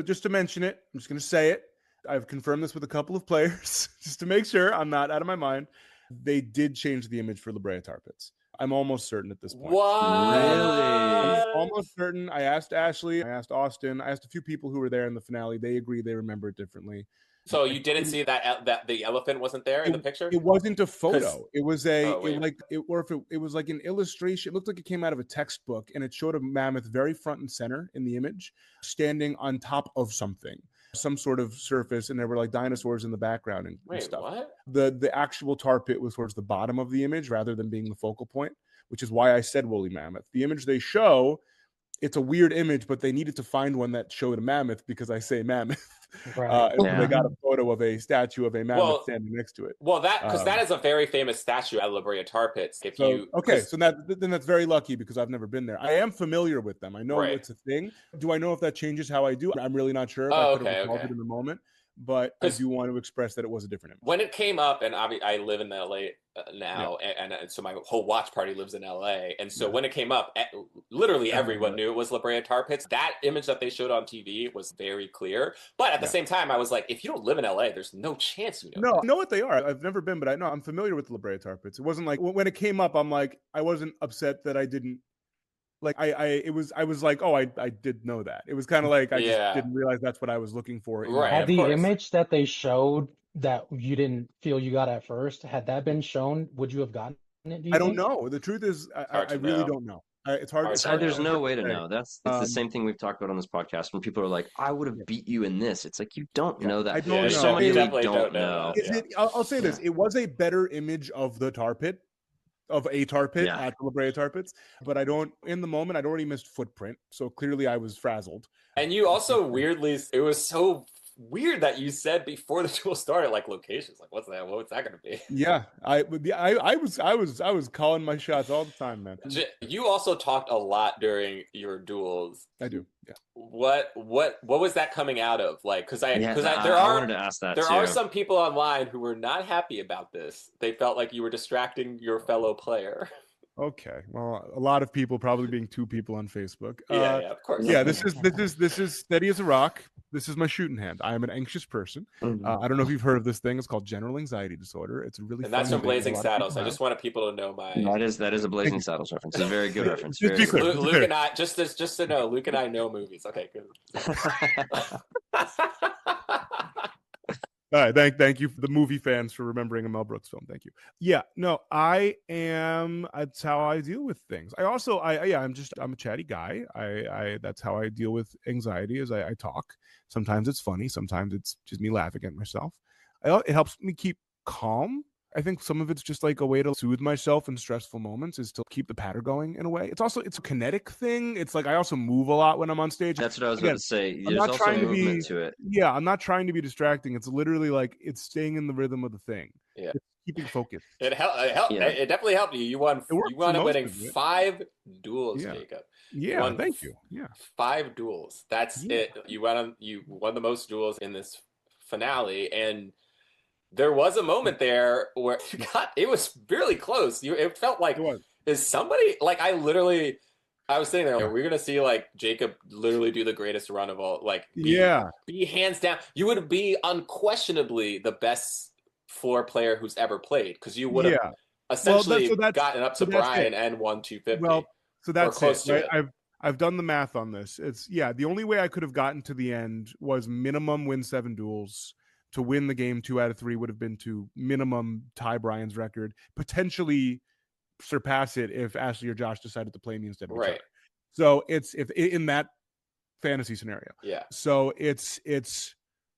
just to mention it, I'm just going to say it. I've confirmed this with a couple of players just to make sure I'm not out of my mind. They did change the image for La Brea Tar Pits. I'm almost certain at this point. What? Really? I'm almost certain. I asked Ashley, I asked Austin, I asked a few people who were there in the finale. They agree they remember it differently. So you didn't see that the elephant wasn't there in the picture? It wasn't a photo. It was it was like an illustration. It looked like it came out of a textbook, and it showed a mammoth very front and center in the image, standing on top of something, some sort of surface, and there were like dinosaurs in the background and stuff. What? The actual tar pit was towards the bottom of the image rather than being the focal point, which is why I said woolly mammoth. The image they show, it's a weird image, but they needed to find one that showed a mammoth because I say mammoth. Right. They got a photo of a statue of a mammoth standing next to it. Well, that is a very famous statue at La Brea Tar Pits. So then that's very lucky because I've never been there. I am familiar with them. I know it's a thing. Do I know if that changes how I do? I'm really not sure. I could have recalled it in the moment. But I do want to express that it was a different image. When it came up, and I live in LA now, and so my whole watch party lives in LA. And so when it came up, literally everyone knew it was La Brea Tar Pits. That image that they showed on TV was very clear. But at the same time, I was like, if you don't live in LA, there's no chance you know. No, I know what they are. I've never been, but I know I'm familiar with the La Brea Tar Pits. It wasn't like when it came up, I'm like, I wasn't upset that I didn't. Like I was like, oh, I did know that. It was kind of like I just didn't realize that's what I was looking for. Right. Had the image that they showed that you didn't feel you got at first, had that been shown, would you have gotten it? I don't know. The truth is, I really don't know. It's hard. There's no way to know. It's the same thing we've talked about on this podcast when people are like, I would have beat you in this. It's like, you don't know that. I don't know. So many you definitely don't know. I'll say this. It was a better image of the tar pit. of a tar pit, Yeah. actual Brea tar pits. But I don't, in the moment, I'd already missed footprint. So clearly I was frazzled. And you also weirdly, it was so weird that you said before the duel started, like locations, like what's that? What's that going to be? Yeah, I was calling my shots all the time, man. You also talked a lot during your duels. I do. Yeah. What was that coming out of? Like, because I wanted to ask that there too. are some people online who were not happy about this. They felt like you were distracting your fellow player. Okay. Well, a lot of people probably being 2 people on Facebook. Yeah, of course. Yeah, this is steady as a rock. This is my shooting hand. I am an anxious person. I don't know if you've heard of this thing. It's called general anxiety disorder. It's a really and that's from thing Blazing Saddles. I just wanted people to know my. That is a Blazing Saddles reference. It's a very good reference. Just be clear. Luke and I just to know, Luke and I know movies. Okay, good. All right, thank you for the movie fans for remembering a Mel Brooks film. Thank you. Yeah, no, I am. That's how I deal with things. I'm a chatty guy. That's how I deal with anxiety. Is I talk. Sometimes it's funny. Sometimes it's just me laughing at myself. It helps me keep calm. I think some of it's just like a way to soothe myself in stressful moments is to keep the patter going in a way. It's a kinetic thing. It's like I also move a lot when I'm on stage. That's what I was about to say. There's not also trying movement to it. Yeah, I'm not trying to be distracting. It's literally like it's staying in the rhythm of the thing. Yeah, it's keeping focus. It helped. Yeah. It definitely helped you. You wound up winning 5 duels, Jacob. Yeah, thank you. Yeah, 5 duels. That's it. You won the most duels in this finale, and there was a moment there where it was really close. It felt like, is somebody, like, I was sitting there, like, we're going to see, like, Jacob literally do the greatest run of all, like, be hands down. You would be unquestionably the best floor player who's ever played, because you would have essentially gotten up to Brian and won 250. Well, so that's close to it. I've done the math on this. It's the only way I could have gotten to the end was minimum win 7 duels. To win the game 2 out of 3 would have been to minimum tie Brian's record, potentially surpass it if Ashley or Josh decided to play me instead of each other. So it's if in that fantasy scenario. Yeah. So it's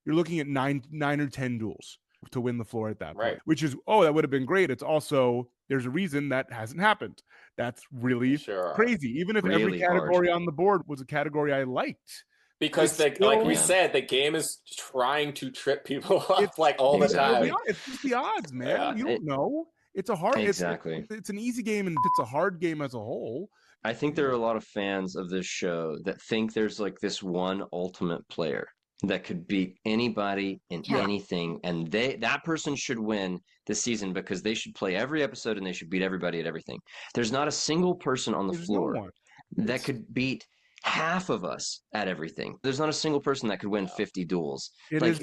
you're looking at 9 or 10 duels to win the floor at that point, which is that would have been great. It's also there's a reason that hasn't happened. That's really crazy. Even if every category on the board was a category I liked. Because like we said, the game is trying to trip people up like all the time. It's just the odds, man. Yeah. You don't know. It's a hard. Exactly. It's an easy game, and it's a hard game as a whole. I think there are a lot of fans of this show that think there's like this one ultimate player that could beat anybody in anything, and that person should win this season because they should play every episode and they should beat everybody at everything. There's not a single person on the floor that could beat half of us at everything. There's not a single person that could win 50 duels. I feel like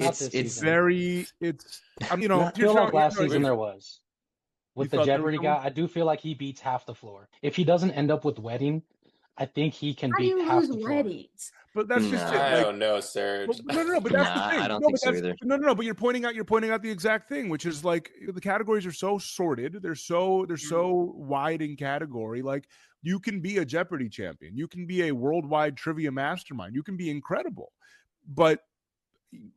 last season there was. With the Jeopardy guy, I do feel like he beats half the floor. If he doesn't end up with wedding, I think he can beat half the floor. Weddings? But that's just it. I don't know, Serge. No, but that's the thing. I don't think so either. No, but you're pointing out the exact thing, which is like the categories are so sorted. They're so wide in category. Like you can be a Jeopardy champion. You can be a worldwide trivia mastermind. You can be incredible. But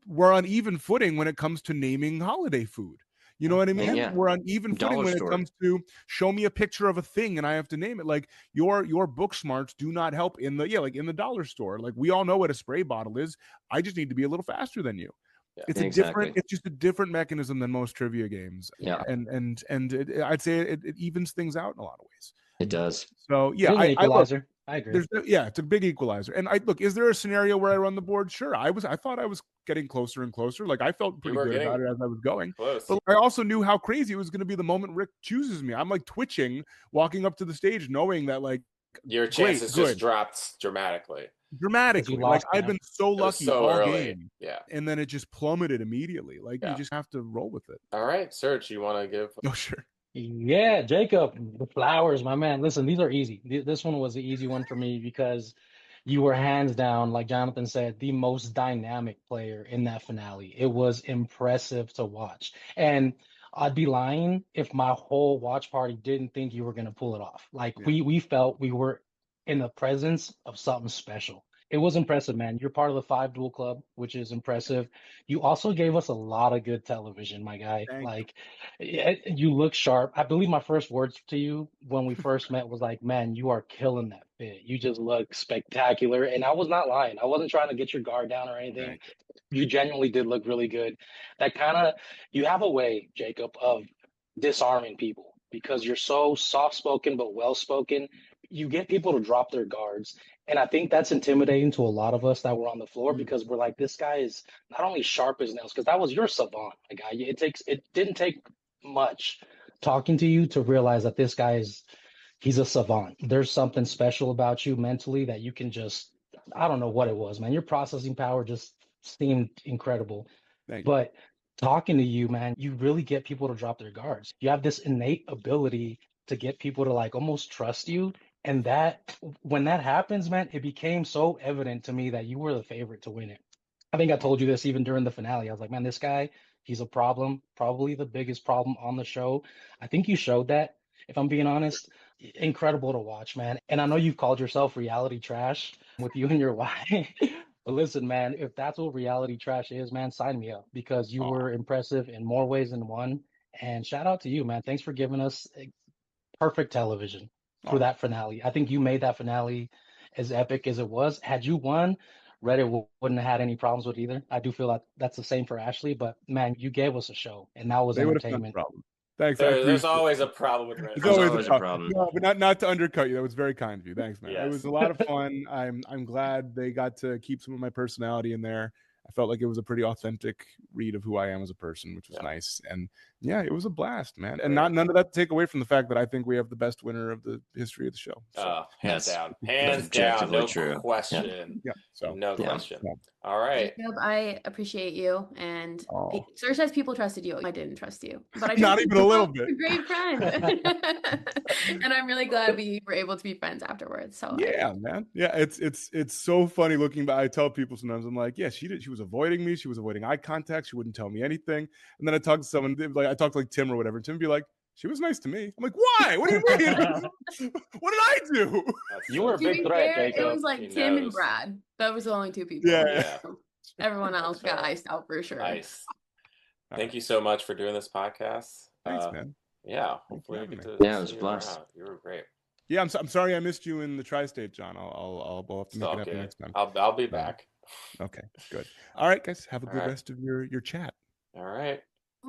we're on even footing when it comes to naming holiday food. You know what I mean? Yeah. We're on even footing when it comes to show me a picture of a thing and I have to name it. Like your book smarts do not help in the dollar store. Like we all know what a spray bottle is. I just need to be a little faster than you. Yeah, it's just a different mechanism than most trivia games. Yeah. And I'd say it evens things out in a lot of ways. It does. So yeah, I agree. It's a big equalizer. And is there a scenario where I run the board? Sure. I thought I was getting closer and closer. Like I felt pretty good about it as I was going. Close. But I also knew how crazy it was going to be the moment Rick chooses me. I'm like twitching, walking up to the stage, knowing that like your chances just dropped dramatically. Like I've been so lucky all early. Game. Yeah. And then it just plummeted immediately. Like you just have to roll with it. All right, Serge, you want to give? Oh, sure. Yeah, Jacob, the flowers, my man. Listen, these are easy. This one was the easy one for me because you were hands down, like Jonathan said, the most dynamic player in that finale. It was impressive to watch. And I'd be lying if my whole watch party didn't think you were going to pull it off. Like we felt we were in the presence of something special. It was impressive, man. You're part of the 5 Duel Club, which is impressive. You also gave us a lot of good television, my guy. Thank Like, you look sharp. I believe my first words to you when we first met was like, man, you are killing that fit. You just look spectacular. And I was not lying. I wasn't trying to get your guard down or anything. Thank You genuinely did look really good. That kind of, you have a way, Jacob, of disarming people because you're so soft spoken but well spoken. You get people to drop their guards. And I think that's intimidating to a lot of us that were on the floor because we're like, this guy is not only sharp as nails, because that was your savant, my guy. It didn't take much talking to you to realize that this guy is he's a savant. There's something special about you mentally that you can just I don't know what it was, man. Your processing power just seemed incredible. Thank you. But talking to you, man, you really get people to drop their guards. You have this innate ability to get people to like almost trust you. And that when that happens, man, it became so evident to me that you were the favorite to win it. I think I told you this even during the finale. I was like, man, this guy, he's a problem, probably the biggest problem on the show. I think you showed that, if I'm being honest. Incredible to watch, man. And I know you've called yourself reality trash with you and your wife. But listen, man, if that's what reality trash is, man, sign me up because you were impressive in more ways than one. And shout out to you, man. Thanks for giving us perfect television for that finale. I think you made that finale as epic as it was. Had you won, Reddit wouldn't have had any problems with either. I do feel like that's the same for Ashley, but man, you gave us a show, and that was They would have found a entertainment. problem. Thanks. There's always a problem with Reddit. There's always a problem. No, but not to undercut you. That was very kind of you. Thanks, man. Yes. It was a lot of fun. I'm glad they got to keep some of my personality in there. I felt like it was a pretty authentic read of who I am as a person, which was nice. And yeah, it was a blast, man. And none of that to take away from the fact that I think we have the best winner of the history of the show. So, hands down, no true. question. Yeah. So no question. Yeah. All right. Jacob, I appreciate you. And Serge says people trusted you. I didn't trust you, but I not even a little bit. A great friend, and I'm really glad we were able to be friends afterwards. So yeah, man. Yeah, it's so funny looking back. I tell people sometimes, I'm like, yeah, she was avoiding me. She was avoiding eye contact. She wouldn't tell me anything. And then I talked to someone, like I talked to like Tim or whatever. And Tim would be like, she was nice to me. I'm like, why? What do you mean? What did I do? You were a big threat, Jacob. It was like Tim and Brad. That was the only 2 people. Yeah. Everyone else got iced out for sure. Nice. Thank you so much for doing this podcast. Thanks, man. Yeah. Hopefully we get to it was see you blessed. around. You were great. Yeah, I'm sorry I missed you in the tri-state, John. I'll have to make it up next time. I'll be back. Okay, good. All right, guys, have a good rest of your chat. All right.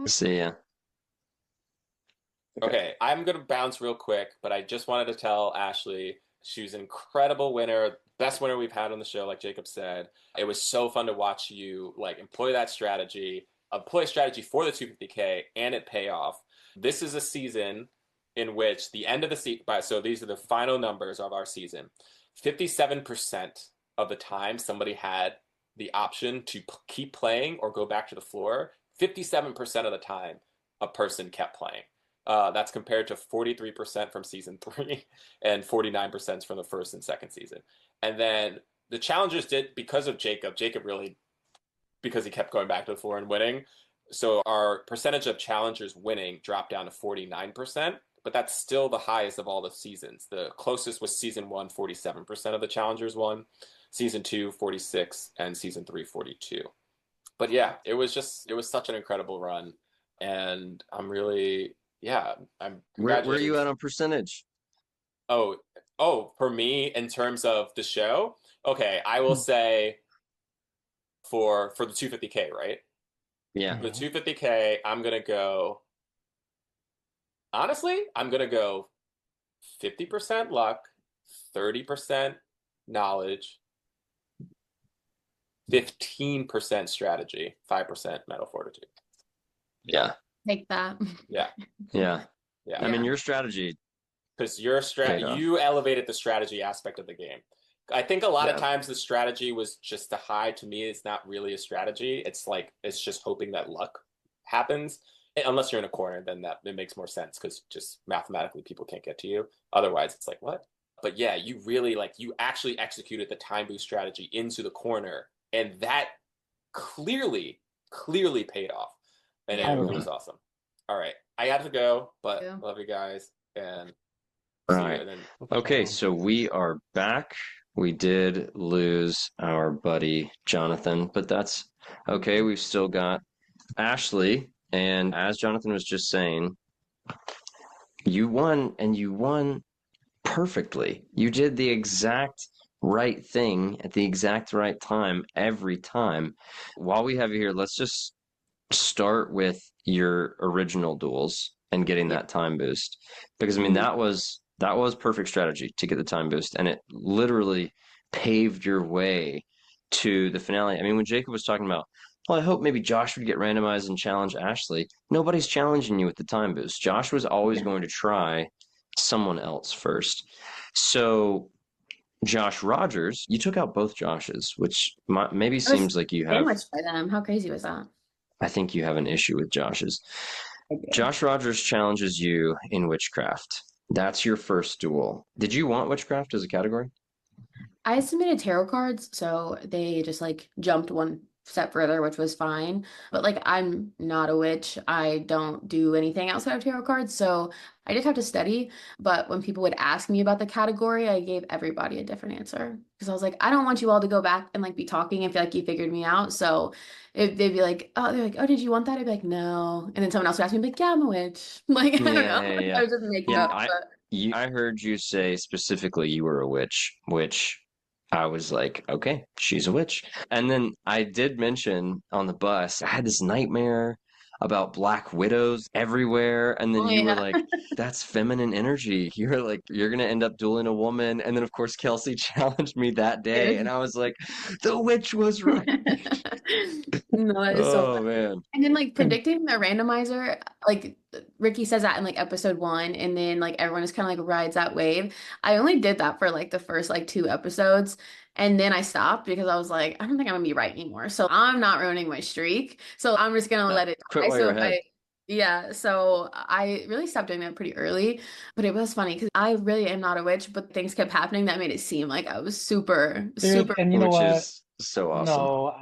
See ya. Okay, I'm going to bounce real quick, but I just wanted to tell Ashley she was an incredible winner, best winner we've had on the show, like Jacob said. It was so fun to watch you like employ strategy for the 250K and it pay off. This is a season in which the end of the season, so these are the final numbers of our season. 57% of the time somebody had the option to keep playing or go back to the floor. 57% of the time a person kept playing. That's compared to 43% from season 3 and 49% from the first and second season. And then the challengers did, because of Jacob really, because he kept going back to the floor and winning. So our percentage of challengers winning dropped down to 49%, but that's still the highest of all the seasons. The closest was season 1, 47% of the challengers won. Season 2, 46, and season 3, 42. But yeah, it was such an incredible run. And I'm really, Where are you at on percentage? Oh, for me, in terms of the show, okay, I will say for the 250K, right? Yeah. The 250K, I'm gonna go 50% luck, 30% knowledge, 15% strategy, 5% mental fortitude. Yeah. Take that. Yeah. I mean, your strategy, because you elevated the strategy aspect of the game. I think a lot of times the strategy was just to hide. To me, it's not really a strategy. It's just hoping that luck happens. Unless you're in a corner, then it makes more sense because just mathematically people can't get to you. Otherwise, it's like, what? But yeah, you really you actually executed the time boost strategy into the corner, and that clearly paid off. And it was awesome. All right, I got to go, but love you guys. And all right. Okay, so we are back. we did lose our buddy Jonathan, but that's okay. We've still got Ashley. And as Jonathan was just saying, you won, and you won perfectly. You did the exact right thing at the exact right time every time. While we have you here, let's just start with your original duels and getting Yeah. that time boost. Because I mean that was perfect strategy to get the time boost, and it literally paved your way to the finale. I mean, when Jacob was talking about, well, I hope maybe Josh would get randomized and challenge Ashley. Nobody's challenging you with the time boost. Josh was always Yeah. going to try someone else first. So Josh Rogers, you took out both Joshes, which maybe I was seems like you have. sandwiched by them. How crazy was that? I think you have an issue with Josh's. I do. Josh Rogers challenges you in Witchcraft. That's your first duel. Did you want Witchcraft as a category? I submitted tarot cards, so they just like jumped one step further, which was fine. But like, I'm not a witch. I don't do anything outside of tarot cards, so I did have to study. But when people would ask me about the category, I gave everybody a different answer because I was like, I don't want you all to go back and like be talking and feel like you figured me out. So if they'd be like, oh, they're like, oh, did you want that? I'd be like, no. And then someone else would ask me, like, yeah, I'm a witch. Like, I don't know. Yeah. I was just making Yeah, up, but I heard you say specifically you were a witch, which I was like, okay, she's a witch. And then I did mention on the bus, I had this nightmare about black widows everywhere. And then oh you were yeah. like, that's feminine energy. You're like, you're going to end up dueling a woman. And then, of course, Kelsey challenged me that day. And I was like, the witch was right. No, that is so Oh, funny. man. And then like predicting the randomizer, like Ricky says that in like episode one, and then like everyone just kind of like rides that wave. I only did that for like the first like two episodes, and then I stopped because I was like, I don't think I'm gonna be right anymore. So I'm not ruining my streak. So I'm just gonna No, let it quit die. while So you're if ahead. yeah, so I really stopped doing that pretty early, but it was funny because I really am not a witch, but things kept happening that made it seem like I was super, Dude, super. and you know Which what? is so awesome. No,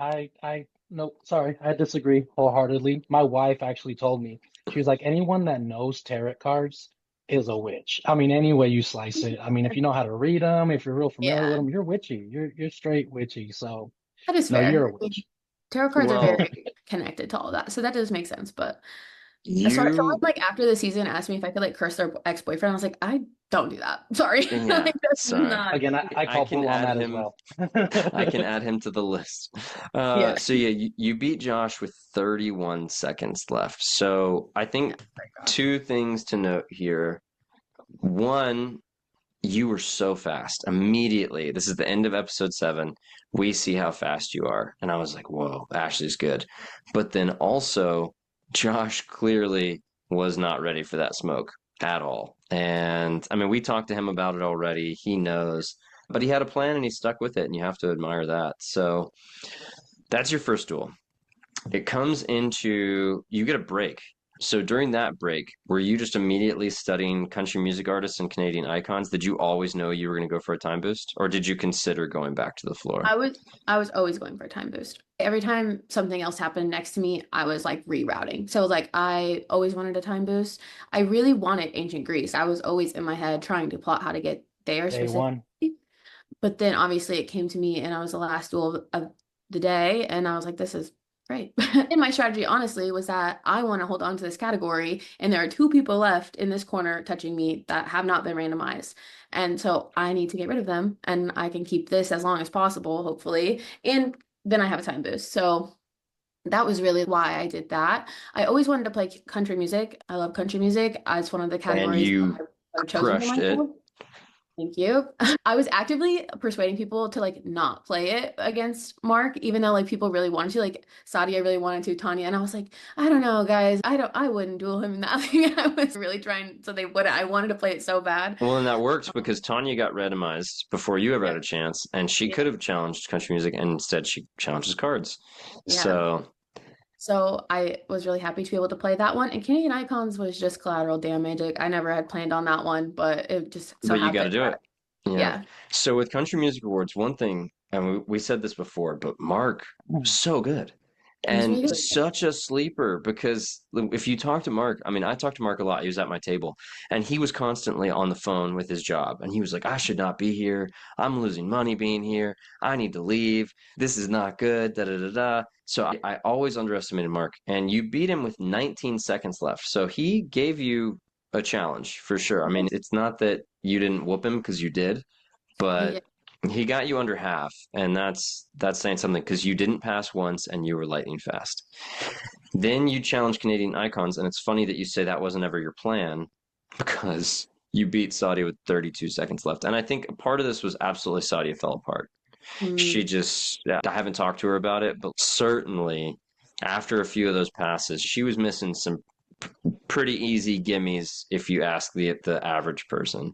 no, sorry, I disagree wholeheartedly. My wife actually told me, she was like, anyone that knows tarot cards is a witch. I mean, any way you slice it. I mean, if you know how to read them, if you're real familiar with Yeah. them, you're witchy. You're straight witchy. So, That is no, you're fair. a witch. Tarot cards are Well, very connected to all that. So that does make sense. But as far as someone you, like after the season asked me if I could like curse their ex-boyfriend, I was like, I don't do that. Sorry. yeah, Like that's sorry. not Again, I I call can bull on add that as him. well. I can add him to the list. yeah. So yeah, you beat Josh with 31 seconds left. So I Yeah. think Sorry, gosh. two things to note here. One, you were so fast. Immediately, this is the end of episode 7. We see how fast you are. And I was like, whoa, Ashley's good. But then also, Josh clearly was not ready for that smoke at all. And I mean, we talked to him about it already. He knows, but he had a plan and he stuck with it. And you have to admire that. So that's your first duel. It comes into, you get a break. So during that break, were you just immediately studying country music artists and Canadian icons? Did you always know you were going to go for a time boost, or did you consider going back to the floor? I was always going for a time boost. Every time something else happened next to me, I was like rerouting. So like I always wanted a time boost. I really wanted ancient Greece. I was always in my head trying to plot how to get there Day one. specifically. But then obviously it came to me and I was the last duel of the day and I was like, this is great. And my strategy honestly was that I want to hold on to this category and there are two people left in this corner touching me that have not been randomized. And so I need to get rid of them and I can keep this as long as possible, hopefully. And then I have a time boost. So that was really why I did that. I always wanted to play country music. I love country music. It's one of the And categories you I've chosen for crushed it. myself. Thank you. I was actively persuading people to like not play it against Mark, even though like people really wanted to, like Sadia really wanted to, Tanya, and I was like, I don't know, guys, I wouldn't duel him in that. I was really trying so they would. I wanted to play it so bad. Well, and that worked because Tanya got randomized before you ever Yeah, had a chance, and she yeah, could have challenged country music, and instead she challenges cards. yeah. So, So I was really happy to be able to play that one. And Canadian Icons was just collateral damage. Like, I never had planned on that one, but it just so but you got to happened do it. that Yeah. yeah. So with Country Music Awards, one thing, and we said this before, but Mark, so good. It was really And good. such a sleeper, because if you talk to Mark, I mean, I talked to Mark a lot. He was at my table and he was constantly on the phone with his job. And he was like, I should not be here. I'm losing money being here. I need to leave. This is not good. Da da da da. So I always underestimated Mark. And you beat him with 19 seconds left. So he gave you a challenge for sure. I mean, it's not that you didn't whoop him, because you did, Yeah. but he got you under half, and that's saying something, because you didn't pass once and you were lightning fast. Then you challenged Canadian icons, and it's funny that you say that wasn't ever your plan, because you beat Sadia with 32 seconds left. And I think part of this was absolutely Sadia fell apart. She just, I haven't talked to her about it, but certainly after a few of those passes, she was missing some pretty easy gimmies if you ask the average person.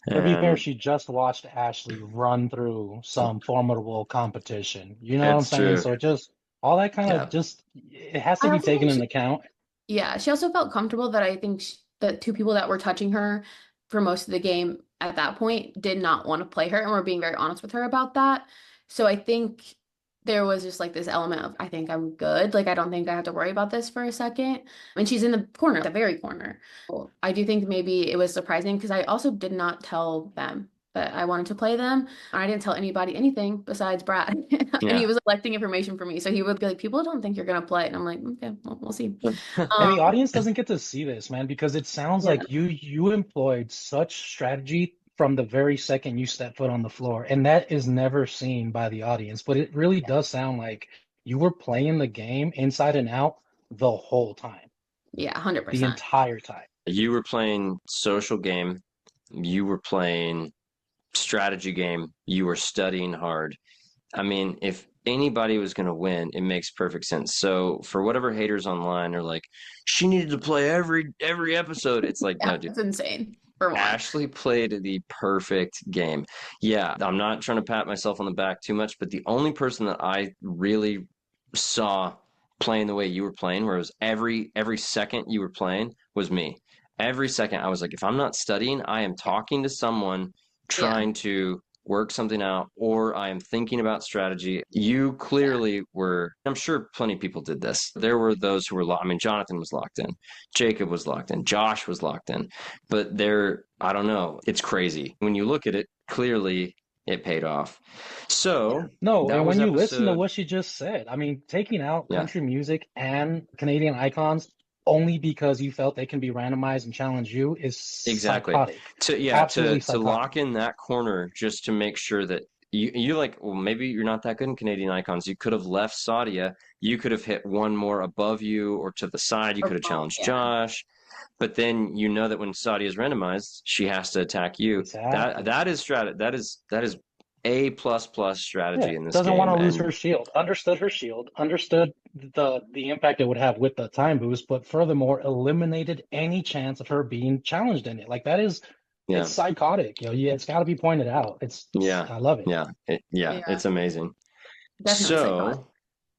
To be fair, And she just watched Ashley run through some formidable competition. You know what I'm it's saying? true. So it just all that kind Yeah. of just it has to I be also taken think into account. yeah, she also felt comfortable that I think the two people that were touching her for most of the game at that point did not want to play her and were being very honest with her about that. So I think there was just like this element of, I think I'm good. Like, I don't think I have to worry about this for a second. And she's in the corner, the very corner. So I do think maybe it was surprising because I also did not tell them that I wanted to play them. I didn't tell anybody anything besides Brad. And he Yeah. was collecting information for me. So he would be like, people don't think you're going to play. And I'm like, okay, well, we'll see. And Um, the audience doesn't get to see this, man, because it sounds yeah, like you employed such strategy from the very second you step foot on the floor, and that is never seen by the audience. But it really does sound like you were playing the game inside and out the whole time, yeah, the 100%. entire time. You were playing social game, you were playing strategy game, you were studying hard. I mean, if anybody was going to win, it makes perfect sense. So for whatever haters online are like, she needed to play every episode, it's like, Yeah, no, dude. it's insane for one. Ashley played the perfect game. Yeah, I'm not trying to pat myself on the back too much, but the only person that I really saw playing the way you were playing, where it was every second you were playing, was me. Every second I was like, if I'm not studying, I am talking to someone, Yeah, trying to work something out, or I am thinking about strategy. You yeah, clearly were, I'm sure plenty of people did this. There were those who were, I mean, Jonathan was locked in, Jacob was locked in, Josh was locked in, but I don't know, it's crazy. When you look at it, clearly it paid off. So No, that and was when you listen to episode, what she just said, I mean, taking out yeah, country music and Canadian icons only because you felt they can be randomized and challenge you is exactly. psychotic. To Absolutely lock psychotic. in that corner just to make sure that you like, well, maybe you're not that good in Canadian icons. You could have left Sadia. You could have hit one more above you or to the side. You or could have both. challenged Yeah, Josh. But then you know that when Sadia is randomized, she has to attack you. Exactly. That is A plus plus Yeah, strategy in this doesn't want game. to lose And her shield. Understood her shield. Understood the impact it would have with the time boost, but furthermore, eliminated any chance of her being challenged in it. Like that is, it's yeah, psychotic. Yeah, it's got to be pointed out. yeah, I love it. yeah, yeah, it's amazing. definitely psychotic. So,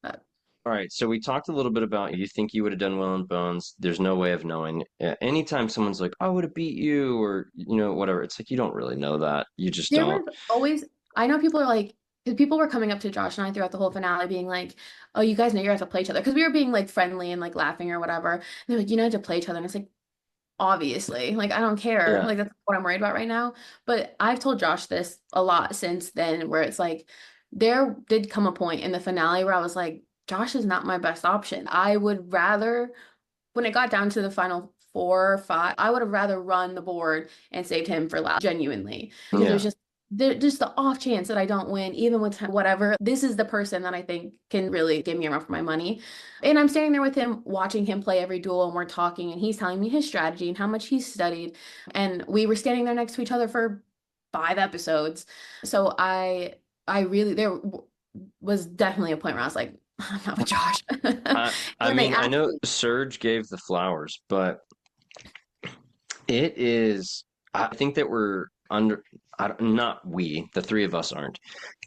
But all right, so we talked a little bit about you think you would have done well in Bones. There's no way of knowing. Anytime someone's like, "I would have beat you," or whatever, it's like you don't really know that. You just there don't. was always, I know people are like, because people were coming up to Josh and I throughout the whole finale being like, oh, you guys know you have to play each other. Because we were being like friendly and like laughing or whatever. And they're like, you know, you have to play each other. And it's like, obviously, like, I don't care. Yeah, Like, that's what I'm worried about right now. But I've told Josh this a lot since then, where it's like, there did come a point in the finale where I was like, Josh is not my best option. I would rather when it got down to the final 4 or 5, I would have rather run the board and saved him for last, genuinely. Because there's yeah, just the off chance that I don't win, even with whatever. This is the person that I think can really give me a run for my money. And I'm standing there with him, watching him play every duel, and we're talking, and he's telling me his strategy and how much he's studied. And we were standing there next to each other for 5 episodes. So I really, was definitely a point where I was like, I'm not with Josh. I, I And they mean, I asked know me, Serge gave the flowers, but it is. I think that we're under. Not we, the three of us aren't,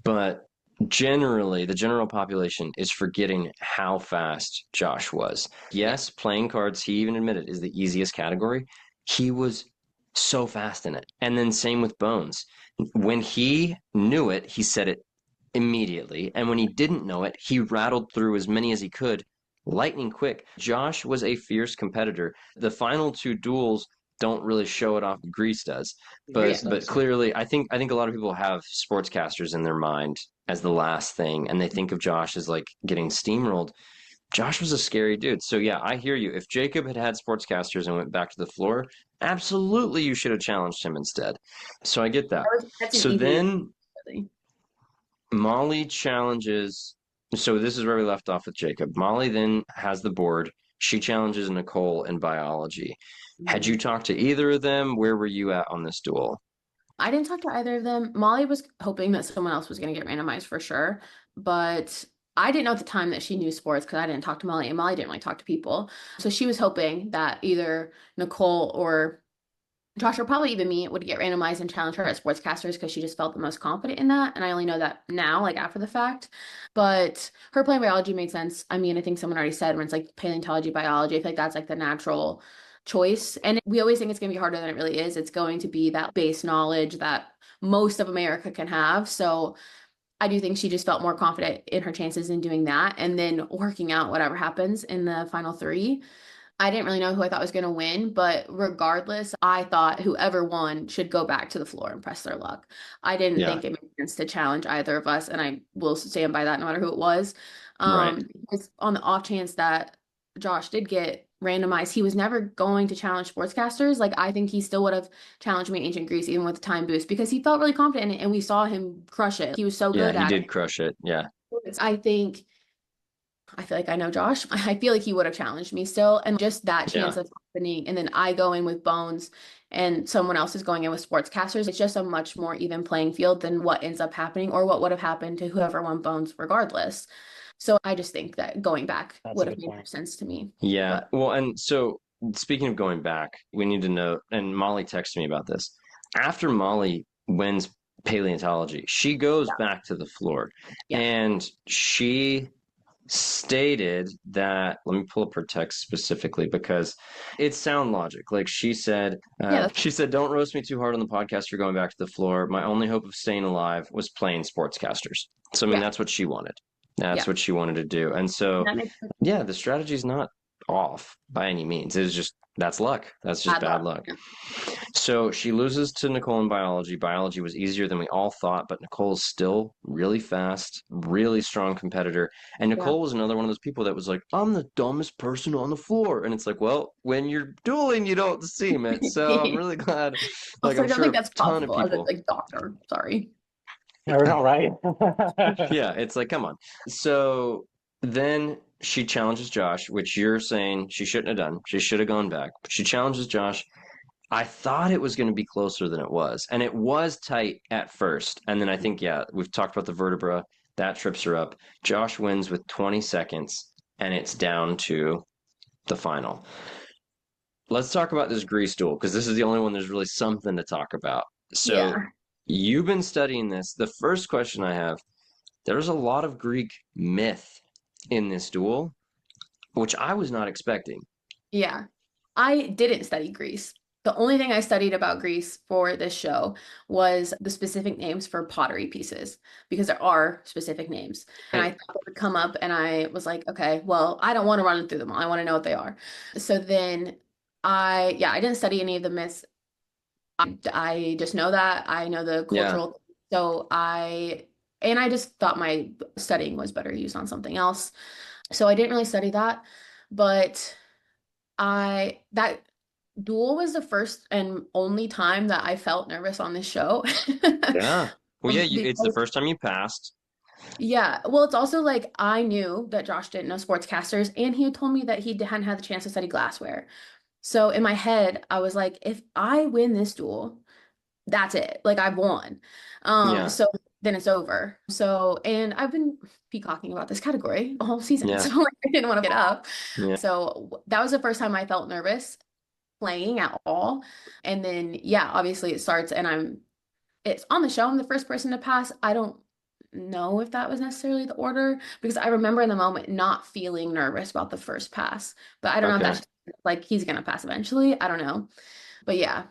but generally, the general population is forgetting how fast Josh was. yeah. Yes, playing cards, he even admitted, is the easiest category. He was so fast in it. And then same with Bones. When he knew it, he said it immediately. And when he didn't know it, he rattled through as many as he could, lightning quick. Josh was a fierce competitor. The final two duels don't really show it off. Grease does. Grease But does. clearly, I think a lot of people have sportscasters in their mind as the last thing, and they think of Josh as like getting steamrolled. Josh was a scary dude. So yeah, I hear you. If Jacob had had sportscasters and went back to the floor, absolutely you should have challenged him instead. So I get that. That's an So easy. then Molly challenges. So this is where we left off with Jacob. Molly then has the board. She challenges Nicole in biology. Had you talked to either of them? Where were you at on this duel? I didn't talk to either of them. Molly was hoping that someone else was going to get randomized for sure, but I didn't know at the time that she knew sports because I didn't talk to Molly, and Molly didn't really talk to people. So she was hoping that either Nicole or Josh or probably even me would get randomized and challenge her as sportscasters because she just felt the most confident in that. And I only know that now, like after the fact. But her playing biology made sense. I mean, I think someone already said when it's like paleontology, biology, I feel like that's like the natural choice. And we always think it's going to be harder than it really is. It's going to be that base knowledge that most of America can have. So I do think she just felt more confident in her chances in doing that and then working out whatever happens in the final three. I didn't really know who I thought was going to win, but regardless, I thought whoever won should go back to the floor and press their luck. I didn't Yeah, think it made sense to challenge either of us, and I will stand by that no matter who it was. right. Because on the off chance that Josh did get randomized, he was never going to challenge sportscasters. Like I think he still would have challenged me in Ancient Greece even with the time boost because he felt really confident in it, and we saw him crush it. He was so Yeah, good he at did it. crush it. Yeah. I think I feel like I know Josh. I feel like he would have challenged me still. And just that Yeah. chance of happening. And then I go in with Bones and someone else is going in with sportscasters. It's just a much more even playing field than what ends up happening or what would have happened to whoever won Bones regardless. So I just think that going back That's a would have good made more point. sense to me. Yeah. But Well, and so speaking of going back, we need to note, and Molly texted me about this. After Molly wins paleontology, she goes yeah, back to the floor yeah. and she stated that, let me pull up her text specifically because it's sound logic. Like Yeah, she said, don't roast me too hard on the podcast for going back to the floor. My only hope of staying alive was playing sportscasters. So, I mean, yeah, that's what she wanted. That's yeah. what she wanted to do. And so, That makes yeah, the strategy's not off by any means. It's just that's luck. That's just bad bad luck. luck. Yeah. So she loses to Nicole in biology. Biology was easier than we all thought, but Nicole's still really fast, really strong competitor. And Yeah. Nicole was another one of those people that was like, I'm the dumbest person on the floor. And it's like, well, when you're dueling, you don't seem it. So I'm really glad. Like, Also, I'm I don't sure think a that's ton of possible as a people. like doctor. Sorry. Never know, right? Yeah, it's like, come on. So then she challenges Josh, which you're saying she shouldn't have done. She should have gone back. But she challenges Josh. I thought it was going to be closer than it was. And it was tight at first. And then I think, yeah, we've talked about the vertebra. That trips her up. Josh wins with 20 seconds, and it's down to the final. Let's talk about this Grease duel because this is the only one there's really something to talk about. So Yeah. you've been studying this. The first question I have, there's a lot of Greek myth in this duel, which I was not expecting. Yeah. I didn't study Greece. The only thing I studied about Greece for this show was the specific names for pottery pieces because there are specific names. And I And thought they would come up and I was like, okay, well, I don't want to run through them all. I want to know what they are. So then I didn't study any of the myths. I just know that. I know the yeah, cultural. So and I just thought my studying was better used on something else. So I didn't really study that. But that duel was the first and only time that I felt nervous on this show. yeah. Well, yeah, it's the Because, first time you passed. yeah, well, it's also like I knew that Josh didn't know sportscasters, and he had told me that he hadn't had the chance to study glassware. So in my head, I was like, if I win this duel, that's it. Like I've won. Yeah, So then it's over. So, and I've been peacocking about this category the whole season. yeah, So like, I didn't want to get up. yeah. So that was the first time I felt nervous playing at all. And then, yeah, obviously it starts and it's on the show. I'm the first person to pass. I don't know if that was necessarily the order because I remember in the moment not feeling nervous about the first pass. But I don't know if Okay. that's like he's going to pass eventually. I don't know. But yeah,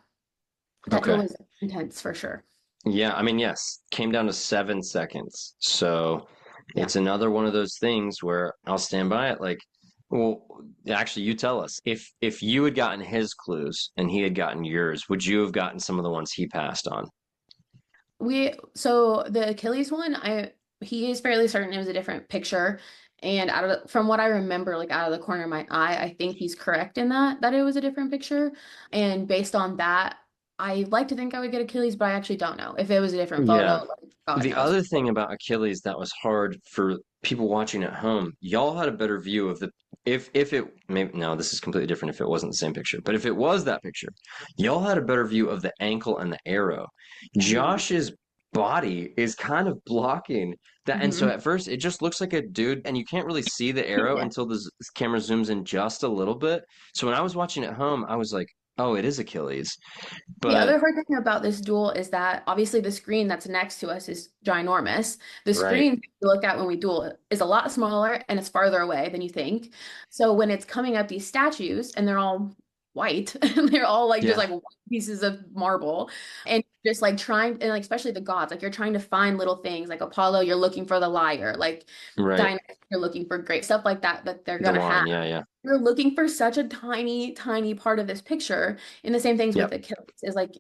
that duel Okay. was intense for sure. Yeah, I mean, yes, came down to 7 seconds. So Yeah. it's another one of those things where I'll stand by it. Like, well, actually, you tell us if you had gotten his clues and he had gotten yours, would you have gotten some of the ones he passed on? So the Achilles one, he is fairly certain it was a different picture. And from what I remember, like out of the corner of my eye, I think he's correct in that it was a different picture. And based on that, I like to think I would get Achilles, but I actually don't know. If it was a different photo, Yeah. like, God The knows. other thing about Achilles that was hard for people watching at home, y'all had a better view of the if it maybe no, this is completely different if it wasn't the same picture. But if it was that picture, y'all had a better view of the ankle and the arrow. Mhm. Josh's body is kind of blocking that, and so Mhm. at first it just looks like a dude, and you can't really see the arrow Yeah. until the camera zooms in just a little bit. So when I was watching at home, I was like, "Oh, it is Achilles." The But other hard thing about this duel is that obviously the screen that's next to us is ginormous. The right, screen we look at when we duel is a lot smaller and it's farther away than you think. So when it's coming up these statues and they're all white and they're all like just yeah, like white pieces of marble and just like trying and like especially the gods, like you're trying to find little things like Apollo, you're looking for the lyre, like right, Dionysus, you're looking for great stuff like that they're the gonna have. wine, yeah, yeah. You're looking for such a tiny, tiny part of this picture. And the same things with Yep. Achilles is like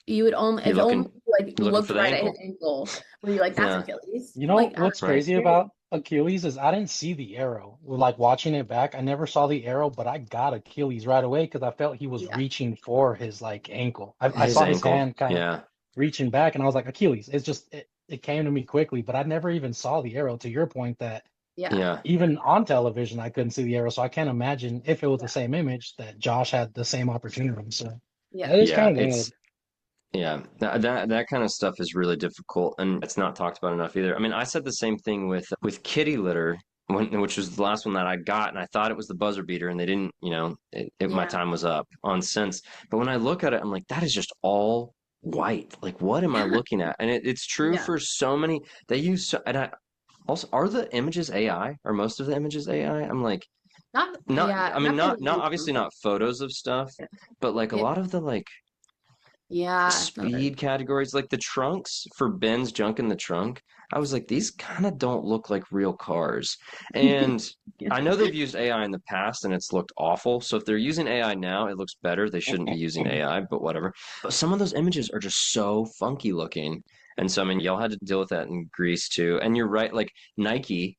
you would only You're if only looking like you're looking for looked the right at his ankle. ankle, where you're like, that's Yeah. Achilles. You know Like I don't what's Right. crazy know. about Achilles is I didn't see the arrow. Like watching it back, I never saw the arrow, but I got Achilles right away because I felt he was Yeah. reaching for his like ankle. I His saw his ankle. hand kind of Yeah. reaching back, and I was like, Achilles. It came to me quickly, but I never even saw the arrow. To your point, that Yeah. Yeah. even on television, I couldn't see the arrow, so I can't imagine if it was the Yeah. same image that Josh had the same opportunity. So Yeah. that is Yeah. kind of It's wild. yeah. That kind of stuff is really difficult and it's not talked about enough either. I mean, I said the same thing with kitty litter which was the last one that I got and I thought it was the buzzer beater and they didn't, my Yeah. time was up on sense. But when I look at it, I'm like, that is just all white. Like, what am I looking at? And it's true Yeah. for so many. They use so, and I also are the images AI? Are most of the images AI? I'm like, Not not, yeah, I mean, not the not least obviously one. not photos of stuff, but like a Yeah. lot of the like Yeah. No, speed categories, like the trunks for Ben's junk in the trunk. I was like, these kind of don't look like real cars. And yeah. I know they've used AI in the past and it's looked awful. So if they're using AI now, it looks better. They shouldn't be using AI, but whatever. But some of those images are just so funky looking. And so, I mean, y'all had to deal with that in Greece too. And you're right, like Nike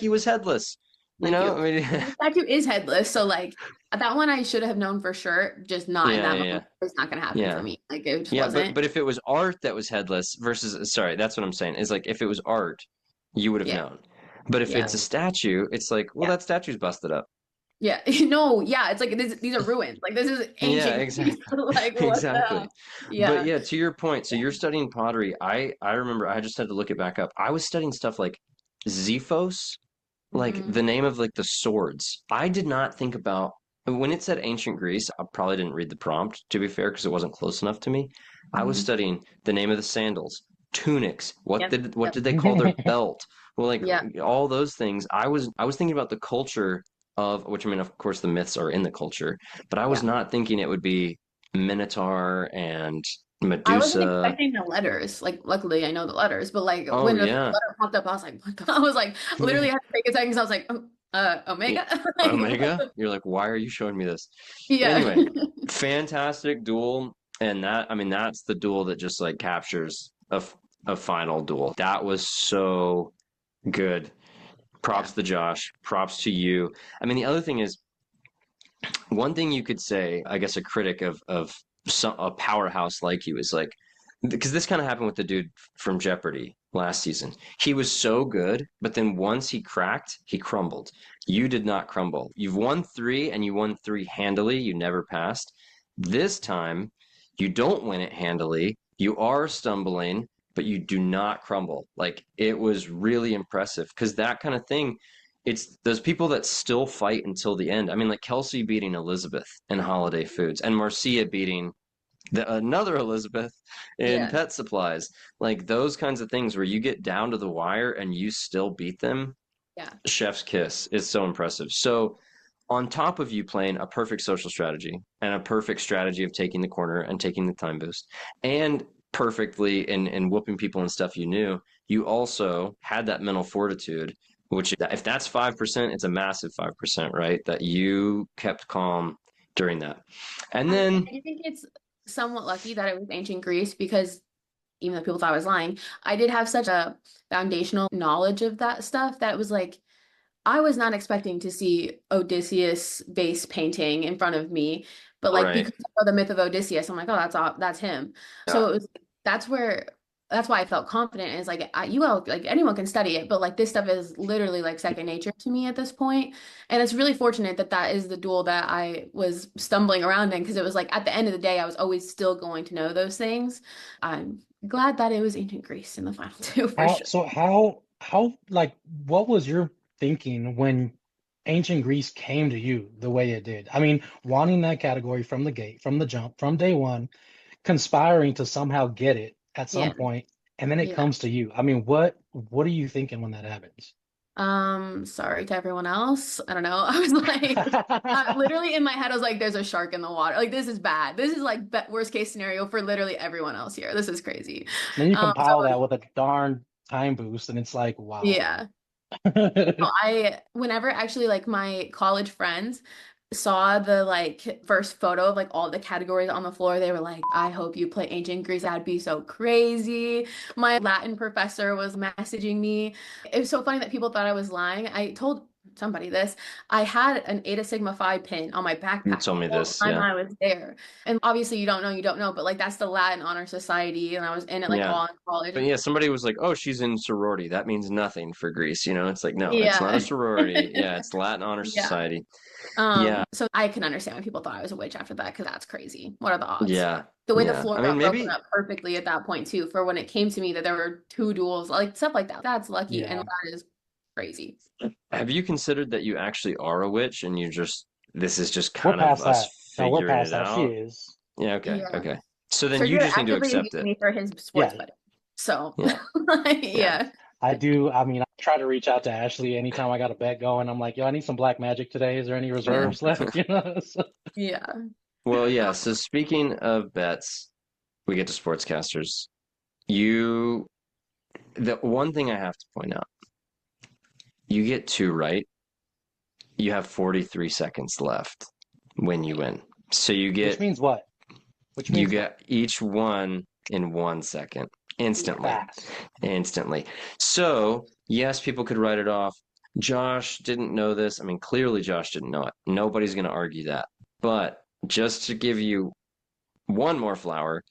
was headless. Thank you. I mean, The statue is headless, so like that one I should have known for sure, just not in yeah, that yeah, yeah. moment. It's not gonna happen for Yeah. me. Like it just Yeah, but wasn't. but if it was art that was headless versus sorry, that's what I'm saying. Is like if it was art, you would have Yeah. known. But if Yeah. it's a statue, it's like, well, Yeah. that statue's busted up. Yeah. No, yeah. It's like these are ruins. Like this is Yeah, ancient Greece. exactly. Like what the Exactly. hell? But Yeah. yeah, to your point, so you're studying pottery. I remember I just had to look it back up. I was studying stuff like Xephos, like Hmm. the name of like the swords. I did not think about when it said ancient Greece, I probably didn't read the prompt, to be fair, because it wasn't close enough to me. I was Hmm. studying the name of the sandals, tunics, Yep. what Yep. did they call their belt? Well, like Yeah. all those things. I was thinking about the culture of which I mean, of course, the myths are in the culture, but I was Yeah. not thinking it would be Minotaur and I wasn't Medusa. expecting the letters. Like, luckily, I know the letters, but like Oh when the yeah. letter popped up, I was like, what the? I was like, literally, I had to take a second because I was like, Omega. Like, what Omega? the- You're like, why are you showing me this? yeah. Anyway, fantastic duel. And I mean, that's the duel that just like captures a final duel. That was so good. Yeah. Props to Josh. Props to you. I mean, the other thing is, one thing you could say, I guess, a critic of a powerhouse like you is like, because this kind of happened with the dude from Jeopardy last season. He was so good, but then once he cracked, he crumbled. You did not crumble. You've won three, and you won three handily. You never passed. This time, you don't win it handily. You are stumbling, but you do not crumble. Like it was really impressive because that kind of thing it's those people that still fight until the end. I mean, like Kelsey beating Elizabeth in Holiday Foods and Marcia beating another Elizabeth in Yeah. Pet Supplies. Like those kinds of things where you get down to the wire and you still beat them. Yeah. Chef's kiss is so impressive. So, on top of you playing a perfect social strategy and a perfect strategy of taking the corner and taking the time boost, and perfectly and whooping people and stuff you knew, you also had that mental fortitude, which if that's 5%, it's a massive 5%, right? That you kept calm during that. And then I think it's somewhat lucky that it was ancient Greece because even though people thought I was lying, I did have such a foundational knowledge of that stuff that it was like I was not expecting to see Odysseus base painting in front of me, but like right. because of the myth of Odysseus, I'm like, oh, that's him. Yeah. So it was that's where that's why I felt confident. Is like you all like anyone can study it, but like this stuff is literally like second nature to me at this point. And it's really fortunate that that is the duel that I was stumbling around in because it was like at the end of the day, I was always still going to know those things. I'm glad that it was ancient Greece in the final two for How sure. so how like what was your thinking when ancient Greece came to you the way it did? I mean, wanting that category from the gate, from the jump, from day one, conspiring to somehow get it at some Yeah. point, and then it Yeah. comes to you. I mean, what are you thinking when that happens? Sorry to everyone else. I don't know. I was like, literally in my head, I was like, there's a shark in the water. Like, this is bad. This is like worst case scenario for literally everyone else here. This is crazy. Then you So compile that with a darn time boost, and it's like, wow. yeah. Whenever actually like my college friends saw the like first photo of like all the categories on the floor, they were like, I hope you play ancient Greece. That'd be so crazy. My Latin professor was messaging me. It was so funny that people thought I was lying. I told somebody this. I had an Eta Sigma Phi pin on my You backpack the told me whole this. time Yeah. I was there. And obviously you don't know, but like that's the Latin Honor Society, and I was in it like Yeah. while in college. But yeah, somebody was like, "Oh, she's in sorority. That means nothing for Greece." You know, it's like, no, it's not a Yeah. sorority. Yeah, it's Latin Honor Yeah. Society. Yeah, So I can understand why people thought I was a witch after that, because that's crazy. What are the odds? yeah, The way the yeah. floor I mean, got broken maybe up perfectly at that point too, for when it came to me that there were two duels, like stuff like that. That's lucky, and Yeah. that is crazy. have you considered that you actually are a witch and this is just We're kind of past us that. No, we're figuring past it that. She out? is. Yeah, okay, Yeah. okay. So then you Sergio just need to actively accept used it. me for his sports Yeah. betting. So, Yeah, yeah. yeah. I do. I mean, I try to reach out to Ashley anytime I got a bet going. I'm like, yo, I need some black magic today. Is there any Yeah. reserves left? You know? So- Yeah. Well, yeah. So speaking of bets, we get to sportscasters. You, the one thing I have to point out, you get two right. You have 43 seconds left when you win. So which means what? Which you means what? get each one in 1 second, instantly, Fast. instantly. So yes, people could write it off. Josh didn't know this. I mean, clearly Josh didn't know it. Nobody's going to argue that. But just to give you one more flower,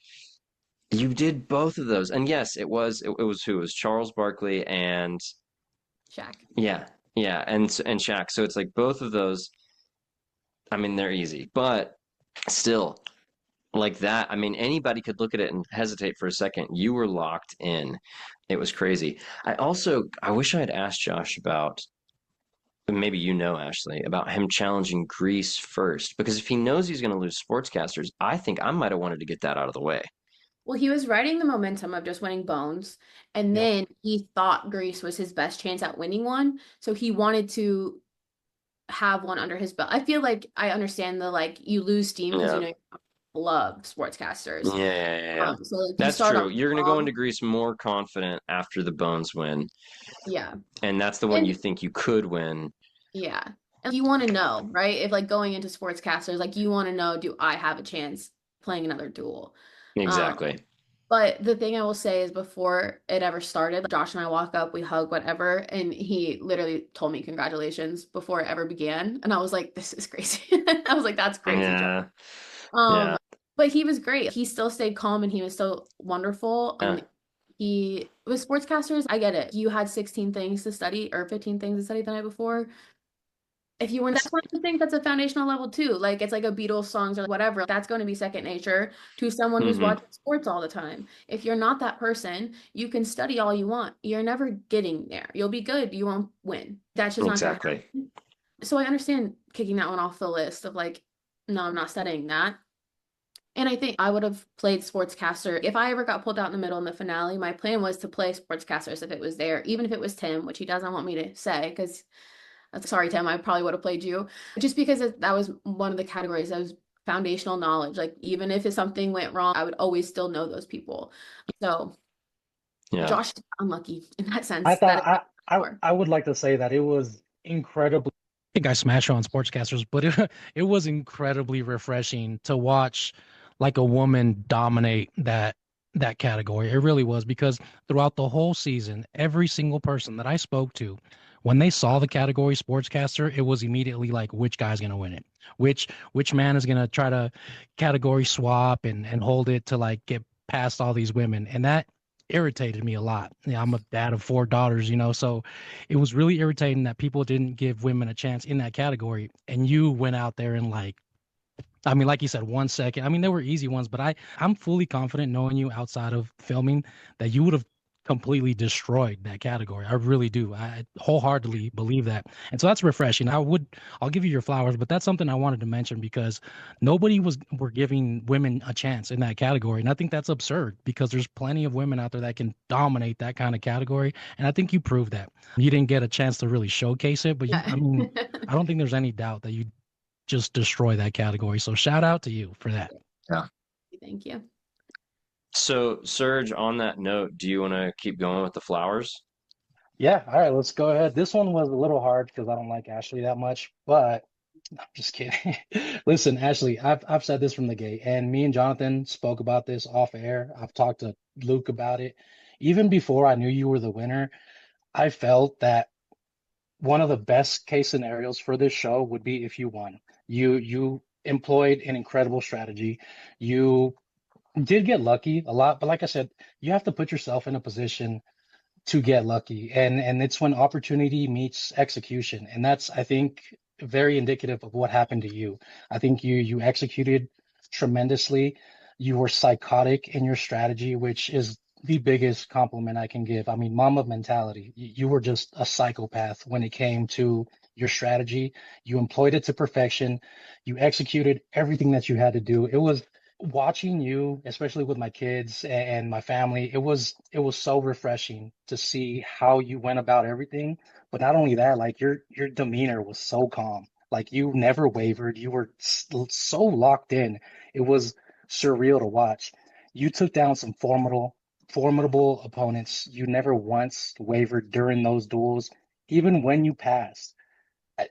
you did both of those. And yes, it was who? It was Charles Barkley and Shaq. yeah, yeah, and Shaq. So it's like both of those. I mean, they're easy, but still, like that. I mean, anybody could look at it and hesitate for a second. You were locked in. It was crazy. I wish I had asked Josh about, maybe you know, Ashley, about him challenging Greece first, because if he knows he's going to lose sportscasters, I think I might have wanted to get that out of the way. Well, he was riding the momentum of just winning Bones, and Yep. then he thought Greece was his best chance at winning one. So he wanted to have one under his belt. I feel like I understand the like you lose steam because you Yeah. know you love Yeah, sportscasters. yeah, yeah. So like you That's start true. off You're going to go into strong. Greece more confident after the Bones win, Yeah. and that's the one you And think you could win. yeah. And you want to know, right? If like going into sportscasters, like you want to know, do I have a chance playing another duel? Um, Exactly. but the thing I will say is before it ever started, Josh and I walk up, we hug, whatever, and he literally told me congratulations before it ever began. And I was like, this is crazy. I was like, that's crazy, Josh. Yeah, Um, yeah, but he was great. He still stayed calm and he was so wonderful. yeah. And he with sportscasters, I get it. You had 16 things to study or 15 things to study the night before. If you weren't, that's one of the things that's a foundational level too. Like it's like a Beatles songs or whatever. That's going to be second nature to someone who's Hmm. watching sports all the time. If you're not that person, you can study all you want. You're never getting there. You'll be good. You won't win. That's just not going to Exactly. happen. So I understand kicking that one off the list of like, no, I'm not studying that. And I think I would have played sportscaster. If I ever got pulled out in the middle in the finale, my plan was to play sportscasters if it was there, even if it was Tim, which he doesn't want me to say because sorry, Tim, I probably would have played you just because that was one of the categories foundational knowledge. Like even if something went wrong, I would always still know those people. So Yeah. Josh is unlucky in that I sense. That is thought for. I would like to say that it was incredibly. I think I smash on sportscasters, but it was incredibly refreshing to watch like a woman dominate that category. It really was, because throughout the whole season, every single person that I spoke to, when they saw the category sportscaster, it was immediately like, which guy's gonna win it? Which man is gonna try to category swap and hold it to like get past all these women? And that irritated me a lot. Yeah, I'm a dad of 4 daughters, so it was really irritating that people didn't give women a chance in that category. And you went out there and like, I mean, like you said, 1 second. I mean, there were easy ones, but I'm fully confident knowing you outside of filming that you would have completely destroyed that category. I really do. I wholeheartedly believe that. And so that's refreshing. I'll give you your flowers, but that's something I wanted to mention because were giving women a chance in that category. And I think that's absurd because there's plenty of women out there that can dominate that kind of category. And I think you proved that. You didn't get a chance to really showcase it, but I mean, I don't think there's any doubt that you just destroy that category. So shout out to you for that. Yeah. Thank you. So, Serge, on that note, do you want to keep going with the flowers? Yeah, all right, let's go ahead. This one was a little hard because I don't like Ashley that much, but I'm just kidding. Listen, Ashley, I've said this from the gate, and me and Jonathan spoke about this off air. I've talked to Luke about it. Even before I knew you were the winner, I felt that one of the best case scenarios for this show would be if you won. You employed an incredible strategy. You did get lucky a lot, but like I said, you have to put yourself in a position to get lucky, and it's when opportunity meets execution, and that's, I think, very indicative of what happened to you. I think you executed tremendously. You were psychotic in your strategy, which is the biggest compliment I can give. I mean, mama mentality. You were just a psychopath when it came to your strategy. You employed it to perfection. You executed everything that you had to do. It was watching you, especially with my kids and my family, it was so refreshing to see how you went about everything. But not only that, like your demeanor was so calm. Like you never wavered. You were so locked in. It was surreal to watch. You took down some formidable opponents. You never once wavered during those duels. Even when you passed, I-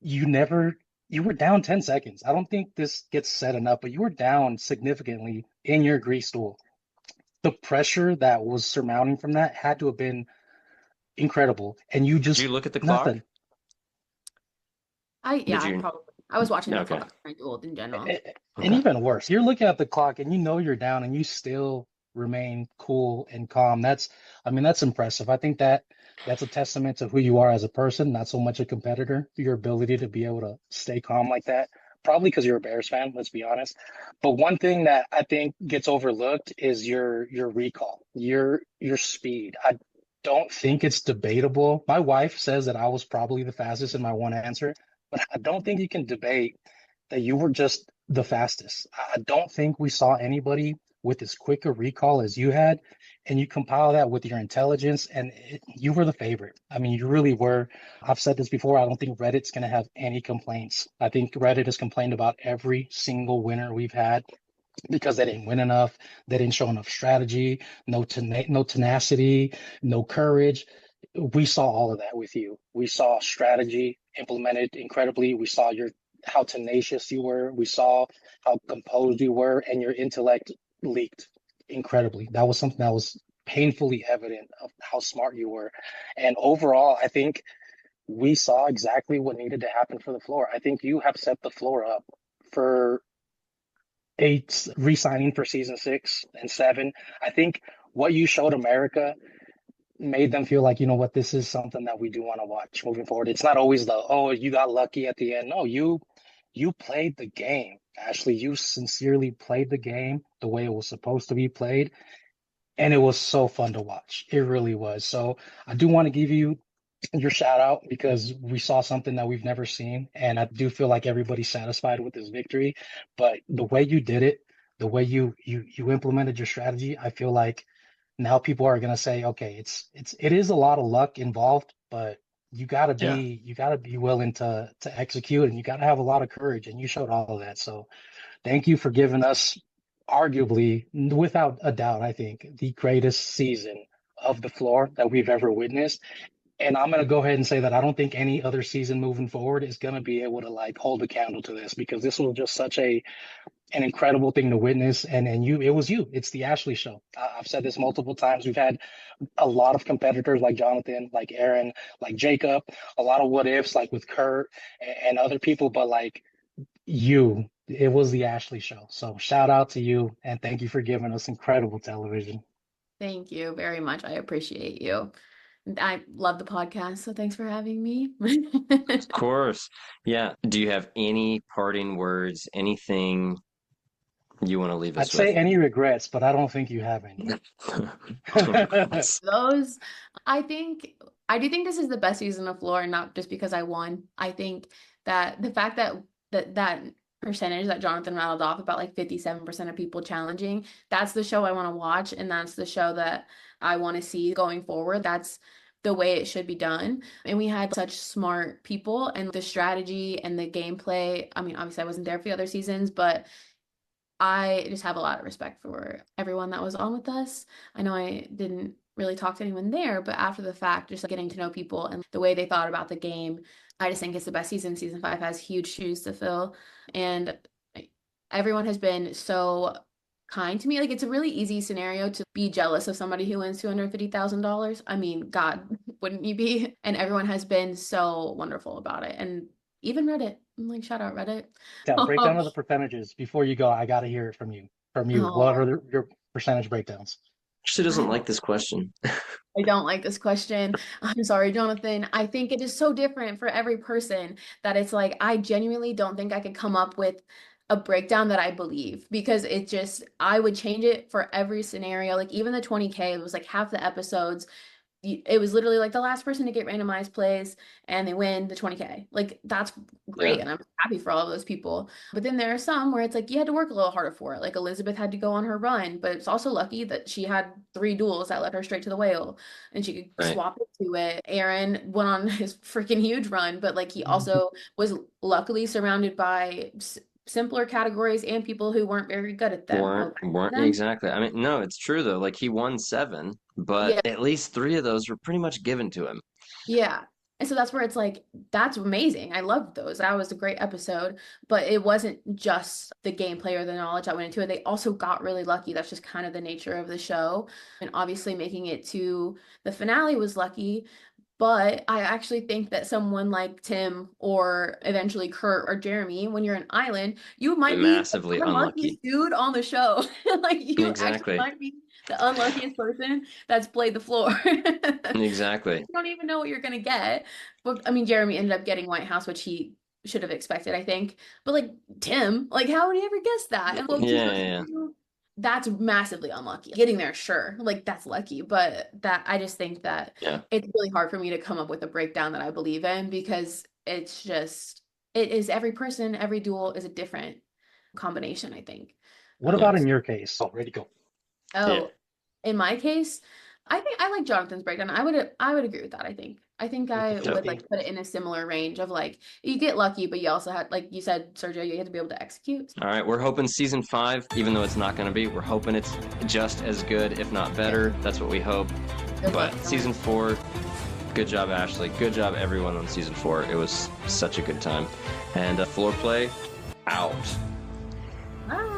you never you were down 10 seconds. I don't think this gets said enough, but you were down significantly in your grease duel. The pressure that was surmounting from that had to have been incredible. And you Did just you look at the clock? nothing. Did I you? probably I was watching the Okay. clock during duel in general. And Okay. even worse, you're looking at the clock and you know you're down and you still remain cool and calm. I mean, that's impressive. I think that's a testament to who you are as a person, not so much a competitor, your ability to be able to stay calm like that. Probably because you're a Bears fan, let's be honest. But one thing that I think gets overlooked is your recall, your speed. I don't think it's debatable. My wife says that I was probably the fastest in my one answer, but I don't think you can debate that you were just the fastest. I don't think we saw anybody with as quick a recall as you had. And you compile that with your intelligence, and you were the favorite. I mean, you really were. I've said this before. I don't think Reddit's going to have any complaints. I think Reddit has complained about every single winner we've had because they didn't win enough. They didn't show enough strategy, no tenacity, no courage. We saw all of that with you. We saw strategy implemented incredibly. We saw how tenacious you were. We saw how composed you were, and your intellect leaked incredibly. That was something that was painfully evident of how smart you were. And overall, I think we saw exactly what needed to happen for the floor. I think you have set the floor up for eight re-signing for season 6 and 7. I think what you showed America made them feel like, you know what, this is something that we do want to watch moving forward. It's not always oh, you got lucky at the end. No, you played the game. Ashley, you sincerely played the game the way it was supposed to be played. And it was so fun to watch. It really was. So I do want to give you your shout out because we saw something that we've never seen. And I do feel like everybody's satisfied with this victory. But the way you did it, the way you implemented your strategy, I feel like now people are gonna say, okay, it is a lot of luck involved, but you gotta be willing to execute, and you gotta have a lot of courage, and you showed all of that. So thank you for giving us arguably, without a doubt, I think, the greatest season of the floor that we've ever witnessed. And I'm gonna go ahead and say that I don't think any other season moving forward is gonna be able to like hold a candle to this, because this was just such an incredible thing to witness. And it was you. It's the Ashley show. I've said this multiple times. We've had a lot of competitors like Jonathan, like Aaron, like Jacob, a lot of what ifs like with Kurt and other people, but like it was the Ashley show. So shout out to you, and thank you for giving us incredible television. Thank you very much. I appreciate you. I love the podcast, so thanks for having me. Of course. Yeah. Do you have any parting words, anything you want to leave us I'd say with? any regrets, but I don't think you have any. Those, I do think this is the best season of Floor, not just because I won. I think that the fact that percentage that Jonathan rattled off, about like 57% of people challenging, that's the show I want to watch, and that's the show that I want to see going forward. That's the way it should be done. And we had such smart people, and the strategy and the gameplay. I mean, obviously I wasn't there for the other seasons, but I just have a lot of respect for everyone that was on with us. I know I didn't really talk to anyone there, but after the fact, just like getting to know people and the way they thought about the game, I just think it's the best season. Season 5 has huge shoes to fill, and everyone has been so kind to me. Like, it's a really easy scenario to be jealous of somebody who wins $250,000. I mean, God, wouldn't you be? And everyone has been so wonderful about it. And even Reddit. I'm like, shout out Reddit. Breakdown of the percentages before you go. I got to hear it from you. What are your percentage breakdowns? She doesn't like this question. I don't like this question. I'm sorry, Jonathan. I think it is so different for every person that it's like, I genuinely don't think I could come up with a breakdown that I believe, because I would change it for every scenario. Like even the 20K, it was like half the episodes. It was literally like the last person to get randomized plays and they win the 20K. Like that's great. Yeah. And I'm happy for all of those people. But then there are some where it's like you had to work a little harder for it. Like Elizabeth had to go on her run, but it's also lucky that she had 3 duels that led her straight to the whale and she could swap it to it. Aaron went on his freaking huge run, but like he also was luckily surrounded by simpler categories and people who weren't very good at them. Weren't exactly. I mean, no, it's true though. Like he won 7, but at least 3 of those were pretty much given to him. Yeah. And so that's where it's like, that's amazing. I loved those. That was a great episode, but it wasn't just the gameplay or the knowledge that went into it. They also got really lucky. That's just kind of the nature of the show. And obviously making it to the finale was lucky. But I actually think that someone like Tim or eventually Kurt or Jeremy, when you're an island, you might be massively the unluckiest dude on the show. Like you actually might be the unluckiest person that's played the floor. Exactly. You don't even know what you're gonna get. But I mean, Jeremy ended up getting White House, which he should have expected, I think. But like Tim, like how would he ever guess that? And yeah. That's massively unlucky. Getting there, sure, like that's lucky, but that I just think that it's really hard for me to come up with a breakdown that I believe in, because it is every person, every duel is a different combination, I think. What about in your case? Oh, ready to go. In my case, I think I like Jonathan's breakdown. I would agree with that. I think I would like put it in a similar range of like you get lucky, but you also had, like you said, Sergio, you have to be able to execute. All right, we're hoping season 5, even though it's not going to be, we're hoping it's just as good, if not better. That's what we hope. But season 4, good job, Ashley. Good job, everyone on season 4. It was such a good time. And floor play out. Bye.